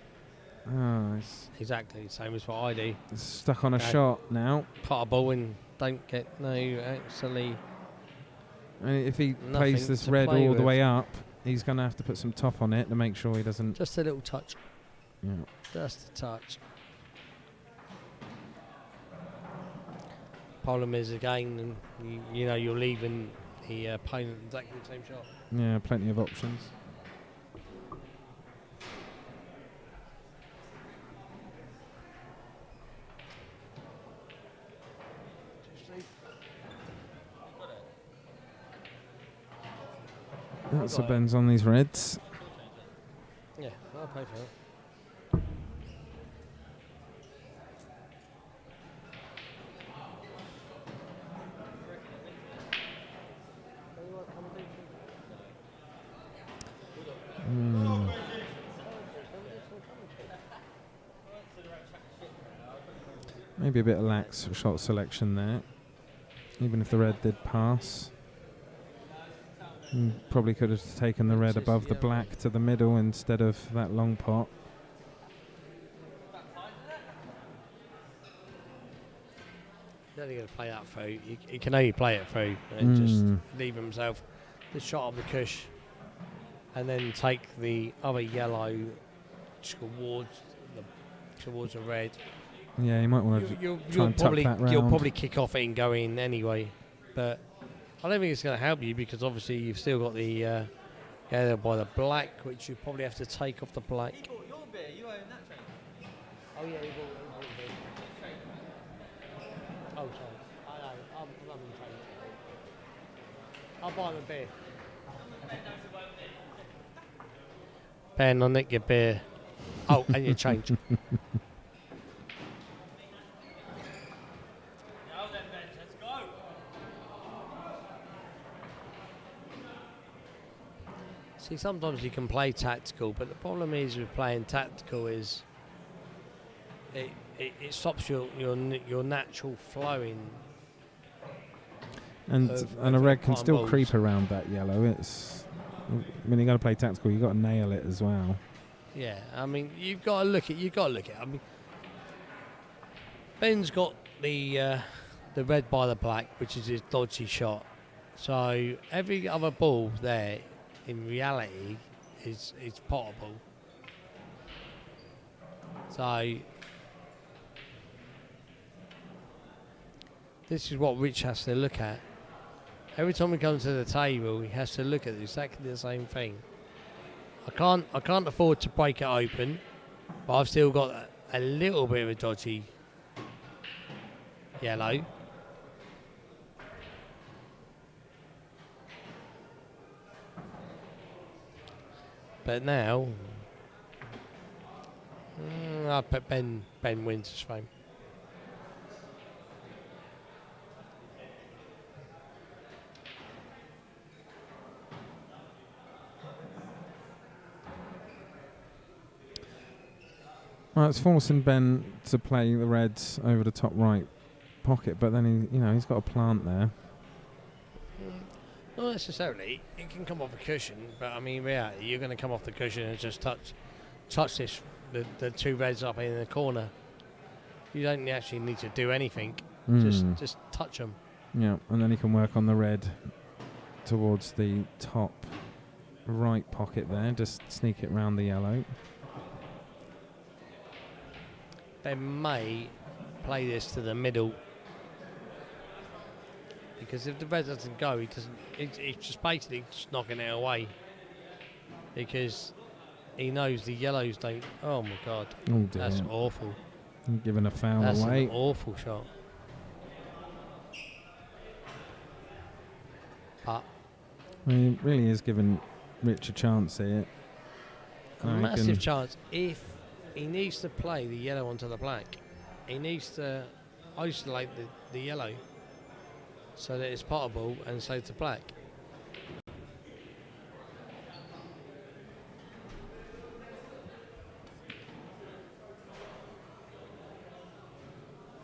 it's Exactly the same as what I do. stuck on a shot now. Pot a ball and don't get actually. And if he plays this red all the way up, he's going to have to put some top on it to make sure he doesn't. Just a little touch. Yeah. Just a touch. Problem is again, you know, you're leaving the opponent exactly the same shot. Yeah, plenty of options. So Ben's on these reds. Yeah, I'll pay for it. Maybe a bit of lax shot selection there, even if the red did pass. Probably could have taken the red above the black to the middle instead of that long pot. He's only going to play that through. He can only play it through and just leave himself the shot of the cush, and then take the other yellow towards the red. Yeah, you might want to try and tuck that round. You'll probably kick off it and go in anyway, but I don't think it's going to help you because obviously you've still got the yellow by the black, which you probably have to take off the black. You bought your beer, you own that train. Oh yeah, you bought beer. Oh sorry, I know, I'm running train. I'll buy him a beer. Ben, I'll nick your beer. Oh, and your change. See, sometimes you can play tactical, but the problem is with playing tactical is it stops your natural flowing. And a red can still creep around that yellow. It's when you got to play tactical, you got to nail it as well. Yeah, I mean you've got to look at. I mean, Ben's got the red by the black, which is his dodgy shot. So every other ball there, in reality, is potable. So this is what Rich has to look at. Every time he comes to the table, he has to look at exactly the same thing. I can't afford to break it open, but I've still got a little bit of a dodgy yellow. But now, I put Ben wins this frame. Well, it's forcing Ben to play the reds over the top right pocket, but then he's got a plant there. Not necessarily. It can come off a cushion, but I mean, in reality, you're going to come off the cushion and just touch the two reds up in the corner. You don't actually need to do anything. Just touch them. Yeah, and then he can work on the red towards the top right pocket there. Just sneak it round the yellow. They may play this to the middle. Because if the red doesn't go, it's just basically just knocking it away. Because he knows the yellows don't. Oh my God, oh dear. That's awful. Giving a foul That's away. An awful shot. But he really is giving Rich a chance here. a massive chance if he needs to play the yellow onto the black. He needs to isolate the yellow so that it's potable and so to black.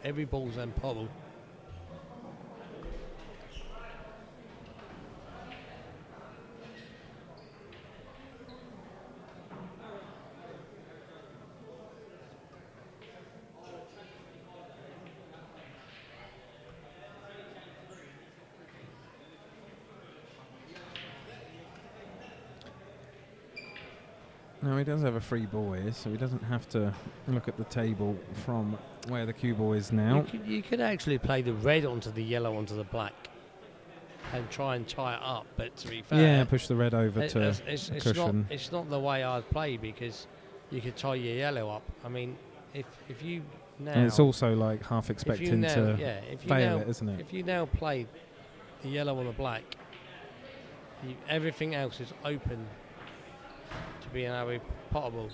Every ball's then potable. No, he does have a free ball here, so he doesn't have to look at the table from where the cue ball is now. You could actually play the red onto the yellow onto the black and try and tie it up, but to be fair... Yeah, push the red over to it's cushion. It's not the way I'd play, because you could tie your yellow up. I mean, if you now... And it's also like half expecting to fail it, isn't it? If you now play the yellow on the black, everything else is open to being able to be potable.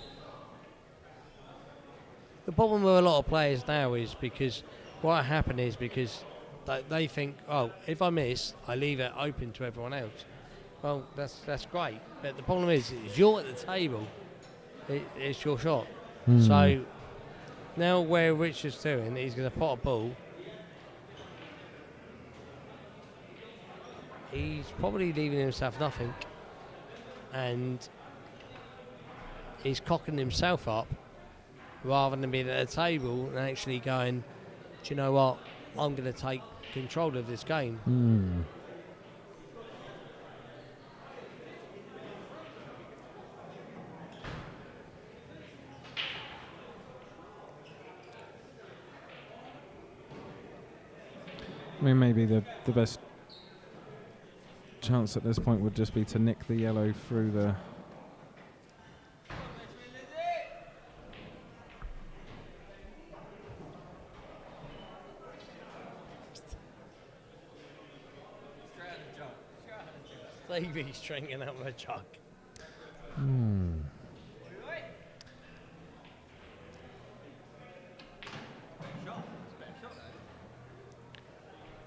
The problem with a lot of players now is because what happened is because they think, oh, if I miss, I leave it open to everyone else. Well, that's great, but the problem is you're at the table. It's your shot. So now where Richard's doing, he's going to pot a ball. He's probably leaving himself nothing, and he's cocking himself up rather than being at the table and actually going, do you know what, I'm going to take control of this game. I mean, maybe the best chance at this point would just be to nick the yellow through the... Stevie's drinking out of a jug.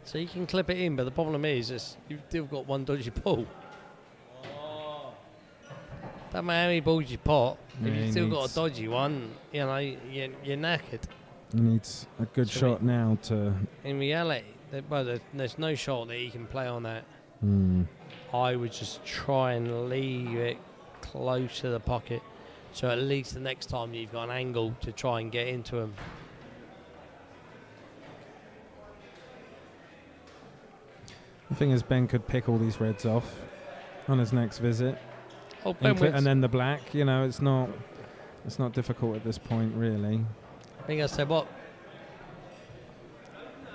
So you can clip it in, but the problem is you've still got one dodgy ball. Don't matter how many balls you pot, if you've still got a dodgy one, you know, you're knackered. He needs a good shot now to... In reality, there's no shot that he can play on that. I would just try and leave it close to the pocket, so at least the next time you've got an angle to try and get into him. The thing is, Ben could pick all these reds off on his next visit. Oh, Ben and then the black, you know, it's not difficult at this point, really. I think I said, what,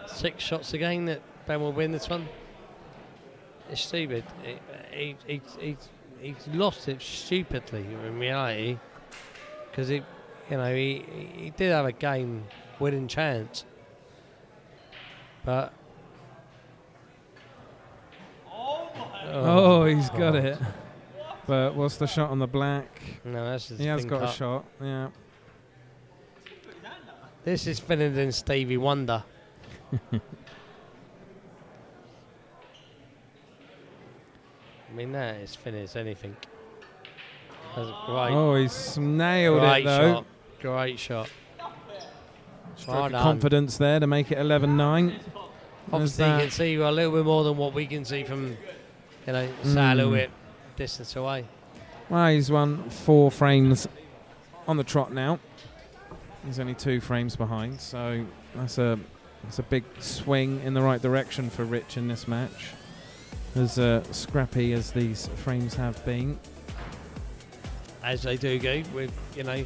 6 shots again that Ben will win this one? It's stupid. He's lost it stupidly in reality, because he did have a game-winning chance, but he's got it. But what's the shot on the black? No, that's just he has got a shot. Yeah. This is thinner than Stevie Wonder. I mean, that is thin as anything. That's great. Oh, he's nailed great it though. Shot. Great shot. Well, confidence there to make it 11-9. Obviously, you can see a little bit more than what we can see from, sat a little bit distance away. Well, he's won 4 frames on the trot now. He's only 2 frames behind, so that's a big swing in the right direction for Rich in this match. As scrappy as these frames have been. As they do go with, the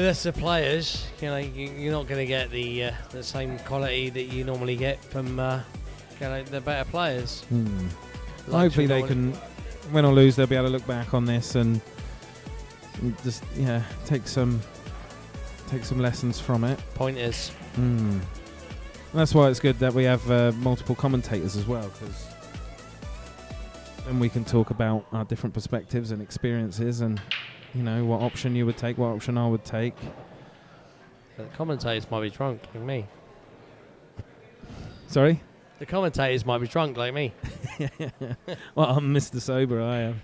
lesser players, you're not going to get the same quality that you normally get from, the better players. Like hopefully they can, win or lose, they'll be able to look back on this and just, take some lessons from it. Pointers. And that's why it's good that we have multiple commentators as well, because then we can talk about our different perspectives and experiences and what option you would take, what option I would take. The commentators might be drunk like me. Sorry? The commentators might be drunk like me. Well, I'm Mr. Sober, I am.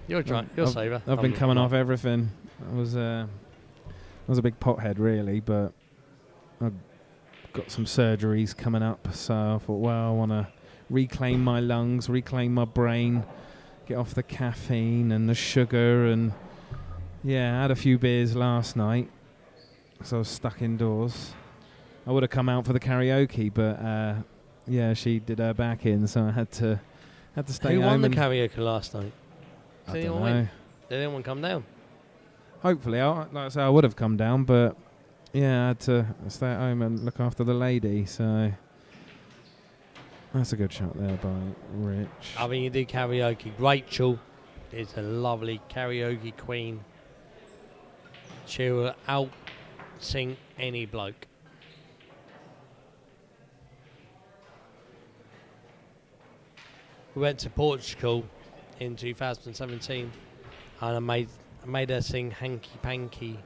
You're drunk. You're sober. I've been coming off everything. I was a big pothead, really, but I've got some surgeries coming up, so I thought, well, I want to reclaim my lungs, reclaim my brain, get off the caffeine and the sugar, and yeah, I had a few beers last night, so I was stuck indoors. I would have come out for the karaoke, but yeah, she did her back in, so I had to stay home. Who won the karaoke last night? I don't know. Did anyone come down? Hopefully, like I say, I would have come down, but yeah, I had to stay at home and look after the lady, so that's a good shot there by Rich. I mean, you do karaoke. Rachel is a lovely karaoke queen. She will out-sing any bloke. We went to Portugal in 2017, and I made her sing "Hanky Panky"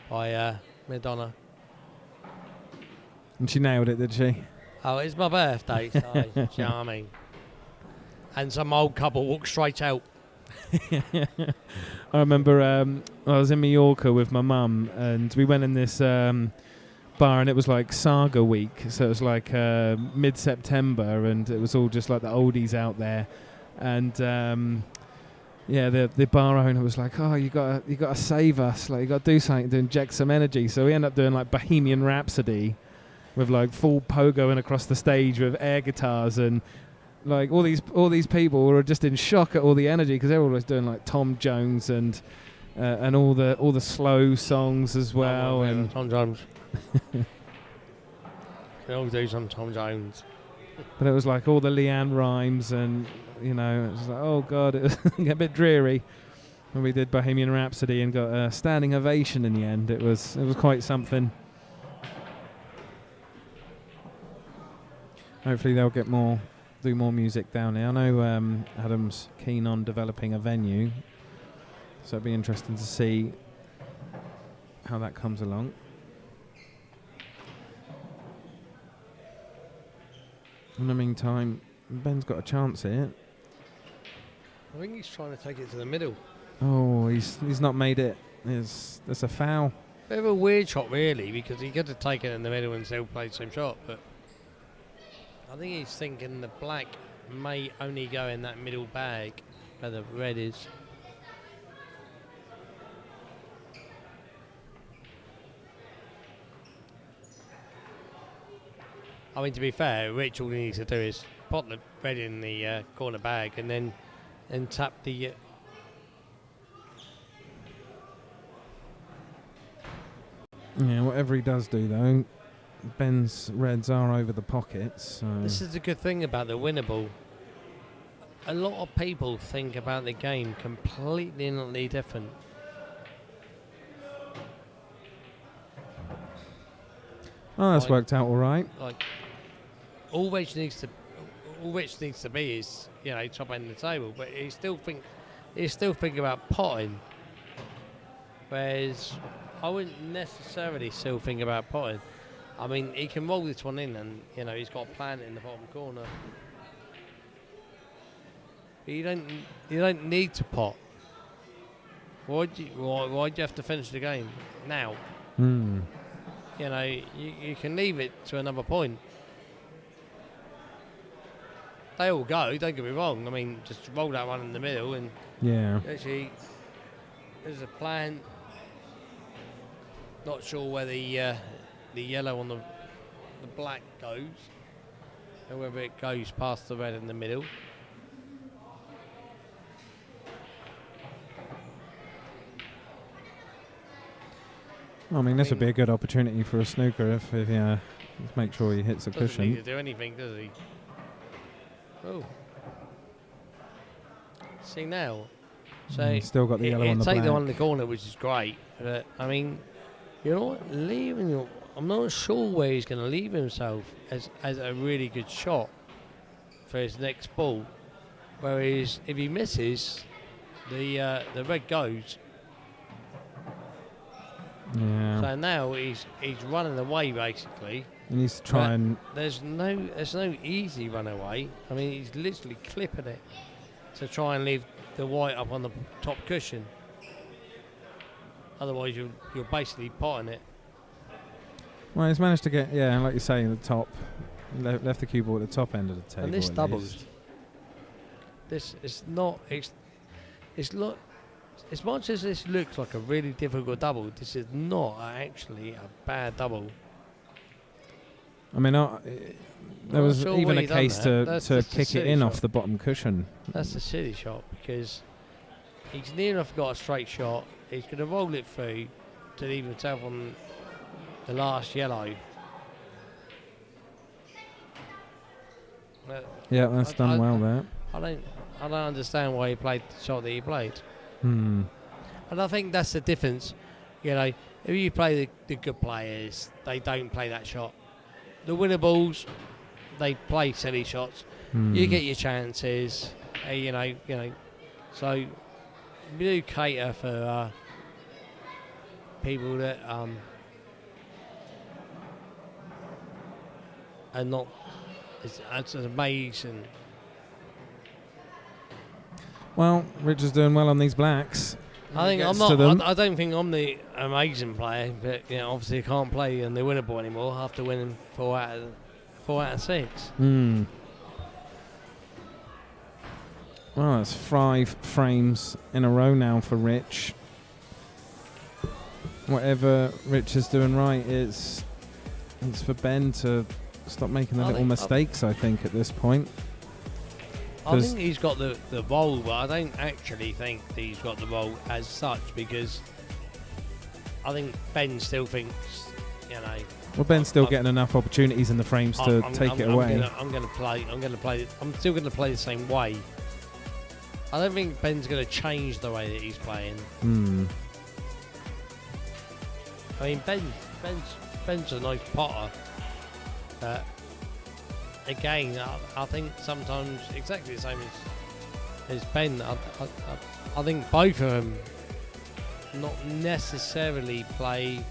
by Madonna. And she nailed it, did she? Oh, it's my birthday, so do you know what I mean? And some old couple walked straight out. I remember I was in Mallorca with my mum, and we went in this bar, and it was like Saga Week, so it was like mid-September, and it was all just like the oldies out there, and yeah, the bar owner was like, "Oh, you gotta save us, like you gotta do something to inject some energy." So we ended up doing like Bohemian Rhapsody with like full pogoing across the stage with air guitars, and like all these people were just in shock at all the energy, because they were always doing like Tom Jones and all the slow songs as well. And Tom Jones. They all do some Tom Jones. But it was like all the Leanne rhymes, and it was like, oh god, it was a bit dreary when we did Bohemian Rhapsody and got a standing ovation in the end. It was quite something. Hopefully they'll do more music down here. I know Adam's keen on developing a venue, so it'd be interesting to see how that comes along. In the meantime, Ben's got a chance here. I think he's trying to take it to the middle. Oh, he's not made it. There's a foul. Bit of a weird shot, really, because he could have taken it in the middle and still played the same shot. But I think he's thinking the black may only go in that middle bag where the red is. I mean, to be fair, Rich, all he needs to do is put the red in the corner bag and then tap the... Yeah, whatever he does do, though, Ben's reds are over the pockets. So. This is the good thing about the winnable. A lot of people think about the game completely different. Oh, that's worked out all right. Like, all Rich needs to be is, top end of the table, but he still think about potting. Whereas I wouldn't necessarily still think about potting. I mean, he can roll this one in, and he's got a plant in the bottom corner. But you don't need to pot. Why do you have to finish the game now? You can leave it to another point. They all go, don't get me wrong. I mean, just roll that one in the middle, and actually, there's a plant. Not sure where the yellow on the black goes, or whether it goes past the red in the middle. I mean, this would be a good opportunity for a snooker if let's make sure he hits a cushion. Doesn't need to do anything, does he? Oh. See now. So still got the yellow on the black. Take the one in the corner, which is great. But I mean, I'm not sure where he's going to leave himself as a really good shot for his next ball. Whereas if he misses, the red goes. Yeah. So now he's running away basically. He needs to try and. There's no easy run away. I mean, he's literally clipping it to try and leave the white up on the top cushion. Otherwise, you're basically potting it. Well, he's managed to get, like you say, the top. Left the cue ball at the top end of the table. And this at doubles. least. This is not. It's not. As much as this looks like a really difficult double, this is not actually a bad double. I mean, there was sure even why a he done case that. to That's just a kick it silly in shot. off the bottom cushion. That's a silly shot because he's near enough got a straight shot. He's going to roll it through to leave himself on the last yellow. Yeah, that's done well there. I don't understand why he played the shot that he played. Hmm. And I think that's the difference. You know, if you play the good players, they don't play that shot. The winner balls, they play silly shots. You get your chances. You know. So we do cater for people that are not as amazing. Well, Richard's doing well on these blacks. I think Gets I'm to not. them. I don't think I'm the amazing player, but obviously I can't play in the winner ball anymore after winning 4 out of 6. Hmm. Well, that's 5 frames in a row now for Rich. Whatever Rich is doing right, it's for Ben to stop making the little mistakes, I think, at this point. I think he's got the role, but I don't actually think that he's got the role as such because I think Ben still thinks, Well, Ben's still getting enough opportunities in the frames to take it away. I'm still going to play the same way. I don't think Ben's going to change the way that he's playing. Hmm. I mean, Ben's a nice potter. Again, I think sometimes exactly the same as Ben. I think both of them not necessarily play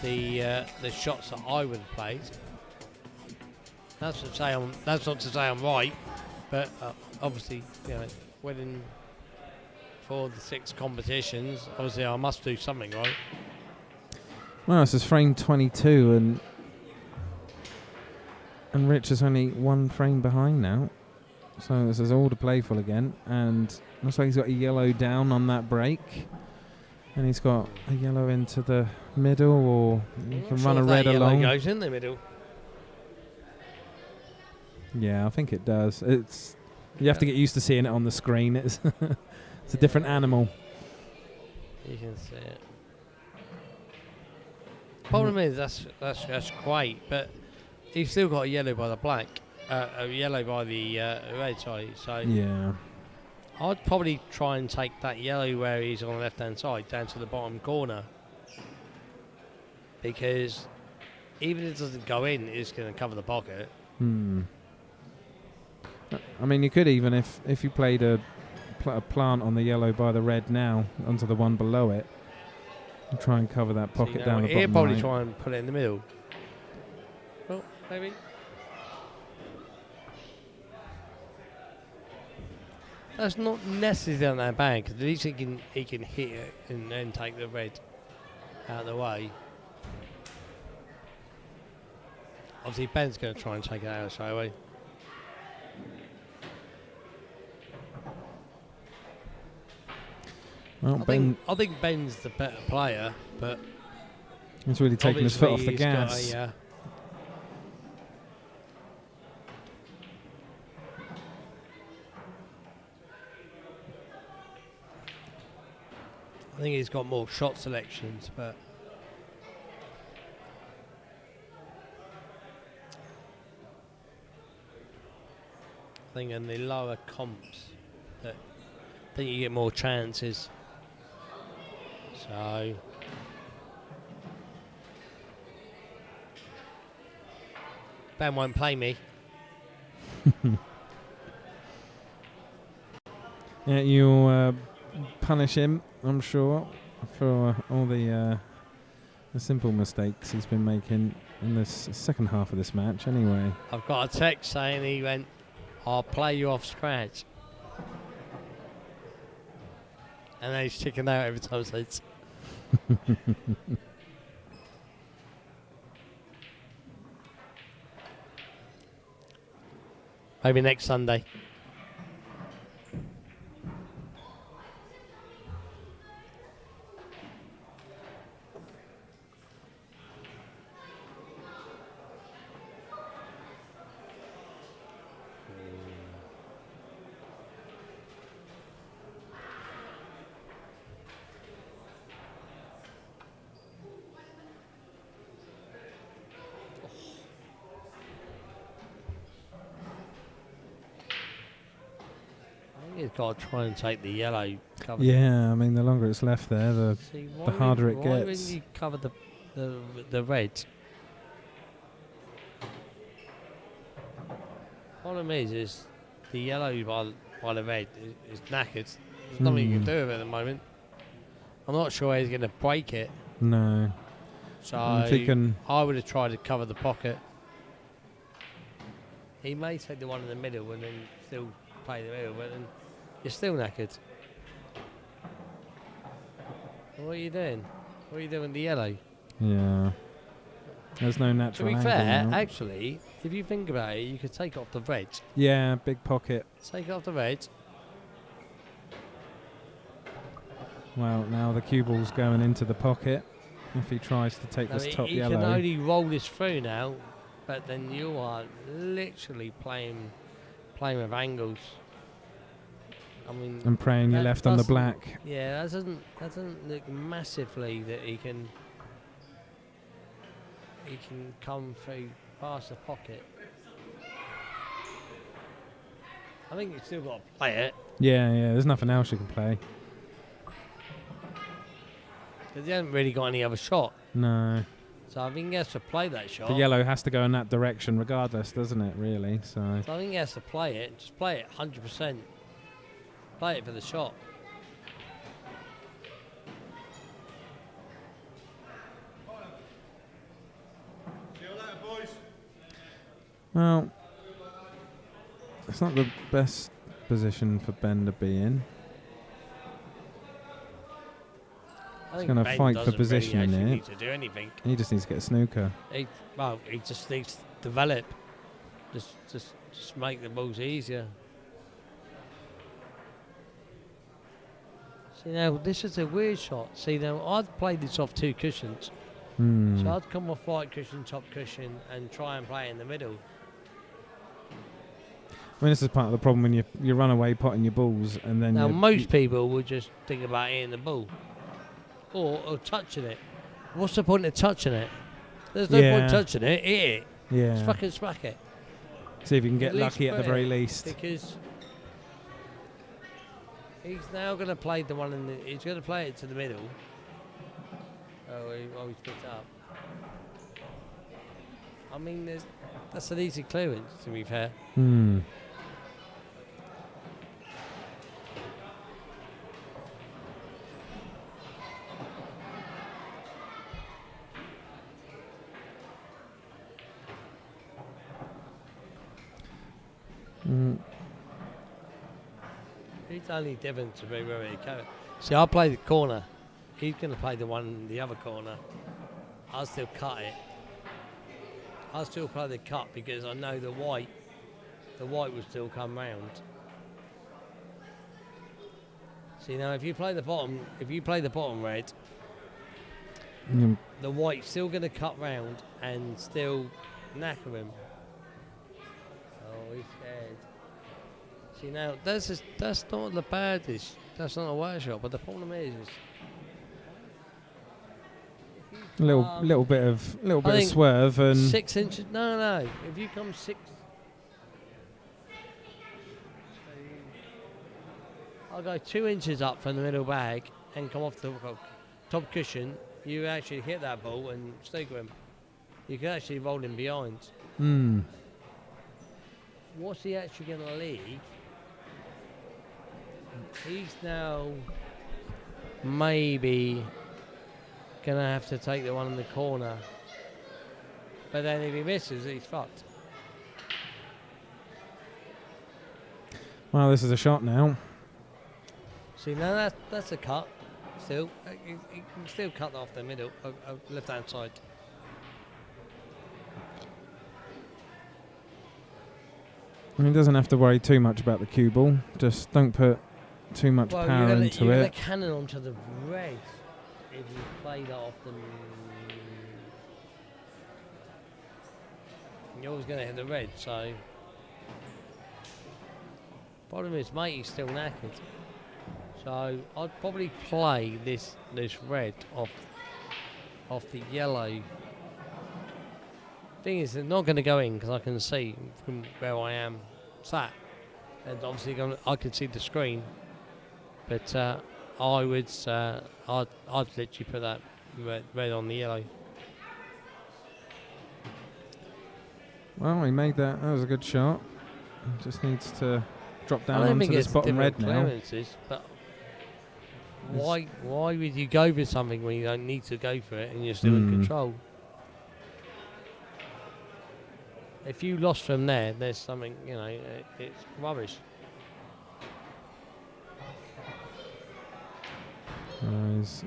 the shots that I would have played. That's not to say I'm right, but obviously, winning 4 of the 6 competitions, obviously I must do something right. Well, this is frame 22, and Rich is only 1 frame behind now. So this is all to play for again. And looks like he's got a yellow down on that break. And he's got a yellow into the middle, or you can run a red along. Yellow goes in the middle. Yeah, I think it does. You have to get used to seeing it on the screen. It's a different animal. You can see it. Problem is that's great, but he's still got a yellow by the black, a yellow by the red. Sorry, so Yeah. I'd probably try and take that yellow where he's on the left-hand side down to the bottom corner, because even if it doesn't go in, it's going to cover the pocket. I mean, you could even, if you played a plant on the yellow by the red now onto the one below it, and try and cover that pocket down the bottom. He'll probably right. try and put it in the middle. Well, maybe. That's not necessarily that bad, because at least he can hit it and then take the red out of the way. Obviously, Ben's going to try and take it out straight away. Well, I think Ben's the better player, but he's really taking his foot off the he's gas. got I think he's got more shot selections, but I think in the lower comps that I think you get more chances. So Ben won't play me. Yeah, you'll punish him, I'm sure, for all the simple mistakes he's been making in this second half of this match. Anyway, I've got a text saying he went, "I'll play you off scratch," and then he's checking out every time he says. Maybe next Sunday. He's got to try and take the yellow cover. yeah, I mean, the longer it's left there, the See, harder it why gets. wouldn't you cover the red? Problem is the yellow by the red is knackered. There's nothing you can do with it at the moment. I'm not sure he's going to break it. No. So If he can, I would have tried to cover the pocket. He may take the one in the middle and then still play the middle, but then you're still knackered. What are you doing? What are you doing with the yellow? yeah. There's no To natural be angle fair, now. actually, if you think about it, you could take off the red. Yeah, big pocket. Take off the red. Well, now the cue ball's going into the pocket. If he tries to take this top He yellow. can only roll this through now, but then you are literally playing with angles. I mean, and praying you're that left on the doesn't- black. Yeah, that doesn't look massively that he can come through past the pocket. I think he's still got to play it. Yeah, there's nothing else you can play. Because he hasn't really got any other shot. No. So I think he has to play that shot. The yellow has to go in that direction regardless, doesn't it, really? So So I think he has to play it. Just play it 100%. Play it for the shot. well, it's not the best position for Ben to be in. I think gonna Ben fight for doesn't position really in actually it. need to do anything. He just needs to get a snooker. He just needs to develop. Just make the balls easier. See now, this is a weird shot. See now, I'd play this off two cushions. So I'd come off right cushion, top cushion, and try and play in the middle. I mean, this is part of the problem when you run away potting your balls and then Now you most people would just think about hitting the ball or touching it. What's the point of touching it? There's no Yeah. point touching it. Hit it. yeah. Just fucking smack it. See if you can get At least lucky at the put very it, least. Because he's now going to play the one in the. He's going to play it to the middle. He's picked up. I mean, that's an easy clearance, to be fair. He's only different to be where he can. See, I'll play the corner. He's going to play the one in the other corner. I'll still cut it. I'll still play the cut because I know the white will still come round. See now, if you play the bottom red, the white's still going to cut round and still knacker him. Oh, he's scared. See now, that's not the baddest. That's not a worst shot. But the problem is A little bit of think swerve and 6 inches. No. If you come 6. I'll go 2 inches up from the middle bag and come off the top cushion. You actually hit that ball and snooker him. You can actually roll him behind. What's he actually going to leave? He's now maybe going to have to take the one in the corner. But then if he misses, he's fucked. Well, this is a shot now. See, now that's a cut. Still, he can still cut off the middle, left-hand side. And he doesn't have to worry too much about the cue ball. Just don't put too much power into you're it. going to cannon onto the red if you play that off them. You're always going to hit the red, so. Problem is, mate, he's still knackered. So I'd probably play this red off the yellow. Thing is, they're not going to go in because I can see from where I am sat, and obviously I can see the screen. But I'd literally put that red on the yellow. Well, he made that. That was a good shot. He just needs to drop down I don't onto think this it's bottom red different now. clearances, but why would you go for something when you don't need to go for it and you're still in control? If you lost from there, there's something, it's rubbish.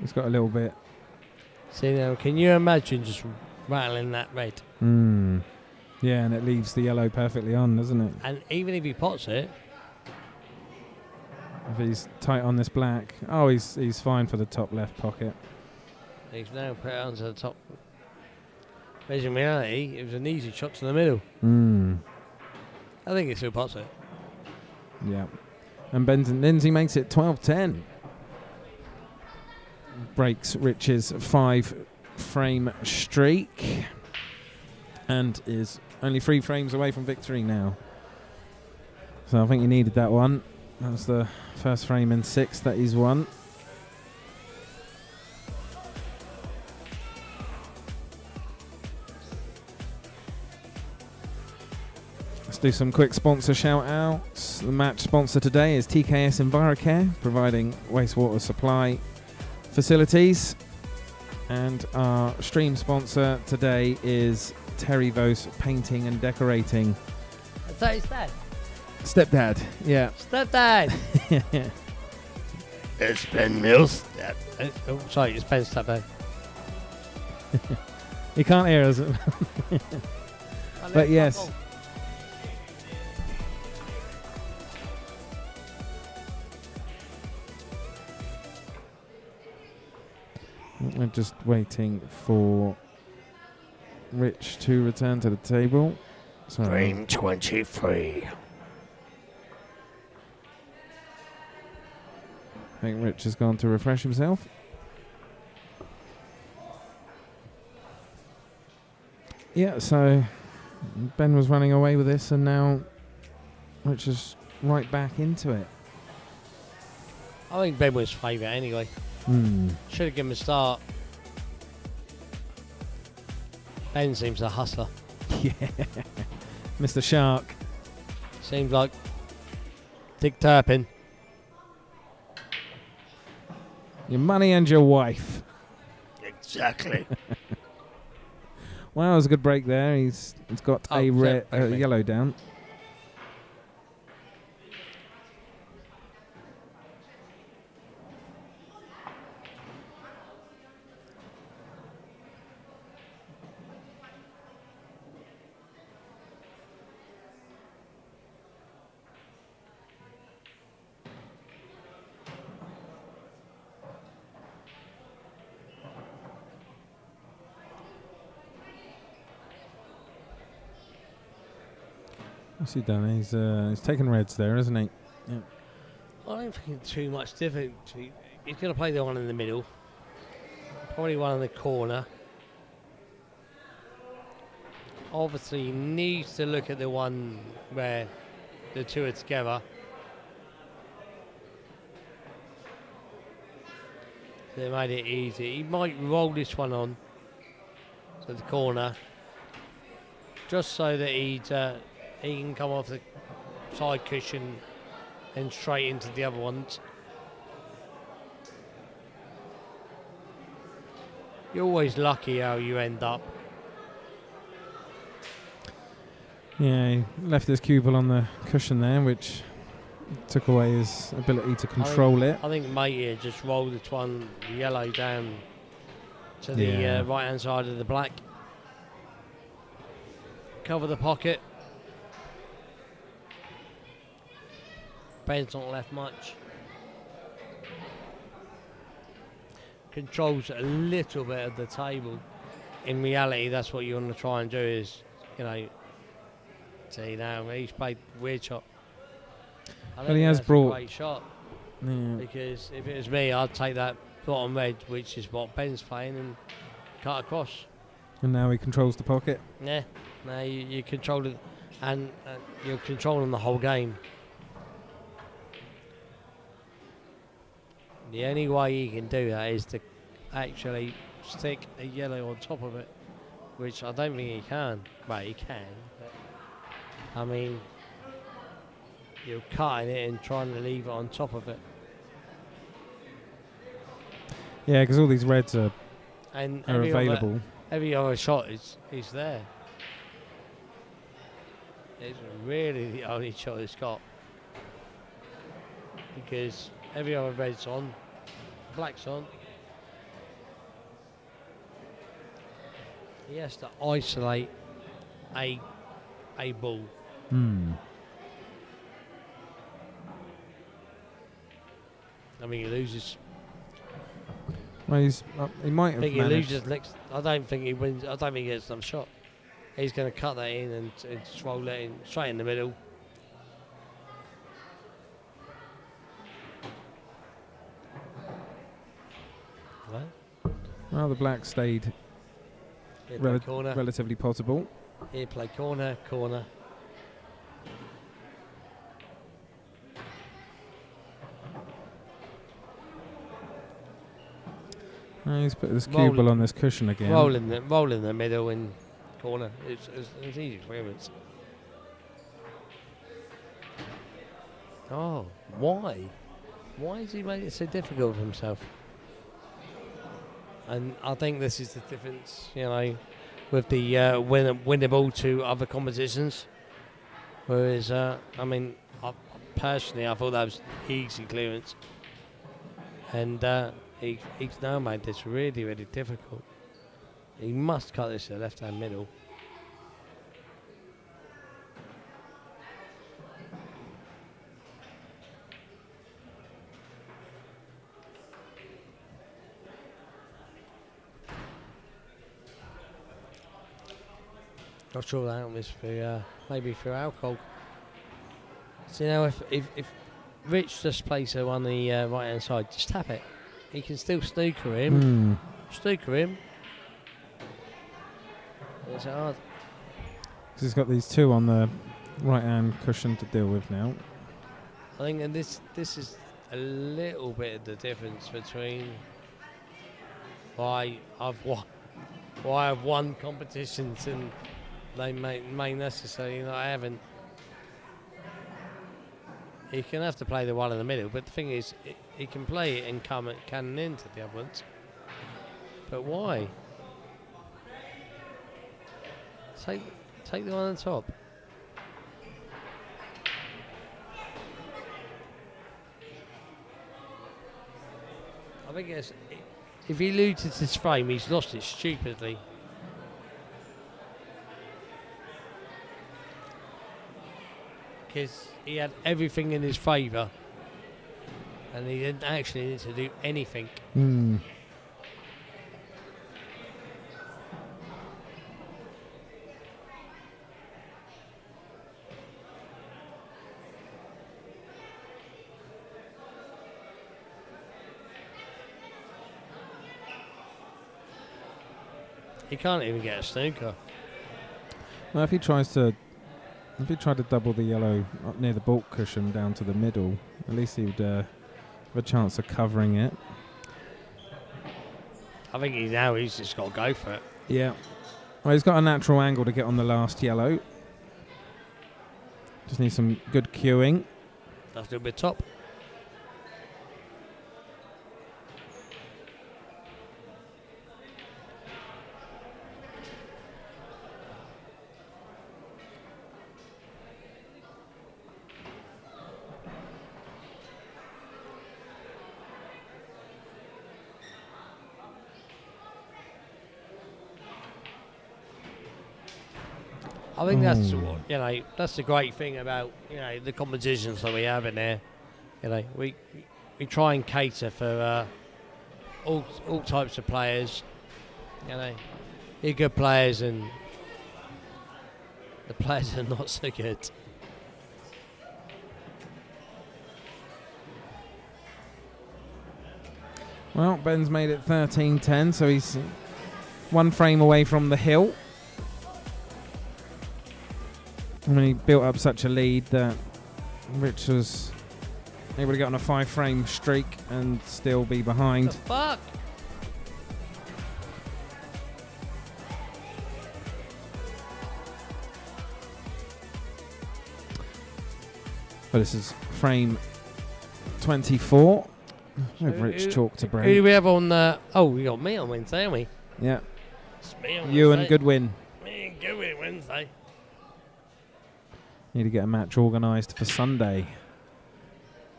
He's got a little bit. See now, can you imagine just rattling that red? Yeah, and it leaves the yellow perfectly on, doesn't it? And even if he pots it, If he's tight on this black, oh, he's fine for the top left pocket. he's now put it onto the top. Whereas in reality, it was an easy shot to the middle. I think he still pots it. Yeah. And Lindsay makes it 12-10. Breaks Rich's 5-frame streak. And is only 3 frames away from victory now. So I think he needed that one. That was the first frame in 6 that he's won. Let's do some quick sponsor shout outs. The match sponsor today is TKS EnviroCare, providing wastewater supply facilities. And our stream sponsor today is Terry Vos Painting and Decorating. Is that his dad? Stepdad, yeah. Stepdad! It's Ben Mills' dad. Oh, sorry, it's Ben's stepdad. He can't hear us. But yes. We're just waiting for Rich to return to the table. Frame 23. I think Rich has gone to refresh himself. Yeah, so Ben was running away with this, and now Rich is right back into it. I think Ben was favourite anyway. Should have given him a start. Ben seems a hustler. Yeah. Mr. Shark. Seems like Dick Turpin. Your money and your wife. Exactly. Well, that was a good break there. He's got a yellow down. What's he done? He's taken reds there, isn't he? Yeah. I don't think it's too much different. He's going to play the one in the middle. Probably one in the corner. Obviously, he needs to look at the one where the two are together. They made it easy. He might roll this one on to the corner, just so that he can come off the side cushion and straight into the other ones. you're always lucky how you end up. Yeah, he left his cue ball on the cushion there, which took away his ability to control it. I think Mate here just rolled the one yellow down to the right hand side of the black. Cover the pocket. Ben's not left much. Controls a little bit of the table. In reality, that's what you want to try and do is, see now, he's played weird shot. I don't Well, he think has that's brought- a great shot. Yeah. Because if it was me, I'd take that bottom red, which is what Ben's playing, and cut across. And now he controls the pocket. Yeah, now you control it, and you're controlling the whole game. The only way you can do that is to actually stick a yellow on top of it, which I don't think he can. Well, he can, but I mean, you're cutting it and trying to leave it on top of it. Yeah, because all these reds are And available. Every other shot is there. It's really the only shot it's got. Because every other red's on, black's on. He has to isolate a ball. I mean, he loses. Well, he might I have think he managed. loses next. I don't think he wins. I don't think he gets another shot. He's going to cut that in and just roll it in straight in the middle. Right. Well, the black stayed Here play corner. relatively potable. Here play corner. He's put this cue ball on this cushion again. Roll in the middle and corner. It's easy for him. Oh, why? Why has he made it so difficult for himself? And I think this is the difference, with the winnable to other competitions. Whereas, personally, I thought that was easy clearance. And he's now made this really, really difficult. He must cut this to the left-hand middle. Not sure that was for maybe for alcohol. So if Rich just plays her on the right hand side, just tap it. He can still snooker him. Snooker him. It's hard. He's got these two on the right hand cushion to deal with now. I think, and this is a little bit of the difference between why I've won competitions and they may necessarily not I haven't. He can have to play the one in the middle, but the thing is, he can play it and cannon into the other ones. But why? Take the one on top. I think if he loses his frame, he's lost it stupidly. Because he had everything in his favour and he didn't actually need to do anything. He can't even get a snooker. Well, if he tried to double the yellow up near the baulk cushion down to the middle, at least he would have a chance of covering it. I think he's just got to go for it. Yeah. Well, he's got a natural angle to get on the last yellow. Just needs some good cueing. That's a little bit top. I think that's Ooh. what, that's the great thing about the competitions that we have in there. We try and cater for all types of players. You're good players and the players are not so good. Well, Ben's made it 13-10, so he's one frame away from the hill. And he built up such a lead that Rich was able to get on a 5-frame streak and still be behind. The fuck? But this is frame 24. With Rich chalk to Who break. do we have on? We got me on Wednesday, haven't we? Yeah. It's me on You and Wednesday. Goodwin. Me and Goodwin Wednesday. Need to get a match organised for Sunday.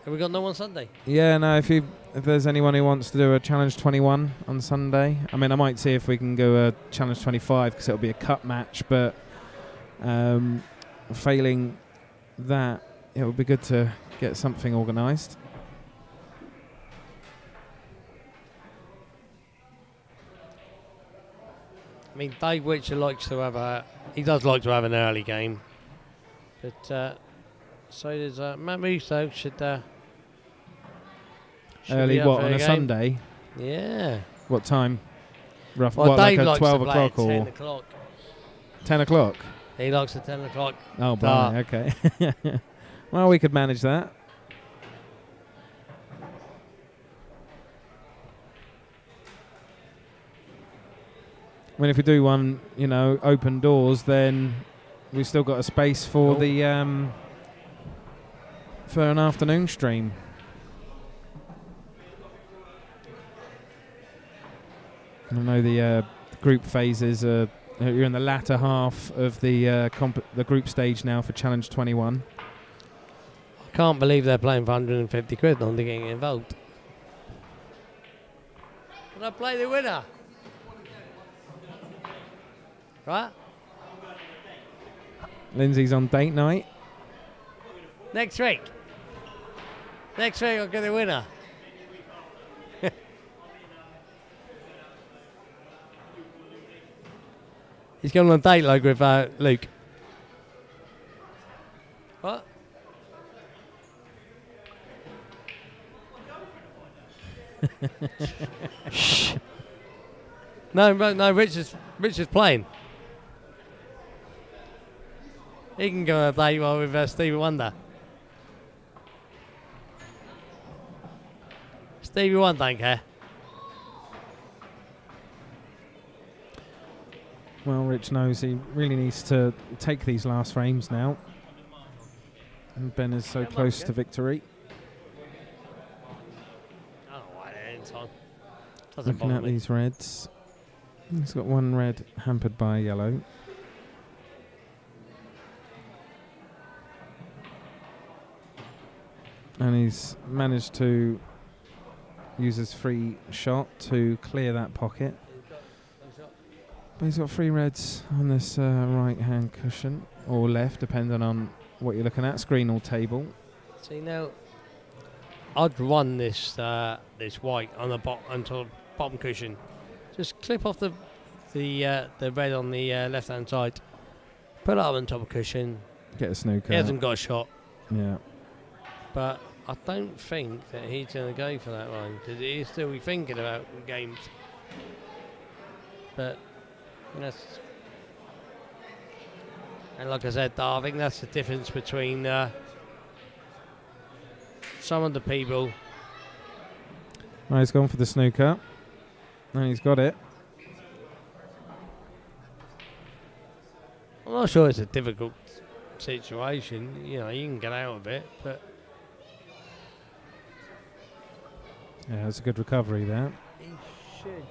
Have we got no on Sunday? Yeah, no, if there's anyone who wants to do a Challenge 21 on Sunday, I mean, I might see if we can go a Challenge 25 because it'll be a cup match, but failing that, it would be good to get something organised. I mean, Dave Witcher likes to have he does like to have an early game, but so does Matt Musso should Early be up what, for on a game. Sunday? Yeah. What time? Rough, Well, what, Dave like a likes 12 to play o'clock at 10 or o'clock. 10 o'clock? He likes at 10 o'clock. Oh, blimey, okay. Well, we could manage that. I mean, if we do one, open doors, then we've still got a space for for an afternoon stream. And I know the group phases are. You're in the latter half of the group stage now for Challenge 21. I can't believe they're playing for 150 quid not getting involved. Can I play the winner? Right? Lindsay's on date night. Next week. Next week I'll get the winner. He's going on a date like with Luke. What? No, Rich is playing. He can go on a date with Stevie Wonder. Stevie Wonder don't care. Well, Rich knows he really needs to take these last frames now. And Ben is so close to victory. I don't know why they're in time. Doesn't Looking bother at me. these reds. He's got one red hampered by yellow. And he's managed to use his free shot to clear that pocket. But he's got 3 reds on this right-hand cushion, or left, depending on what you're looking at, screen or table. See now, I'd run this this white on the bottom cushion. Just clip off the red on the left-hand side. Put it up on top of cushion. Get a snooker. He hasn't got a shot, Yeah. but I don't think that he's going to go for that one because he'll still be thinking about games. But that's, and like I said, I think that's the difference between some of the people. Well, he's gone for the snooker. And he's got it. I'm not sure it's a difficult situation. You can get out of it, but Yeah, that's a good recovery there. he should.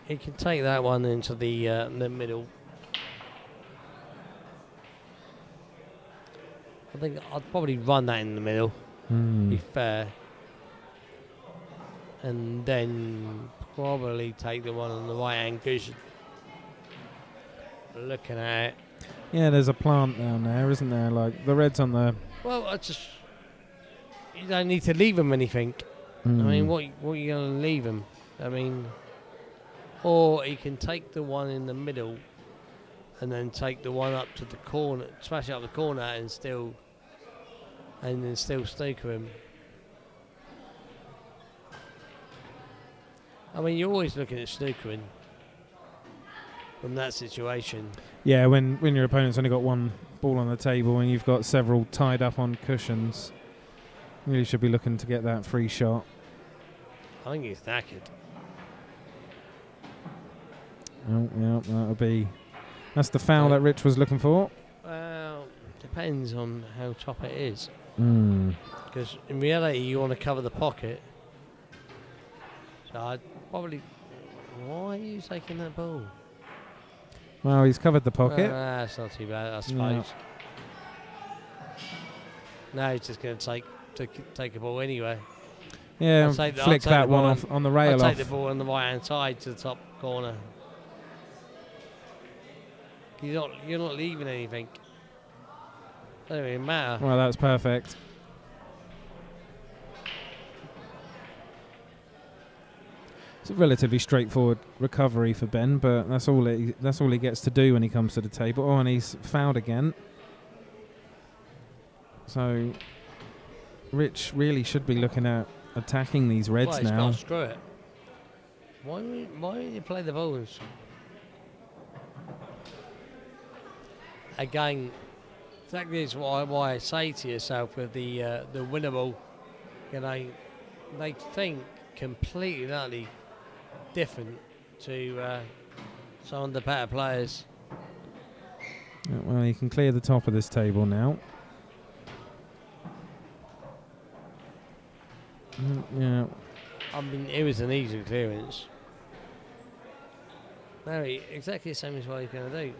He can take that one into the middle. I think I'd probably run that in the middle. Be fair. And then probably take the one on the right hand cushion. looking at it. Yeah, there's a plant down there, isn't there? Like the red's on the. Well, you don't need to leave him anything. I mean, what are you going to leave him? I mean, or he can take the one in the middle and then take the one up to the corner, smash it up the corner and then still snooker him. I mean, you're always looking at snookering from that situation. Yeah, when your opponent's only got one ball on the table and you've got several tied up on cushions, you really should be looking to get that free shot. I think he's knackered. Oh, yeah, that's the foul that Rich was looking for. Well, depends on how top it is. Because in reality, you want to cover the pocket. So I'd probably. Why are you taking that ball? Well, he's covered the pocket. That's not too bad, I suppose. No, he's just going to take a ball anyway. Yeah, flick that one off on the rail. I'll take the ball on the right hand side to the top corner. You're not leaving anything. Doesn't even matter. Well, that's perfect. It's a relatively straightforward recovery for Ben, but that's all he gets to do when he comes to the table. Oh, and he's fouled again. So Rich really should be looking at attacking these reds he's now. got to screw it. Why don't you play the balls? Again, exactly is why I say to yourself with the winnable, they think completely and utterly different to some of the better players. Yeah, well, he can clear the top of this table now. Yeah. I mean, it was an easy clearance. No, exactly the same as what he's going to do.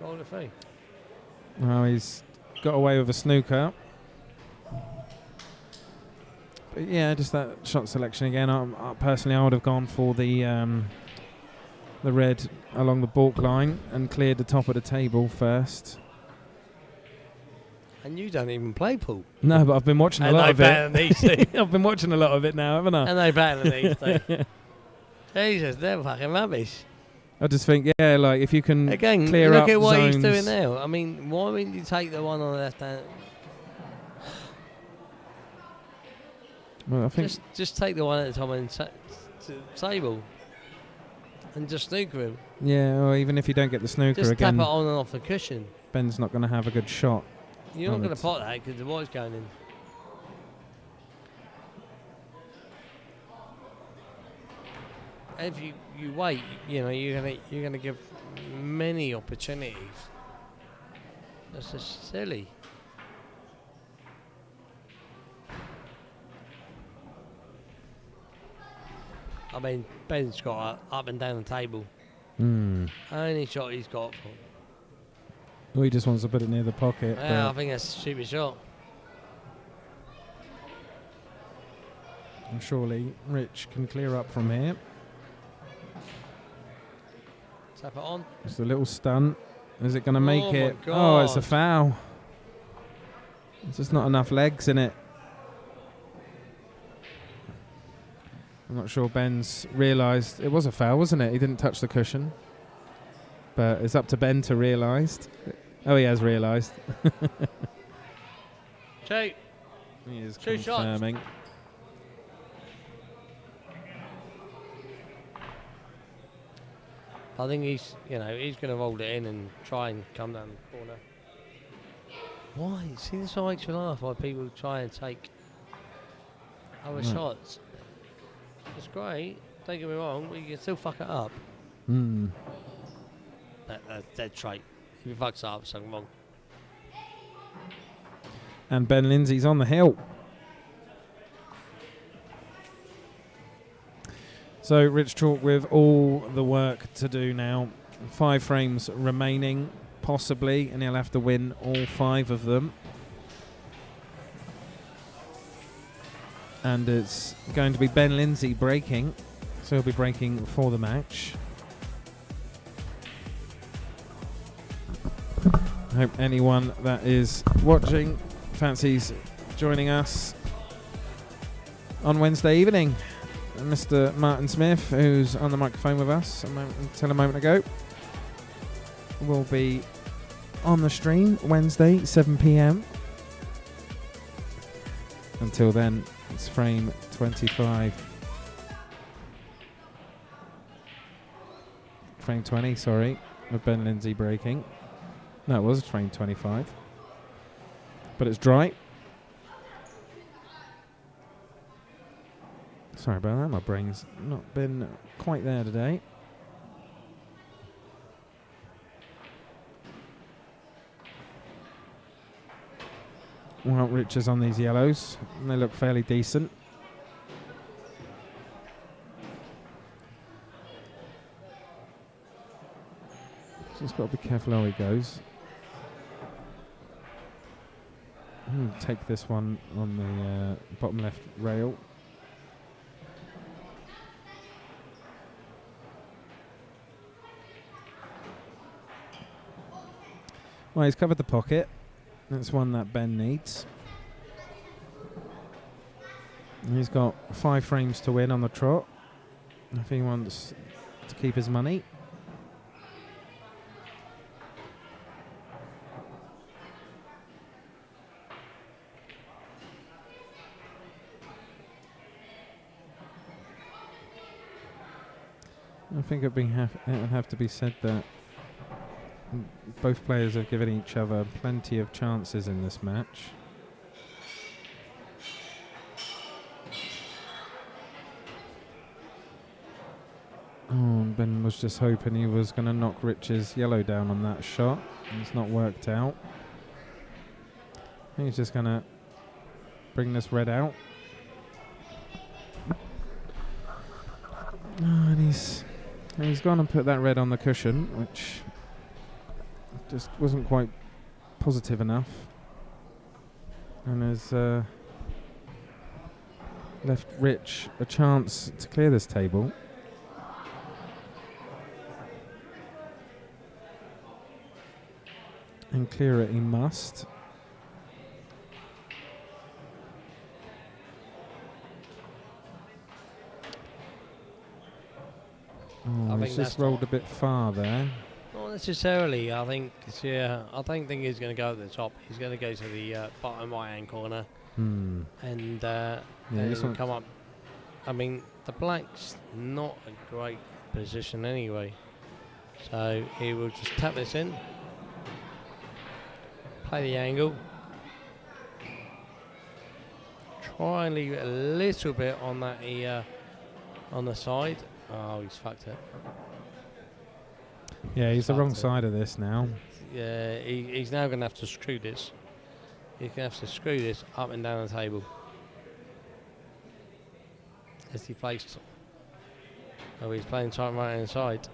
Roll it through. Well, he's got away with a snooker. But yeah, just that shot selection again. Personally, I would have gone for the red along the balk line and cleared the top of the table first. And you don't even play pool. No, but I've been watching a lot of it. These two. I've been watching a lot of it now, haven't I? And they better than these two. Jesus, they're fucking rubbish. I just think, yeah, like if you can again clear look up at what zones. he's doing now. I mean, why wouldn't you take the one on the left hand? Well, I think just take the one at the top and to the table, and just snooker him. Yeah, or even if you don't get the snooker just again, tap it on and off the cushion. Ben's not going to have a good shot. You're not going to pot that because the white's going in. If you wait, you're gonna give many opportunities. That's just silly. I mean, Ben's got up and down the table. Only shot he's got. Well, he just wants to put it near the pocket. Yeah, I think that's a stupid shot. And surely Rich can clear up from here. Tap it on. Just a little stunt. Is it going to make it? My Oh, it's a God. foul. There's just not enough legs in it. I'm not sure Ben's realised. It was a foul, wasn't it? He didn't touch the cushion. But it's up to Ben to realise. Oh, he has realised. Two. He is Two shots. confirming. I think he's going to roll it in and try and come down the corner. Why? See, this one makes me laugh. Why people try and take other shots. It's great. Don't get me wrong, but you can still fuck it up. That's dead trait. If he fucks it up, something wrong. And Ben Lindsay's on the hill. So Rich Chalk with all the work to do now. 5 frames remaining, possibly, and he'll have to win all 5 of them. And it's going to be Ben Lindsay breaking. So he'll be breaking for the match. I hope anyone that is watching fancies joining us on Wednesday evening. Mr. Martin Smith, who's on the microphone with us until a moment ago, will be on the stream Wednesday, 7 p.m. Until then, it's frame 25. Frame 20, sorry, with Ben Lindsay breaking. No, it was frame 25. But it's dry. Sorry about that, my brain's not been quite there today. Well, Rich is on these yellows, and they look fairly decent. Just got to be careful how he goes. Take this one on the bottom left rail. Well, he's covered the pocket. That's one that Ben needs. And he's got 5 frames to win on the trot if he wants to keep his money. I think it would have to be said that both players have given each other plenty of chances in this match. Oh, Ben was just hoping he was going to knock Rich's yellow down on that shot. It's not worked out. I think he's just going to bring this red out. And he's gone and put that red on the cushion, which just wasn't quite positive enough, and has left Rich a chance to clear this table. And clear it he must. Oh, he's just rolled a bit far there. Not necessarily. I think I don't think he's going to go at the top. He's going to go to the bottom right-hand corner, and then come up. I mean, the black's not a great position anyway, so he will just tap this in, play the angle, try and leave it a little bit on that on the side. Oh, he's fucked it. Yeah, he's the wrong side of this now. Yeah, he's now going to have to screw this. He's going to have to screw this up and down the table. As he plays. Oh, he's playing tight right hand side.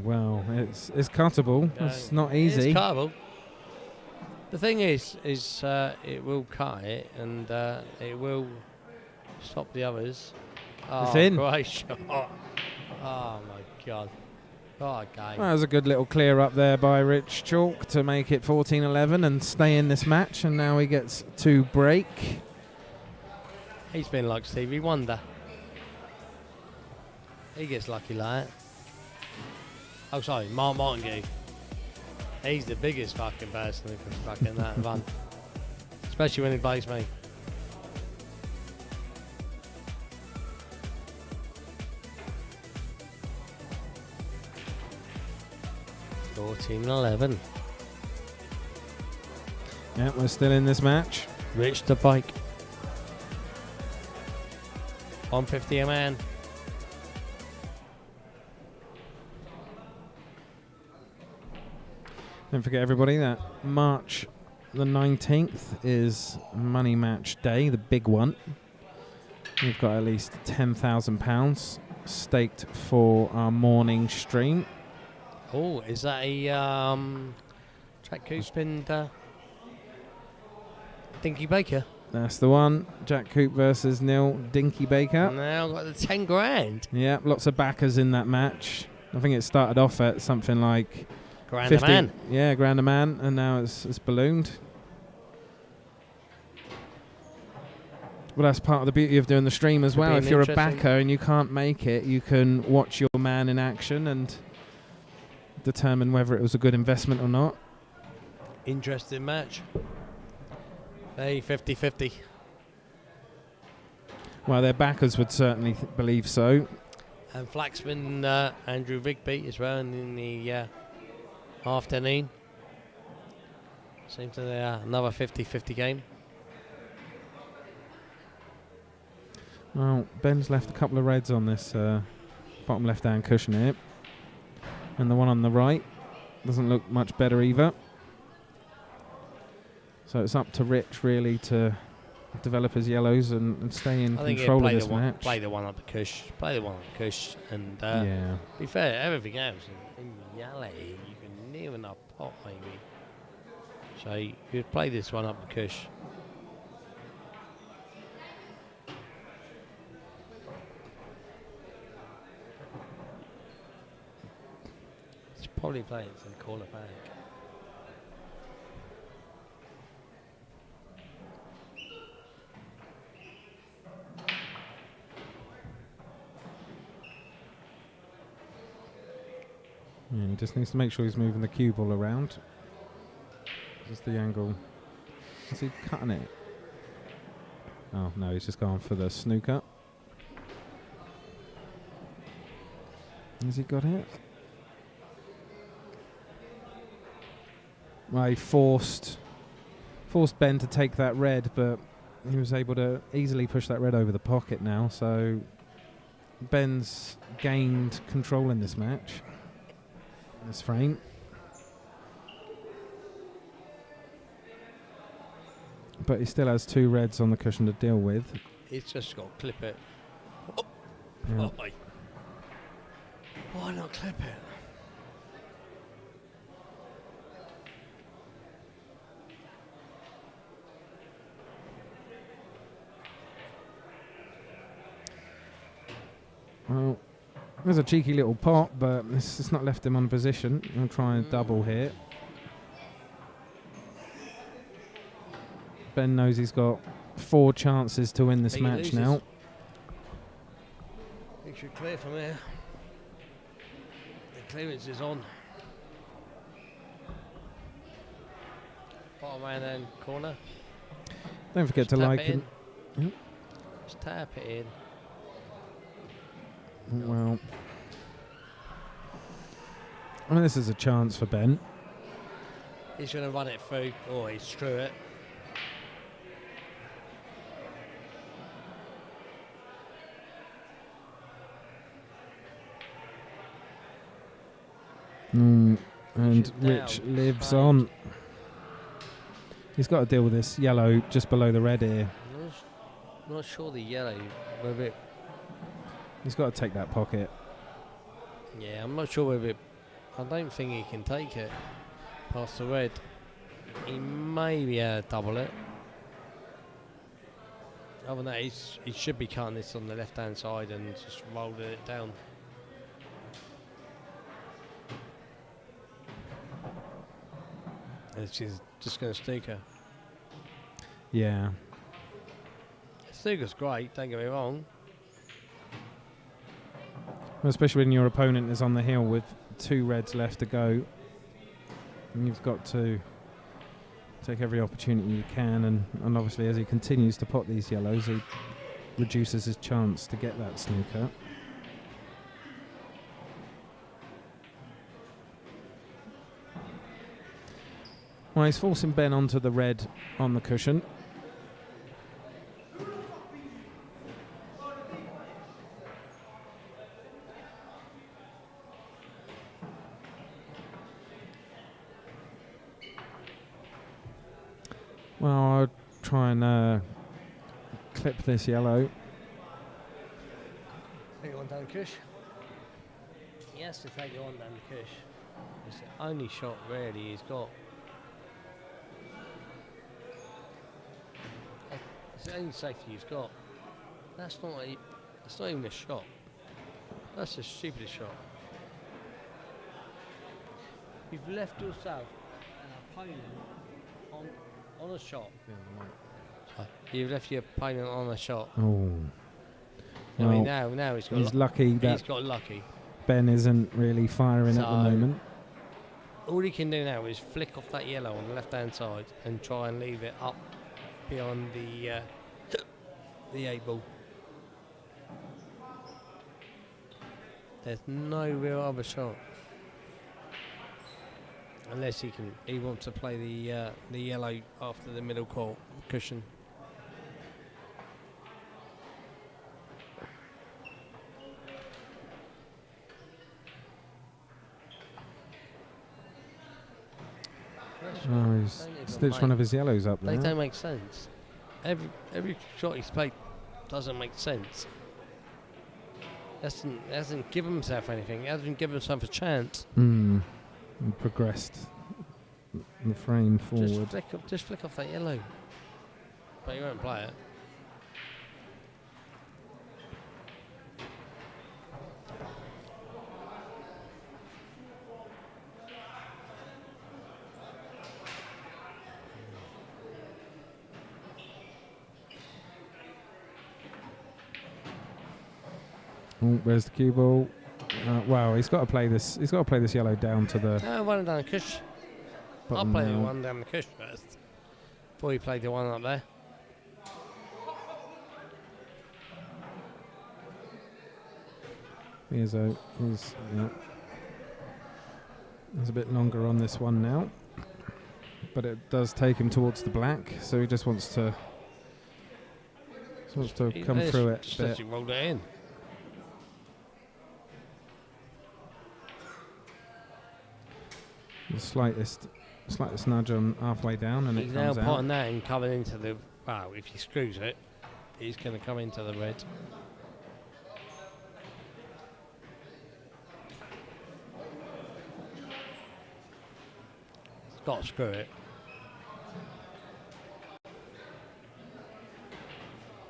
Well, it's cuttable. It's not easy. It's cuttable. The thing is it will cut it, and it will stop the others. Oh, it's in. Great shot. Oh my God. Oh, okay. Well, that was a good little clear up there by Rich Chalk to make it 14-11 and stay in this match, and now he gets to break. He's been like Stevie Wonder. He gets lucky like that. Oh, sorry, Mark Montague. He's the biggest fucking person who can fucking that run. Especially when he plays me. $14-11. Yeah, we're still in this match. Rich the bike. 150 a man. Don't forget, everybody, that March the 19th is Money Match Day, the big one. We've got at least £10,000 staked for our morning stream. Oh, is that a track coupe and Dinky Baker? That's the one. Jack Coop versus Neil Dinky Baker. Now got the 10 grand. Yeah, lots of backers in that match. I think it started off at something like Grand 50. a man. Yeah, grand a man, and now it's ballooned. Well, that's part of the beauty of doing the stream as well. If you're a backer and you can't make it, you can watch your man in action and determine whether it was a good investment or not. Interesting match. Hey, 50-50. Well, their backers would certainly believe so. And Flaxman, Andrew Rigby as well in the afternoon. Seems to be another 50-50 game. Well, Ben's left a couple of reds on this bottom left-hand cushion here. And the one on the right doesn't look much better either. So it's up to Rich, really, to develop his yellows and stay in control of this match. Play the one up the cush. Play the one up the cush. And yeah. be fair, everything else in reality, you can near enough pot, maybe. So you'd play this one up the cush. Probably playing some corner back. Yeah, he just needs to make sure he's moving the cue ball around. Just the angle. Is he cutting it? Oh no, he's just gone for the snooker. Has he got it? Well, he forced Ben to take that red, but he was able to easily push that red over the pocket now. So Ben's gained control in this match, in this frame. But he still has two reds on the cushion to deal with. He's just got to clip it. Oh. Yeah. Why not clip it? Well, there's a cheeky little pot, but it's not left him on position. I'll try and double here. Ben knows he's got 4 chances to win this match now. Make sure clear from here. The clearance is on. Bottom right hand corner. Don't forget to like it. Just tap it in. Well, I mean, this is a chance for Ben. He's going to run it through. Oh, he's through it. And Rich lives on. He's got to deal with this yellow just below the red here. I'm not sure the yellow, whether it... He's got to take that pocket. Yeah, I'm not sure whether it... I don't think he can take it past the red. He may be able to double it. Other than that, he should be cutting this on the left-hand side and just rolling it down. And she's just going to snooker. Yeah. Snooker's great, don't get me wrong. Especially when your opponent is on the hill with 2 reds left to go. And you've got to take every opportunity you can. And obviously as he continues to pot these yellows, he reduces his chance to get that snooker. Well, he's forcing Ben onto the red on the cushion. Well, I'll try and clip this yellow. Take it on down the cush. He has to take it on down the cush. It's the only shot really he's got. It's the only safety he's got. That's not even a shot. That's the stupidest shot. You've left yourself an opponent on a shot. You've left your opponent on a shot. Oh. I mean, now he's lucky that he's got lucky. Ben isn't really firing at the moment. All he can do now is flick off that yellow on the left-hand side and try and leave it up beyond the 8 ball. There's no real other shot. Unless he wants to play the yellow after the middle court cushion. Oh, he's stitched one of his yellows up there. They don't make sense. Every shot he's played doesn't make sense. Hasn't given himself anything. He hasn't given himself a chance. He progressed the frame forward. Just flick off that yellow. But he won't play it. Oh, where's the cue ball? Wow, he's got to play this. He's got to play this yellow down to the. One down the cush. I'll play the one down the cush first before he played the one up there. He's a bit longer on this one now, but it does take him towards the black, so he just wants to come through it. Just lets you roll it in. The slightest nudge on halfway down, and he's it comes now out. putting that and coming into the. Wow, if he screws it, he's going to come into the red. He's got to screw it.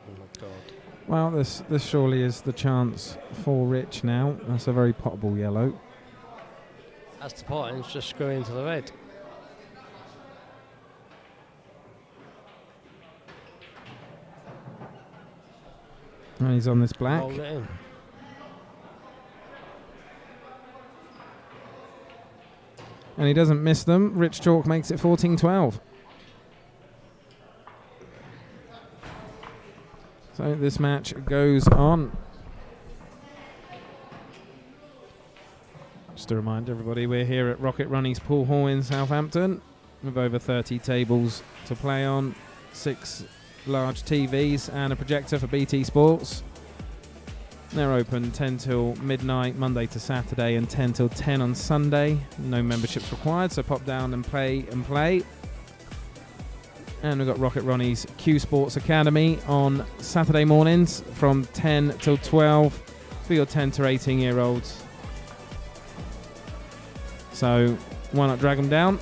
Oh my God. Well, this surely is the chance for Rich now. That's a very potable yellow. That's the point, it's just screw into the red. And he's on this black. Roll it in. And he doesn't miss them. Rich Chalk makes it 14-12. So this match goes on. Just to remind everybody, we're here at Rocket Ronnie's Pool Hall in Southampton with over 30 tables to play on, 6 large TVs and a projector for BT Sports. They're open 10 till midnight Monday to Saturday and 10 till 10 on Sunday. No memberships required, so pop down and play. And we've got Rocket Ronnie's Q Sports Academy on Saturday mornings from 10 till 12 for your 10 to 18 year olds. So why not drag them down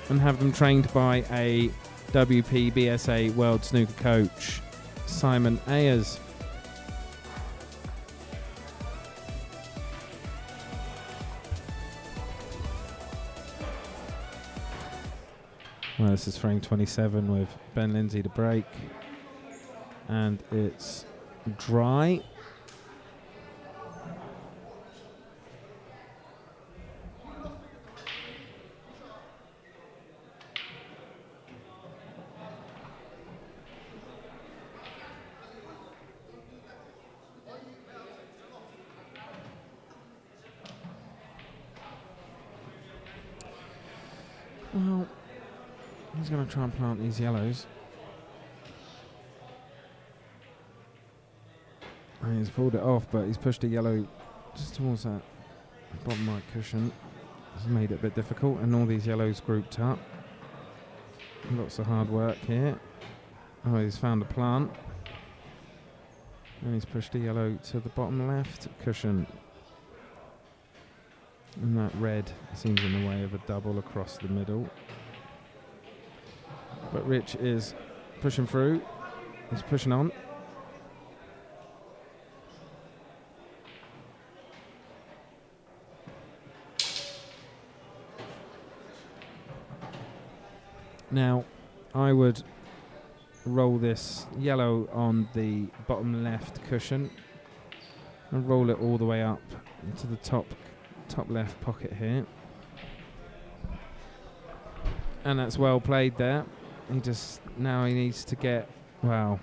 and have them trained by a WPBSA World Snooker coach, Simon Ayers. Well, this is frame 27 with Ben Lindsay to break, and it's dry. Well, he's going to try and plant these yellows. And he's pulled it off, but he's pushed a yellow just towards that bottom right cushion. It's made it a bit difficult, and all these yellows grouped up. Lots of hard work here. Oh, he's found a plant. And he's pushed a yellow to the bottom left cushion. And that red seems in the way of a double across the middle. But Rich is pushing through. He's pushing on. Now, I would roll this yellow on the bottom left cushion and roll it all the way up to the top left pocket here. And that's well played there. He needs to get, well,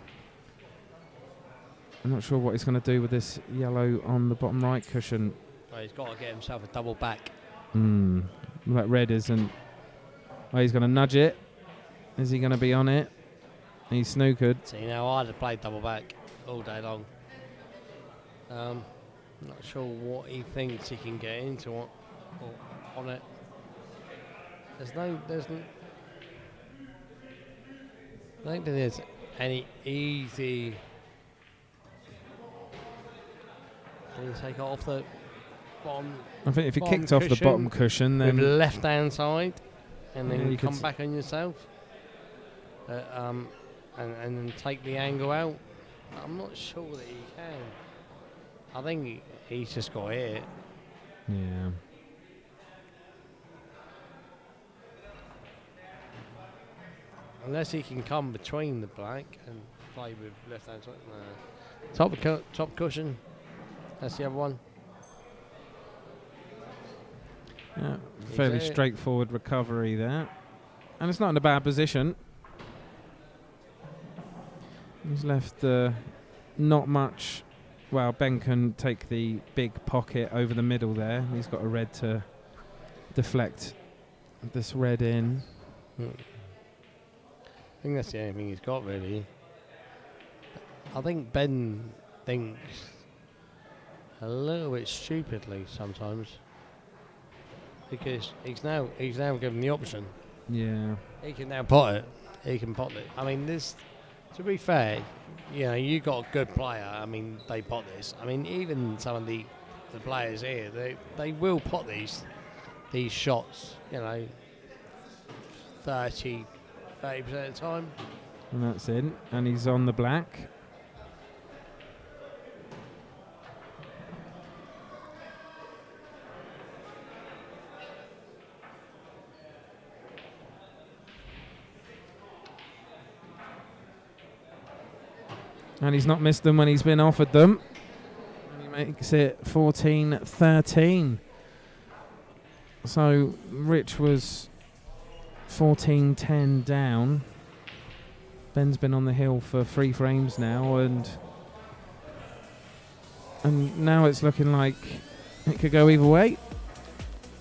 I'm not sure what he's going to do with this yellow on the bottom right cushion. Well, he's got to get himself a double back. That red isn't. Oh, he's going to nudge it. Is he going to be on it? He's snookered. See, now I'd have played double back all day long. Not sure what he thinks he can get into on it. I don't think there's any easy. Can you take it off the bottom? I think if you kicked off the bottom cushion, then with the left hand side, and then you come back on yourself, and then take the angle out. I'm not sure that he can. I think he's just got to hit it. Yeah. Unless he can come between the black and play with left hand side. No. Top cushion. That's the other one. Yeah, fairly straightforward recovery there. And it's not in a bad position. He's left not much. Well, Ben can take the big pocket over the middle there. He's got a red to deflect this red in. I think that's the only thing he's got, really. I think Ben thinks a little bit stupidly sometimes, because he's now given the option. Yeah. He can now pot it. He can pot it. I mean, this. To be fair, you got a good player. I mean, they pot this. I mean, even some of the players here, they will pot these shots. 30% of the time. And that's in. And he's on the black. And he's not missed them when he's been offered them. And he makes it 14-13. So Rich was 14-10 down. Ben's been on the hill for 3 frames now, and now it's looking like it could go either way.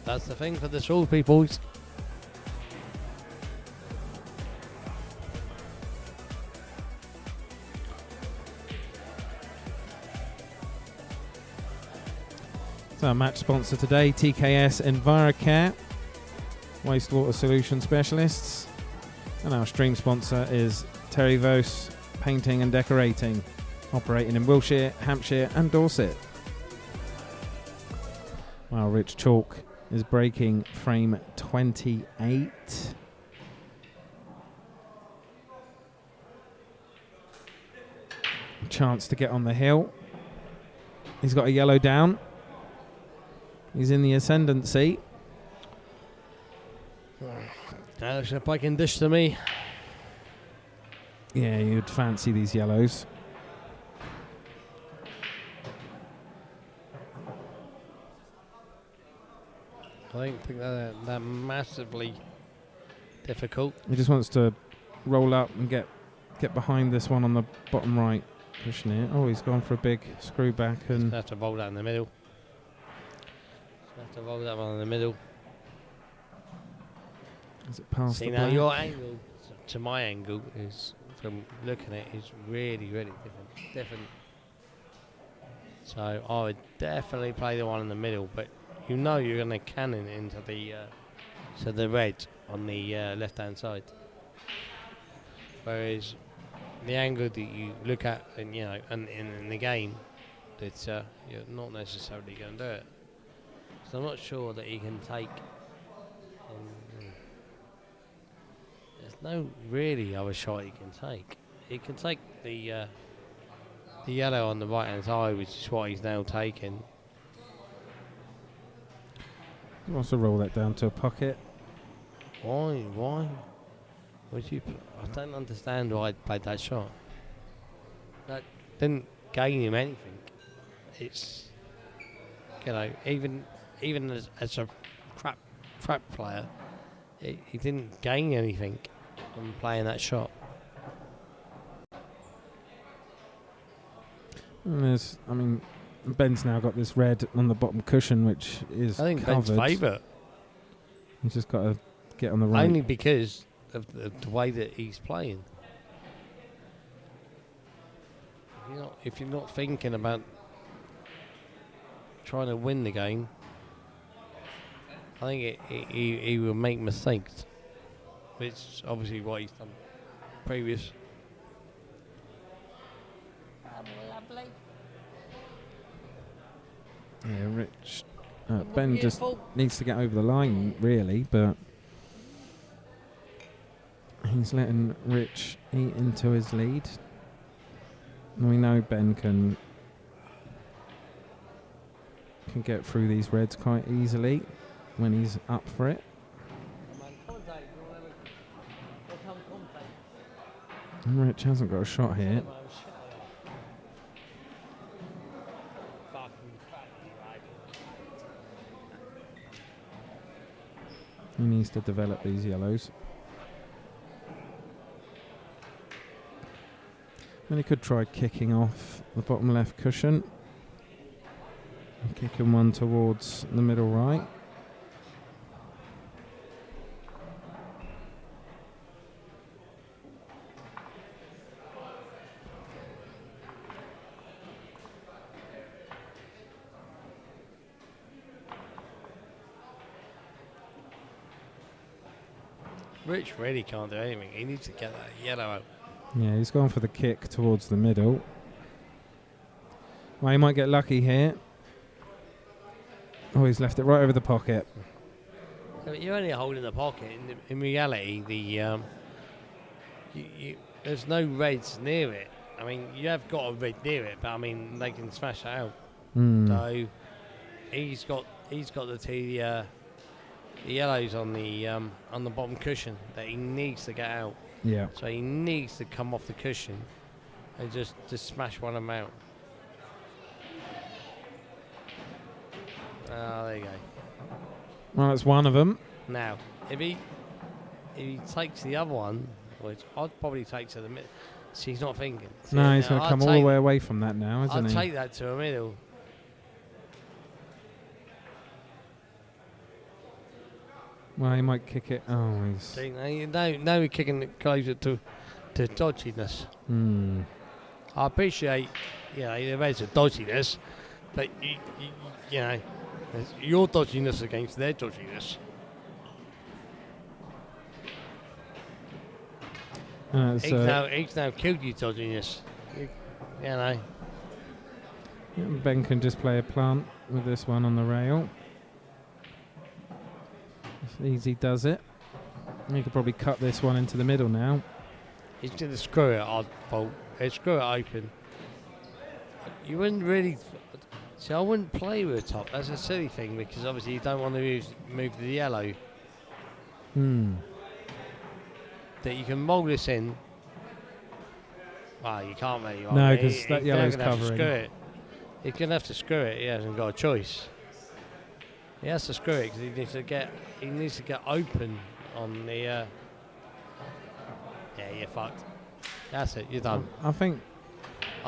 That's the thing for the small people. So our match sponsor today, TKS EnviroCare, wastewater solution specialists. And our stream sponsor is Terry Vos Painting and Decorating, operating in Wiltshire, Hampshire and Dorset. While Rich Chalk is breaking frame 28. Chance to get on the hill. He's got a yellow down. He's in the ascendancy. That looks like a breaking dish to me. Yeah, you'd fancy these yellows. I don't think they're massively difficult. He just wants to roll up and get behind this one on the bottom right. Pushing it. Oh, he's gone for a big screw back and Have to roll that in the middle. Have to roll that one in the middle. is it past See, the now black? your angle to my angle is, from looking at it, is really, really different. So I would definitely play the one in the middle, but you're going to cannon into the red on the left-hand side. Whereas the angle that you look at, and in the game, that you're not necessarily going to do it. So I'm not sure that he can take. There's no really other shot he can take. he can take the yellow on the right hand side, which is what he's now taking. He wants to roll that down to a pocket. Why? Would you? I don't understand why he played that shot. That didn't gain him anything. It's, you know, even as a crap player, he didn't gain anything from playing that shot. And Ben's now got this red on the bottom cushion, which is I think covered. Ben's favourite. He's just got to get on the right. Only because of the way that he's playing. If you're not thinking about trying to win the game, I think he will make mistakes, which is obviously what he's done previous. Lovely. Yeah, Rich. Ben just needs to get over the line, really, but he's letting Rich eat into his lead. And we know Ben can get through these reds quite easily when he's up for it. And Rich hasn't got a shot here. He needs to develop these yellows. Then he could try kicking off the bottom left cushion. And kicking one towards the middle right. Rich really can't do anything. He needs to get that yellow out. Yeah, he's gone for the kick towards the middle. Well, he might get lucky here. Oh, he's left it right over the pocket. You're only holding the pocket. In reality, there's no reds near it. I mean, you have got a red near it, but I mean, they can smash it out. So he's got the yellows on the bottom cushion that he needs to get out. Yeah. So he needs to come off the cushion and just smash one of them out. There you go. Well, that's one of them. Now, if he takes the other one, which I'd probably take to the middle. See, he's not thinking. See, No, he's going to come all the way away from that now, isn't he? I'd take that to the middle. Well, he might kick it. Oh, he's... See, now we're kicking it closer to dodginess. I appreciate, there is a dodginess, but you know, there's your dodginess against their dodginess. He's now killed you, dodginess. You know. Ben can just play a plant with this one on the rail. It's easy does it. He could probably cut this one into the middle now. He's going to screw it, I'd fault. Screw it open. You wouldn't really... See, I wouldn't play with a top. That's a silly thing because obviously you don't want to move the yellow. That you can roll this in. Well, you can't really. No, because that yellow's covering. Screw it. He's going to have to screw it. He hasn't got a choice. He has to screw it because he needs to get open on the. Yeah, you're fucked. That's it. You're done. I'm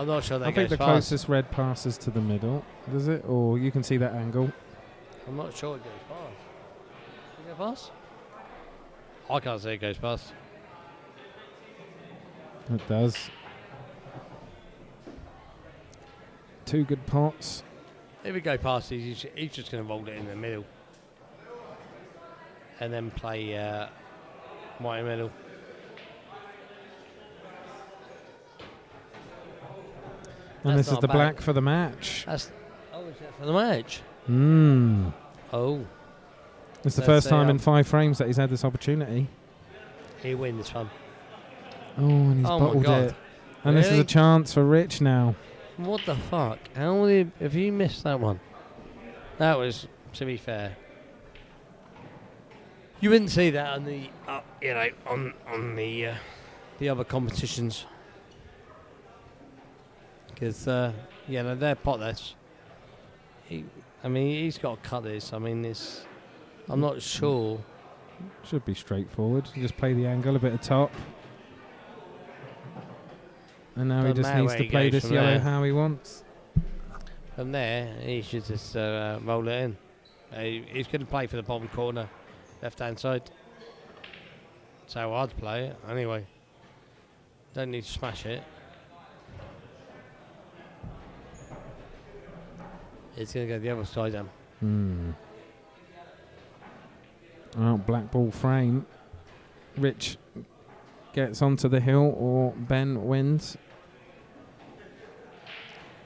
not sure that goes I think the fast. closest red passes to the middle. Does it? Or you can see that angle. I'm not sure it goes past. Does it go past? I can't say it goes past. It does. Two good pots. If we go past, he's just going to roll it in the middle. And then play white middle. And That's this is not the bad. black for the match. Is that for the match? Oh. It's the Let's first say, time in 5 frames that he's had this opportunity. He wins this one. Oh, and he's Oh my bottled God. it. And this is a Really? chance for Rich now. What the fuck? How have you missed that one? That was, to be fair. You wouldn't see that on the, on the other competitions. Because, they're potless. He's got to cut this. I'm not sure. Should be straightforward. You just play the angle, a bit of top. And now he Doesn't just matter needs where to he play goes this from yellow there. how he wants. From there, he should just roll it in. He's going to play for the bottom corner, left-hand side. That's how I'd play it. Anyway, don't need to smash it. It's going to go the other side then. Well, black ball frame. Rich gets onto the hill or Ben wins.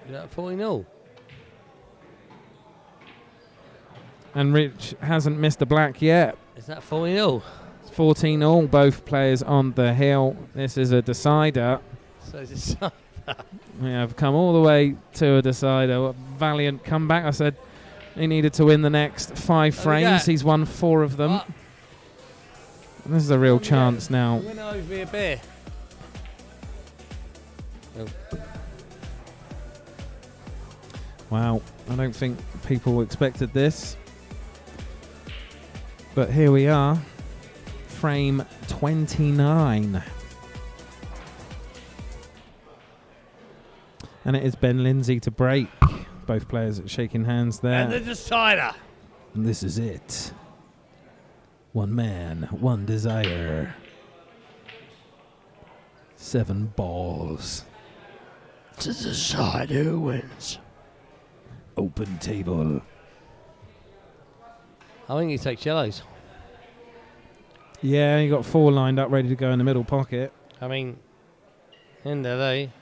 Is that 40-0? And Rich hasn't missed the black yet. Is that 40-0? It's 14 all, both players on the hill. This is a decider. So it's We have come all the way to a decider. A valiant comeback. I said he needed to win the next 5 frames. He's won 4 of them. This is a real chance now. Win over me a beer. Wow, I don't think people expected this. But here we are. Frame 29. And it is Ben Lindsay to break. Both players shaking hands there. And the decider. And this is it. One man, one desire. 7 balls. To decide who wins. Open table. I think he takes yellows. Yeah, you got 4 lined up ready to go in the middle pocket. End of the day.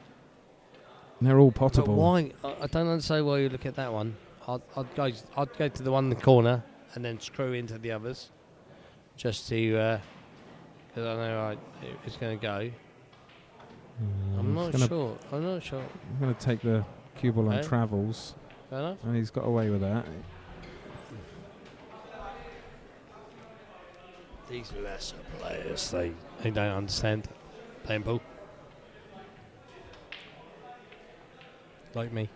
They're all But potable. why? I don't understand why you look at that one. I'd go to the one in the corner and then screw into the others, just to because I know it's going to go. I'm not sure. I'm going to take the cue ball on Okay. travels. Fair enough. And he's got away with that. These lesser players, they don't understand playing ball. Like me.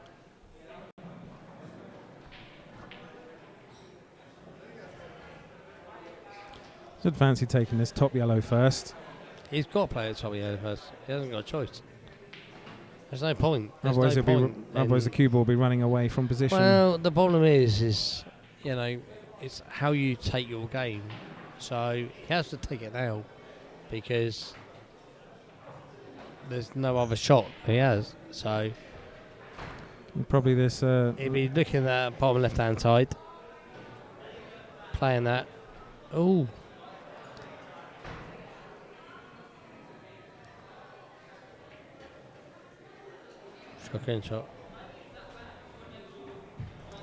Should fancy taking this top yellow first. He's got to play at top yellow first. He hasn't got a choice. There's no point. Otherwise the cue ball will be running away from position. Well, the problem is it's how you take your game. So he has to take it now because there's no other shot he has. So Probably this... he'd be looking at bottom left-hand side, playing that. Oh. Shocking shot.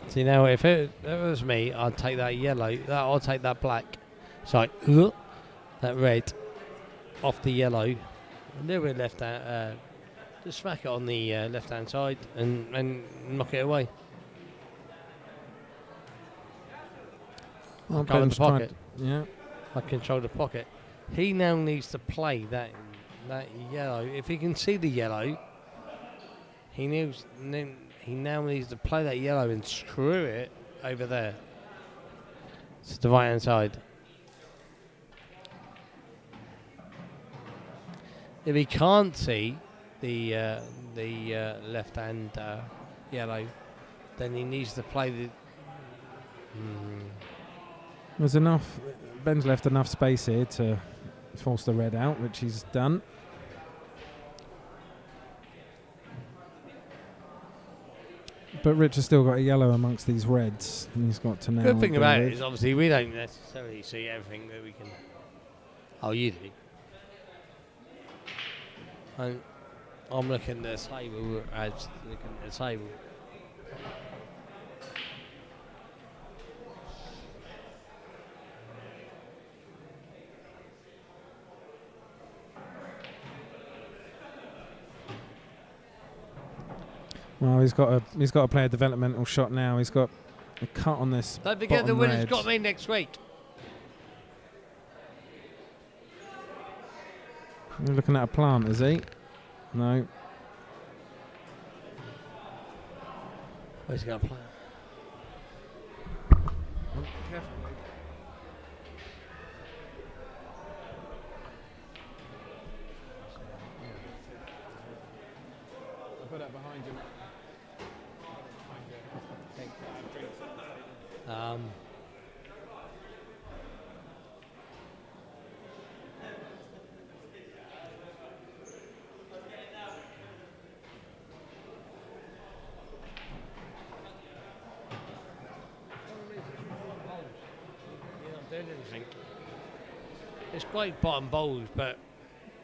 See, now if it was me, I'd take that yellow. I'll take that black. Sorry, that red off the yellow. A little bit left hand. Just smack it on the left-hand side and knock it away. Well, Go in the Ben's tried- pocket. Yeah. I control the pocket. He now needs to play that yellow. If he can see the yellow, he now needs to play that yellow and screw it over there to the right-hand side. If he can't see the left-hand yellow, then he needs to play the. There's enough. Ben's left enough space here to force the red out, which he's done. But Rich has still got a yellow amongst these reds, and he's got to now. Good thing deal about with. it is obviously we don't necessarily see everything that we can. Oh, you do. I'm looking at the table as looking at the table. Well, he's got to play a developmental shot now. He's got a cut on this. Don't forget the bottom winner's red. got me next week. You're looking at a plant, is he? No. Where's he going to play? I'll put that behind you. Anything. It's great bottom bowls, but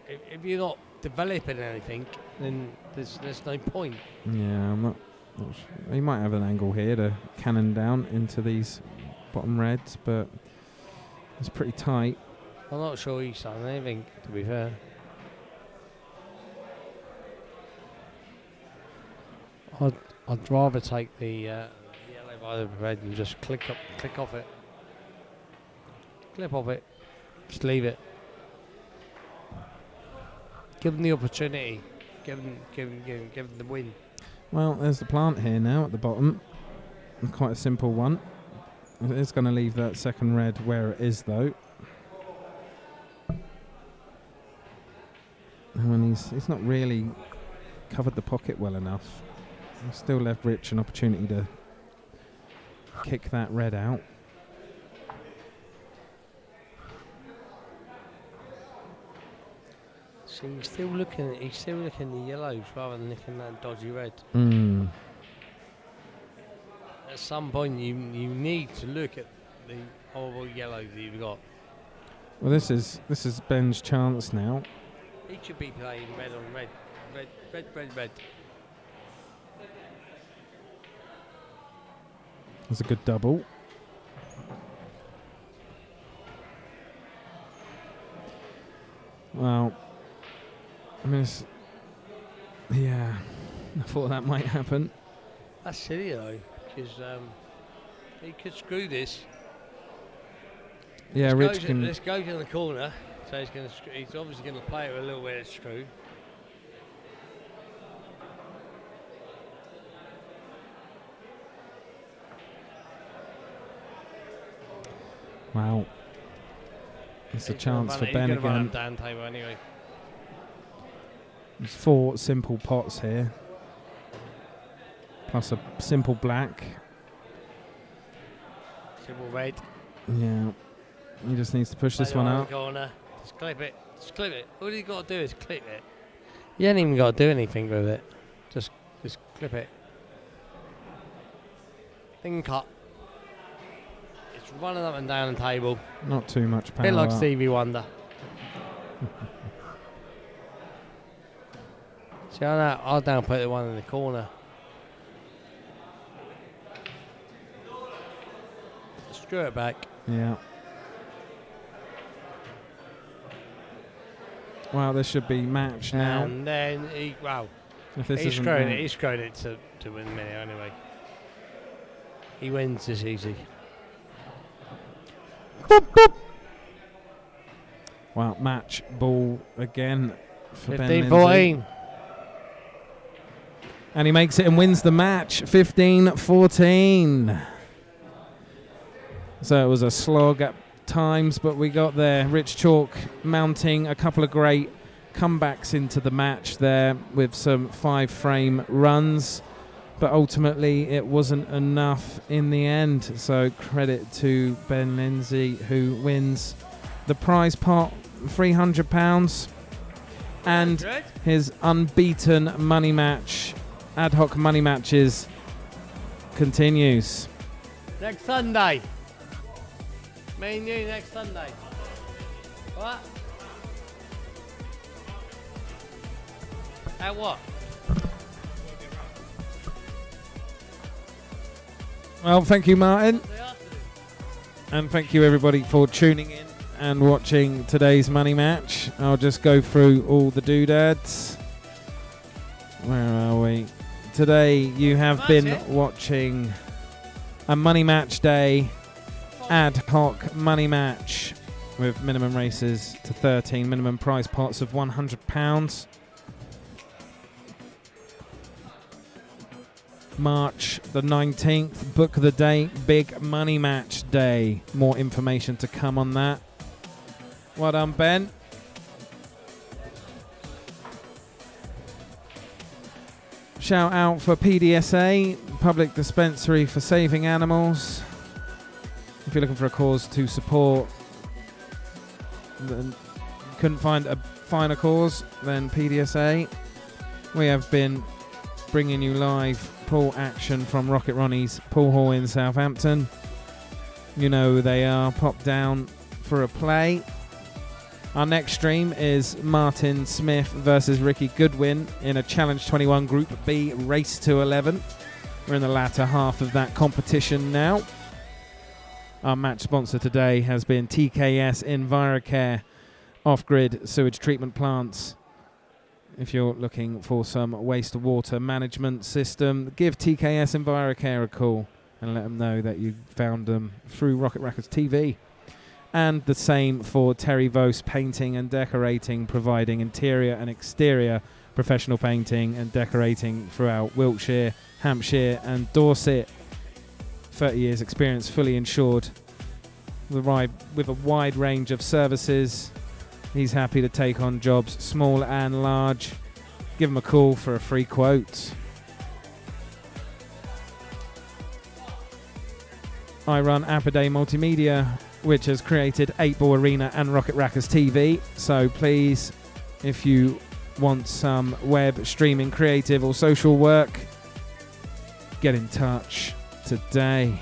if you're not developing anything, then there's no point. Yeah, I'm not sure. He might have an angle here to cannon down into these bottom reds, but it's pretty tight. I'm not sure he's done anything, to be fair. I'd rather take the yellow by the red and just click off it. Clip off it. Just leave it. Give them the opportunity. Give them the win. Well, there's the plant here now at the bottom. Quite a simple one. It is going to leave that second red where it is, though. And when he's not really covered the pocket well enough. He's still left Rich an opportunity to kick that red out. So he's still looking the yellows rather than looking at that dodgy red. Mm. At some point you need to look at the horrible yellow that you've got. Well, this is Ben's chance now. He should be playing red on red. Red. That's a good double. Well, I mean, yeah, I thought that might happen. That's silly though, because he could screw this. Yeah, Rich can. This goes in the corner, so he's obviously going to play it with a little bit of screw. Wow, it's a chance for Ben again. Down table anyway. There's 4 simple pots here, plus a simple black. Simple red. Yeah, he just needs to push this one out. Corner. Just clip it. All you got to do is clip it. You ain't even got to do anything with it. Just clip it. Then cut. It's running up and down the table. Not too much power. Bit like Stevie Wonder. See, I'll down put the one in the corner. Screw it back. Yeah. Well, this should be match now. And then he's screwing it to win the minute anyway. He wins this easy. Boop, boop. Wow, match ball again for Ben Lindsay. 15-14. And he makes it and wins the match, 15-14. So it was a slog at times, but we got there. Rich Chalk mounting a couple of great comebacks into the match there with some 5-frame runs, but ultimately it wasn't enough in the end. So credit to Ben Lindsay, who wins the prize pot, £300, and his unbeaten money match. Ad-Hoc money matches continues. Next Sunday. Me and you next Sunday. What? At what? Well, thank you, Martin. And thank you, everybody, for tuning in and watching today's money match. I'll just go through all the doodads. Where are we? today you have That's been it. watching a money match day, Ad-Hoc money match with minimum races to 13, minimum prize pots of £100. March the 19th, book of the day, big money match day. More information to come on that. Well done, Ben. Shout out for PDSA, Public Dispensary for Saving Animals. If you're looking for a cause to support, then couldn't find a finer cause than PDSA. We have been bringing you live pool action from Rocket Ronnie's pool hall in Southampton. You know who they are. Pop down for a play. Our next stream is Martin Smith versus Ricky Goodwin in a Challenge 21 Group B race to 11. We're in the latter half of that competition now. Our match sponsor today has been TKS EnviroCare, off-grid sewage treatment plants. If you're looking for some wastewater management system, give TKS EnviroCare a call and let them know that you found them through Rocket Rackers TV. And the same for Terry Vos Painting and Decorating, providing interior and exterior professional painting and decorating throughout Wiltshire, Hampshire and Dorset. 30 years experience, fully insured, with a wide range of services. He's happy to take on jobs small and large. Give him a call for a free quote. I run Appiday Multimedia, which has created 8-Ball Arena and Rocket Rackers TV. So please, if you want some web streaming, creative or social work, get in touch today.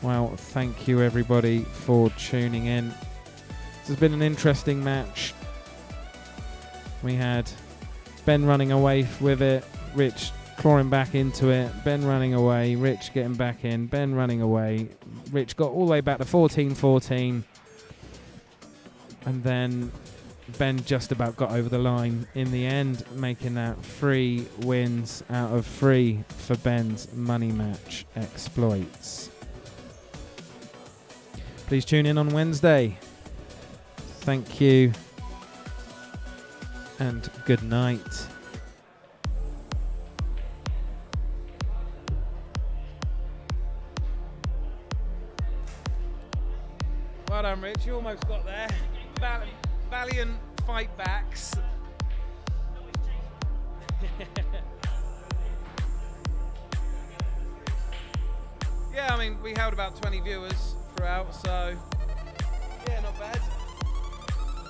Well, thank you everybody for tuning in. This has been an interesting match. We had Ben running away with it, Rich clawing back into it, Ben running away, Rich getting back in, Ben running away. Rich got all the way back to 14-14. And then Ben just about got over the line in the end, making that 3 wins out of 3 for Ben's money match exploits. Please tune in on Wednesday. Thank you and good night. Well done, Rich. You almost got there. Valiant fight backs. Yeah, I mean, we held about 20 viewers throughout, so yeah, not bad.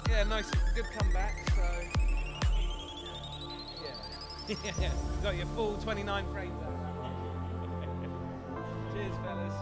Yeah, nice, good comeback, so yeah. Got your full 29 frames out. Cheers, fellas.